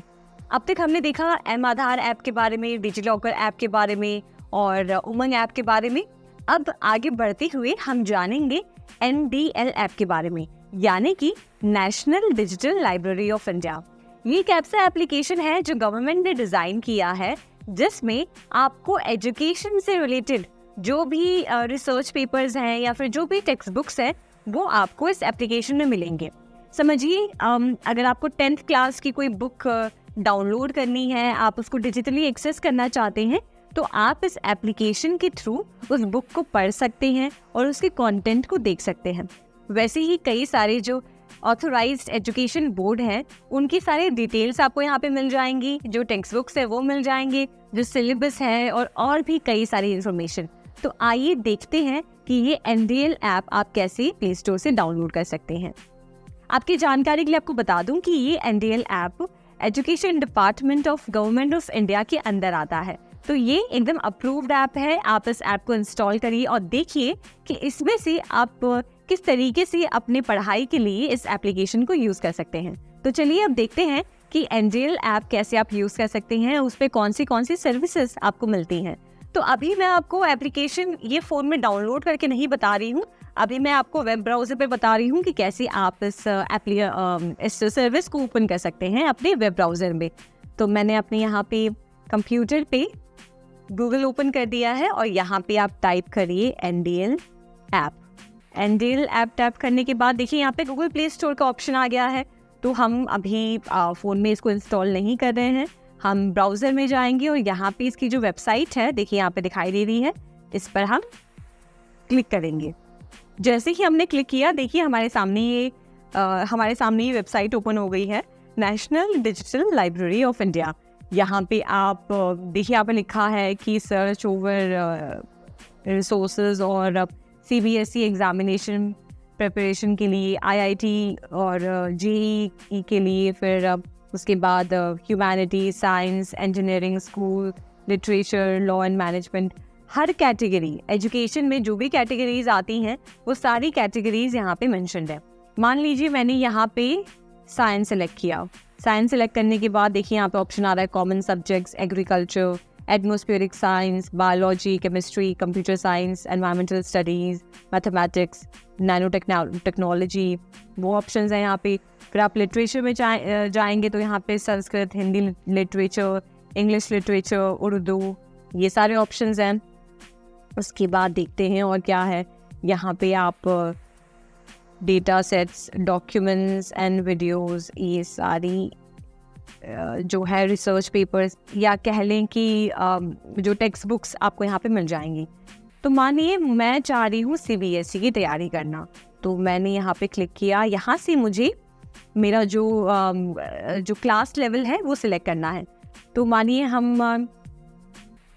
अब तक हमने देखा एम आधार ऐप के बारे में, डिजिलॉकर ऐप के बारे में और उमंग ऐप के बारे में। अब आगे बढ़ते हुए हम जानेंगे NDL ऐप के बारे में, यानी कि national digital library of India. ये एक ऐसा एप्लीकेशन है जो गवर्नमेंट ने डिज़ाइन किया है, जिसमें आपको एजुकेशन से रिलेटेड जो भी रिसर्च पेपर्स हैं या फिर जो भी टेक्स्ट बुक्स हैं वो आपको इस एप्लीकेशन में मिलेंगे। समझिए अगर आपको 10th क्लास की कोई बुक डाउनलोड करनी है, आप उसको डिजिटली एक्सेस करना चाहते हैं, तो आप इस एप्लीकेशन के थ्रू उस बुक को पढ़ सकते हैं और उसके कंटेंट को देख सकते हैं। वैसे ही कई सारे जो ऑथोराइज्ड एजुकेशन बोर्ड हैं उनकी सारी डिटेल्स आपको यहाँ पे मिल जाएंगी, जो टेक्स्ट बुक्स है वो मिल जाएंगे, जो सिलेबस है और भी कई सारी इन्फॉर्मेशन। तो आइए देखते हैं कि ये NDL ऐप आप कैसे प्ले स्टोर से डाउनलोड कर सकते हैं। आपकी जानकारी के लिए आपको बता दूं कि ये NDL app education department of government of India के अंदर आता है, तो ये एकदम अप्रूव्ड ऐप है। आप इस ऐप को इंस्टॉल करिए और देखिए कि इसमें से आप किस तरीके से अपने पढ़ाई के लिए इस एप्लीकेशन को यूज़ कर सकते हैं। तो चलिए अब देखते हैं कि NDL ऐप कैसे आप यूज़ कर सकते हैं, उस पर कौन सी सर्विसेज आपको मिलती हैं। तो अभी मैं आपको एप्लीकेशन ये फ़ोन में डाउनलोड करके नहीं बता रही हूँ, अभी मैं आपको वेब ब्राउज़र पे बता रही हूँ कि कैसे आप इस सर्विस को ओपन कर सकते हैं अपने वेब ब्राउज़र में। तो मैंने अपने यहाँ पे कंप्यूटर पे गूगल ओपन कर दिया है और यहाँ पे आप टाइप करिए NDL app. NDL app tap करने के बाद देखिए यहाँ पे गूगल प्ले स्टोर का ऑप्शन आ गया है। तो हम अभी फ़ोन में इसको इंस्टॉल नहीं कर रहे हैं, हम ब्राउज़र में जाएंगे और यहाँ पे इसकी जो वेबसाइट है देखिए यहाँ पे दिखाई दे रही है, इस पर हम क्लिक करेंगे। जैसे ही हमने क्लिक किया देखिए हमारे सामने ये वेबसाइट ओपन हो गई है, national digital library of India. यहाँ पे आप देखिए यहाँ पे लिखा है कि सर्च ओवर रिसोर्सेज और सीबीएसई एग्जामिनेशन प्रिपरेशन के लिए, आईआईटी और जेईई के लिए, फिर उसके बाद humanity, science, engineering, school, literature, law and management, her category, education में जो भी कैटेगरीज आती हैं वो सारी कैटेगरीज यहाँ पे मेंशन्ड है। मान लीजिए मैंने यहाँ पे साइंस सेलेक्ट किया। साइंस सेलेक्ट करने के बाद देखिए यहाँ पे ऑप्शन आ रहा है common subjects, agriculture, atmospheric science, biology, chemistry, computer science, environmental studies, mathematics, nano technology, वो ऑप्शंस हैं यहाँ पे। फिर आप लिटरेचर में जाएंगे तो यहाँ पे Sanskrit, Hindi literature, English literature, Urdu, ये सारे ऑप्शंस हैं। उसके बाद देखते हैं और क्या है, यहाँ पे आप data sets, documents and videos, ये सारी जो है रिसर्च पेपर्स या कह लें कि जो टेक्स्ट बुक्स आपको यहाँ पे मिल जाएंगी। तो मानिए मैं चाह रही हूँ सीबीएसई की तैयारी करना, तो मैंने यहाँ पे क्लिक किया। यहाँ से मुझे मेरा जो क्लास लेवल है वो सिलेक्ट करना है। तो मानिए हम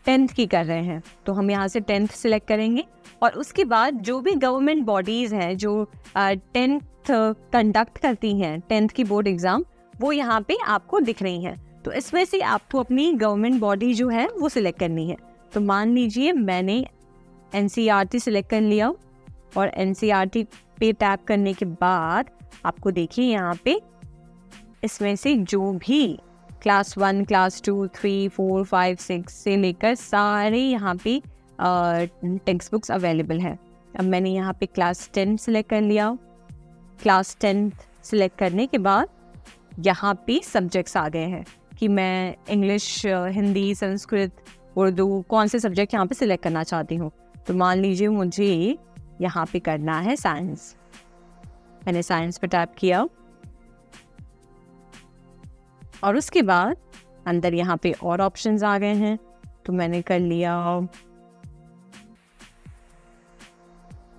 10th की कर रहे हैं, तो हम यहाँ से 10th सिलेक्ट करेंगे और उसके बाद जो भी गवर्नमेंट बॉडीज़ हैं जो 10th कंडक्ट करती हैं, 10th की बोर्ड एग्ज़ाम, वो यहाँ पे आपको दिख रही हैं। तो इसमें से आपको अपनी गवर्नमेंट बॉडी जो है वो सिलेक्ट करनी है। तो मान लीजिए मैंने एनसीईआरटी सिलेक्ट कर लिया और एनसीईआरटी पे टैप करने के बाद आपको देखिए यहाँ पे इसमें से जो भी क्लास 1, क्लास 2, 3, 4, 5, 6 से लेकर सारे यहाँ पे टेक्स्ट बुक्स अवेलेबल है। अब मैंने यहाँ पे क्लास 10 सिलेक्ट कर लिया। क्लास 10 सिलेक्ट करने के बाद यहाँ पे सब्जेक्ट्स आ गए हैं कि मैं इंग्लिश, हिंदी, संस्कृत, उर्दू, कौन से सब्जेक्ट यहाँ पे सिलेक्ट करना चाहती हूँ। तो मान लीजिए मुझे यहाँ पे करना है साइंस। मैंने साइंस पे टैप किया और उसके बाद अंदर यहाँ पे और ऑप्शंस आ गए हैं। तो मैंने कर लिया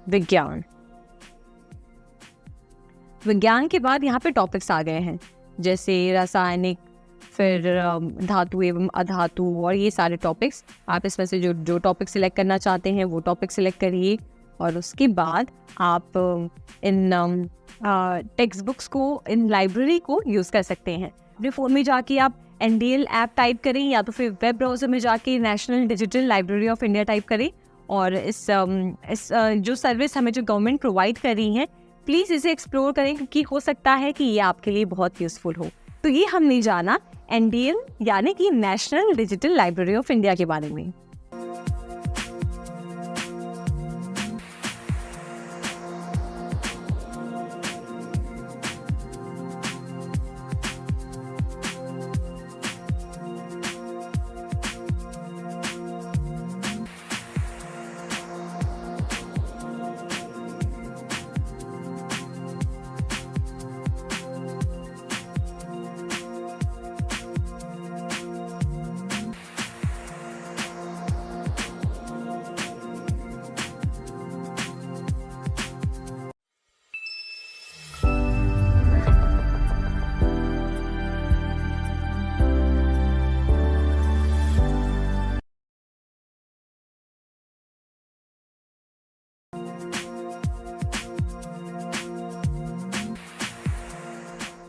विज्ञान। विज्ञान के बाद यहाँ पे टॉपिक्स आ गए हैं जैसे रासायनिक, फिर धातु एवं अधातु और ये सारे टॉपिक्स। आप इसमें से जो टॉपिक सिलेक्ट करना चाहते हैं वो टॉपिक सिलेक्ट करिए और उसके बाद आप इन टेक्स्ट बुक्स को, इन लाइब्रेरी को यूज़ कर सकते हैं। अपने फ़ोन में जाके आप एनडीएल ऐप टाइप करें या तो फिर वेब ब्राउज़र में जाके national digital library of India type करें और इस जो सर्विस हमें जो गवर्नमेंट प्रोवाइड कर रही है, प्लीज़ इसे एक्सप्लोर करें क्योंकि हो सकता है कि ये आपके लिए बहुत यूज़फुल हो। तो ये हमने जाना एनडीएल यानी कि national digital library of India के बारे में।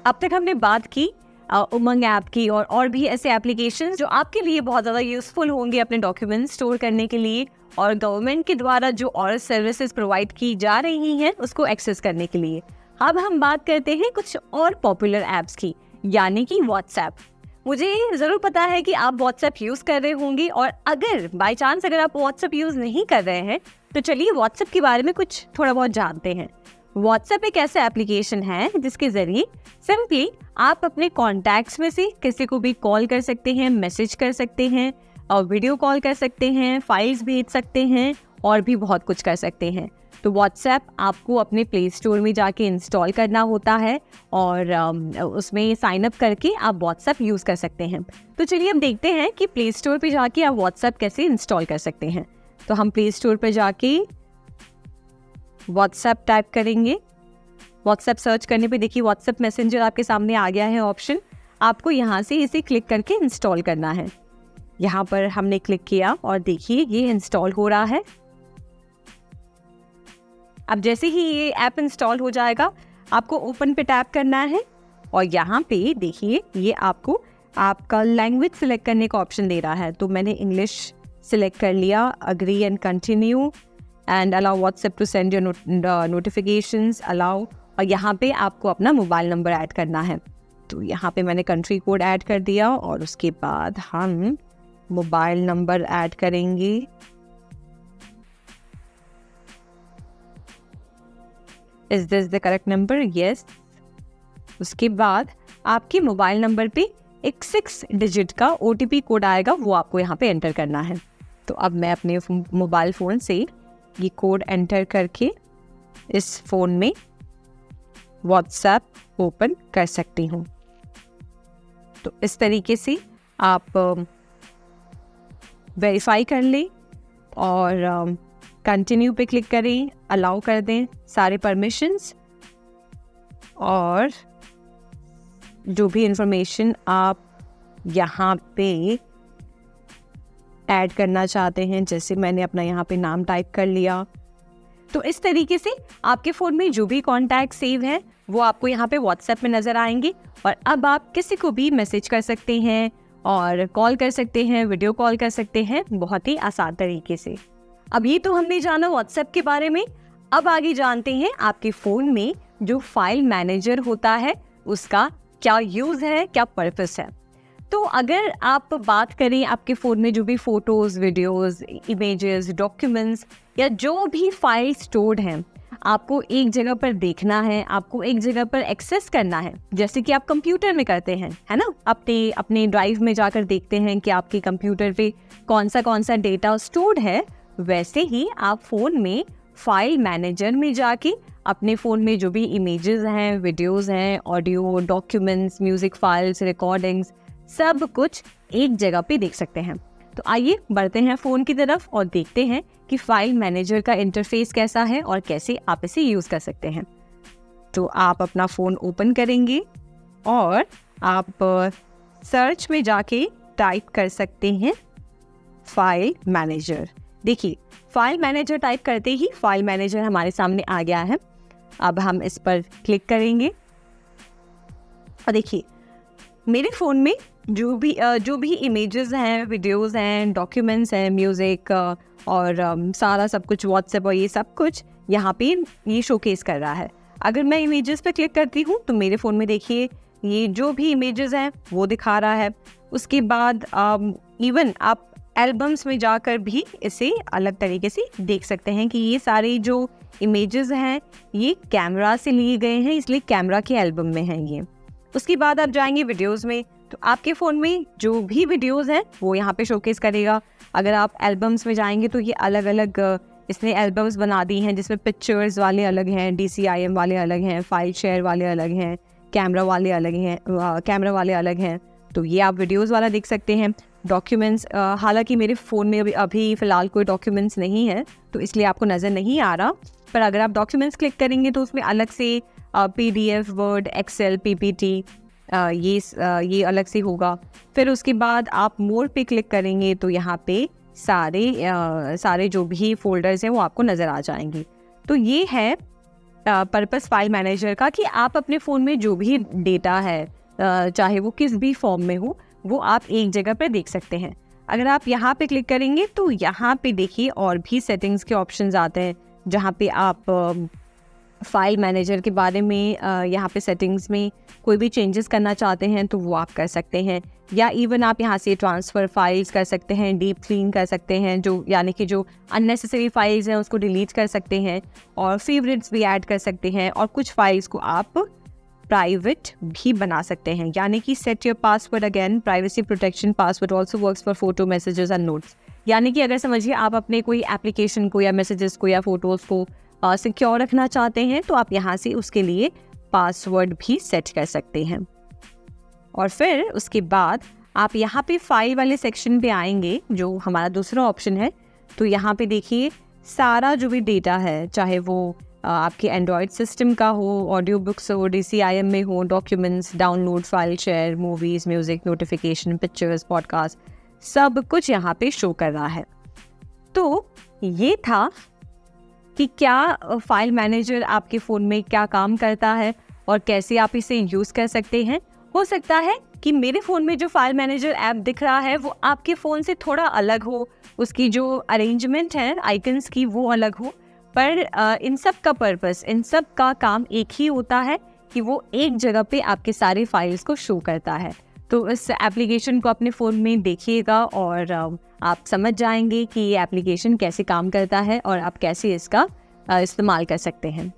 अब तक हमने बात की उमंग ऐप की और भी ऐसे एप्लीकेशंस जो आपके लिए बहुत ज़्यादा यूज़फुल होंगे अपने डॉक्यूमेंट्स स्टोर करने के लिए और गवर्नमेंट के द्वारा जो और सर्विसेज प्रोवाइड की जा रही हैं उसको एक्सेस करने के लिए। अब हम बात करते हैं कुछ और पॉपुलर ऐप्स की, यानी कि व्हाट्सएप। मुझे ज़रूर पता है कि आप व्हाट्सएप यूज़ कर रहे होंगे और अगर बाय चांस अगर आप व्हाट्सएप यूज़ नहीं कर रहे हैं तो चलिए व्हाट्सएप के बारे में कुछ थोड़ा बहुत जानते हैं। व्हाट्सएप एक ऐसा एप्लीकेशन है जिसके ज़रिए सिंपली आप अपने कॉन्टैक्ट्स में से किसी को भी कॉल कर सकते हैं, मैसेज कर सकते हैं और वीडियो कॉल कर सकते हैं, फाइल्स भेज सकते हैं और भी बहुत कुछ कर सकते हैं। तो व्हाट्सएप आपको अपने प्ले स्टोर में जाके इंस्टॉल करना होता है और उसमें साइन अप करके आप व्हाट्सएप यूज़ कर सकते हैं। तो चलिए अब देखते हैं कि प्ले स्टोर पे जाके आप व्हाट्सएप कैसे इंस्टॉल कर सकते हैं। तो हम प्ले स्टोर पर जाके व्हाट्सएप टाइप करेंगे। व्हाट्सएप सर्च करने पे देखिए व्हाट्सएप मैसेंजर आपके सामने आ गया है ऑप्शन। आपको यहाँ से इसे क्लिक करके इंस्टॉल करना है। यहाँ पर हमने क्लिक किया और देखिए ये इंस्टॉल हो रहा है। अब जैसे ही ये ऐप इंस्टॉल हो जाएगा आपको ओपन पे टैप करना है और यहाँ पे देखिए ये आपको आपका लैंग्वेज सिलेक्ट करने का ऑप्शन दे रहा है। तो मैंने इंग्लिश सिलेक्ट कर लिया, agree and continue and allow WhatsApp to send your notifications, allow. और यहाँ पे आपको अपना मोबाइल नंबर ऐड करना है। तो यहाँ पे मैंने कंट्री कोड ऐड कर दिया और उसके बाद हम मोबाइल नंबर ऐड करेंगे। Is this the correct number? Yes. उसके बाद आपके मोबाइल नंबर पे एक 6 डिजिट का OTP कोड आएगा, वो आपको यहाँ पे एंटर करना है। तो अब मैं अपने मोबाइल फ़ोन से ये कोड एंटर करके इस फ़ोन में व्हाट्सएप ओपन कर सकती हूँ। तो इस तरीके से आप वेरीफाई कर लें और कंटिन्यू पे क्लिक करें, अलाउ कर दें सारे परमिशंस और जो भी इंफॉर्मेशन आप यहाँ पे ऐड करना चाहते हैं, जैसे मैंने अपना यहाँ पे नाम टाइप कर लिया। तो इस तरीके से आपके फ़ोन में जो भी कॉन्टैक्ट सेव है वो आपको यहाँ पे व्हाट्सएप में नज़र आएंगे और अब आप किसी को भी मैसेज कर सकते हैं और कॉल कर सकते हैं, वीडियो कॉल कर सकते हैं बहुत ही आसान तरीके से। अब ये तो हमने जाना व्हाट्सएप के बारे में। अब आगे जानते हैं आपके फ़ोन में जो फाइल मैनेजर होता है उसका क्या यूज़ है, क्या पर्पस है। तो अगर आप बात करें आपके फ़ोन में जो भी फ़ोटोज़, वीडियोज़, इमेजेस, डॉक्यूमेंट्स या जो भी फाइल स्टोर्ड हैं, आपको एक जगह पर देखना है, आपको एक जगह पर एक्सेस करना है, जैसे कि आप कंप्यूटर में करते हैं, है ना। अपने ड्राइव में जाकर देखते हैं कि आपके कंप्यूटर पे कौन सा डेटा स्टोर्ड है, वैसे ही आप फ़ोन में फाइल मैनेजर में जाके अपने फ़ोन में जो भी इमेजेस हैं, वीडियोज़ हैं, audio, documents, music files, recordings, सब कुछ एक जगह पे देख सकते हैं। तो आइए बढ़ते हैं फ़ोन की तरफ और देखते हैं कि फाइल मैनेजर का इंटरफेस कैसा है और कैसे आप इसे यूज़ कर सकते हैं। तो आप अपना फ़ोन ओपन करेंगे और आप सर्च में जाके टाइप कर सकते हैं फाइल मैनेजर। देखिए फाइल मैनेजर टाइप करते ही फाइल मैनेजर हमारे सामने आ गया है। अब हम इस पर क्लिक करेंगे और देखिए मेरे फ़ोन में जो भी इमेजेस हैं, वीडियोस हैं, डॉक्यूमेंट्स हैं, म्यूज़िक और सारा सब कुछ व्हाट्सएप और ये सब कुछ यहाँ पे ये शोकेस कर रहा है। अगर मैं इमेजेस पे क्लिक करती हूँ तो मेरे फ़ोन में देखिए ये जो भी इमेजेस हैं वो दिखा रहा है। उसके बाद इवन आप एल्बम्स में जाकर भी इसे अलग तरीके से देख सकते हैं कि ये सारे जो इमेजेस हैं ये कैमरा से लिए गए हैं, इसलिए कैमरा के एल्बम में हैं ये। उसके बाद आप जाएंगे वीडियोस में, तो आपके फ़ोन में जो भी वीडियोस हैं वो यहाँ पे शोकेस करेगा। अगर आप एल्बम्स में जाएंगे तो ये अलग अलग इसने एल्बम्स बना दी हैं जिसमें पिक्चर्स वाले अलग हैं, DCIM वाले अलग हैं, फाइल शेयर वाले अलग हैं, कैमरा वाले अलग हैं। तो ये आप वीडियोस वाला देख सकते हैं। डॉक्यूमेंट्स, हालांकि मेरे फ़ोन में अभी फ़िलहाल कोई डॉक्यूमेंट्स नहीं है तो इसलिए आपको नज़र नहीं आ रहा, पर अगर आप डॉक्यूमेंट्स क्लिक करेंगे तो उसमें अलग से PDF, वर्ड, एक्सेल, PPT ये अलग से होगा। फिर उसके बाद आप मोर पे क्लिक करेंगे तो यहाँ पे सारे जो भी फोल्डर्स हैं वो आपको नज़र आ जाएंगे। तो ये है पर्पस फाइल मैनेजर का कि आप अपने फ़ोन में जो भी डेटा है चाहे वो किस भी फॉर्म में हो वो आप एक जगह पर देख सकते हैं। अगर आप यहाँ पे क्लिक करेंगे तो यहाँ पे देखिए और भी सेटिंग्स के ऑप्शंस आते हैं जहाँ पे आप फाइल मैनेजर के बारे में यहाँ पे सेटिंग्स में कोई भी चेंजेस करना चाहते हैं तो वो आप कर सकते हैं, या इवन आप यहाँ से ट्रांसफ़र फाइल्स कर सकते हैं, डीप क्लीन कर सकते हैं, जो यानी कि जो अननेसेसरी फाइल्स हैं उसको डिलीट कर सकते हैं, और फेवरेट्स भी ऐड कर सकते हैं, और कुछ फाइल्स को आप प्राइवेट भी बना सकते हैं, यानी कि set your password. Again privacy protection password also works for photo, messages and notes. यानी कि अगर समझिए आप अपने कोई एप्लीकेशन को या मैसेजेस को या फोटोज़ को सिक्योर रखना चाहते हैं तो आप यहाँ से उसके लिए पासवर्ड भी सेट कर सकते हैं। और फिर उसके बाद आप यहाँ पे फाइल वाले सेक्शन पे आएंगे, जो हमारा दूसरा ऑप्शन है। तो यहाँ पे देखिए सारा जो भी डेटा है, चाहे वो आपके एंड्रॉयड सिस्टम का हो, ऑडियो बुक्स हो, DCIM में हो, documents, download, file share, movies, music, notification, pictures, podcast, सब कुछ यहाँ पे शो कर रहा है। तो ये था कि क्या फाइल मैनेजर आपके फ़ोन में क्या काम करता है और कैसे आप इसे यूज़ कर सकते हैं। हो सकता है कि मेरे फ़ोन में जो फाइल मैनेजर ऐप दिख रहा है वो आपके फ़ोन से थोड़ा अलग हो, उसकी जो अरेंजमेंट है आइकन्स की वो अलग हो, पर इन सब का पर्पस, इन सब का काम एक ही होता है कि वो एक जगह पे आपके सारे फाइल्स को शो करता है। तो इस एप्लीकेशन को अपने फ़ोन में देखिएगा और आप समझ जाएंगे कि ये एप्लीकेशन कैसे काम करता है और आप कैसे इसका इस्तेमाल कर सकते हैं।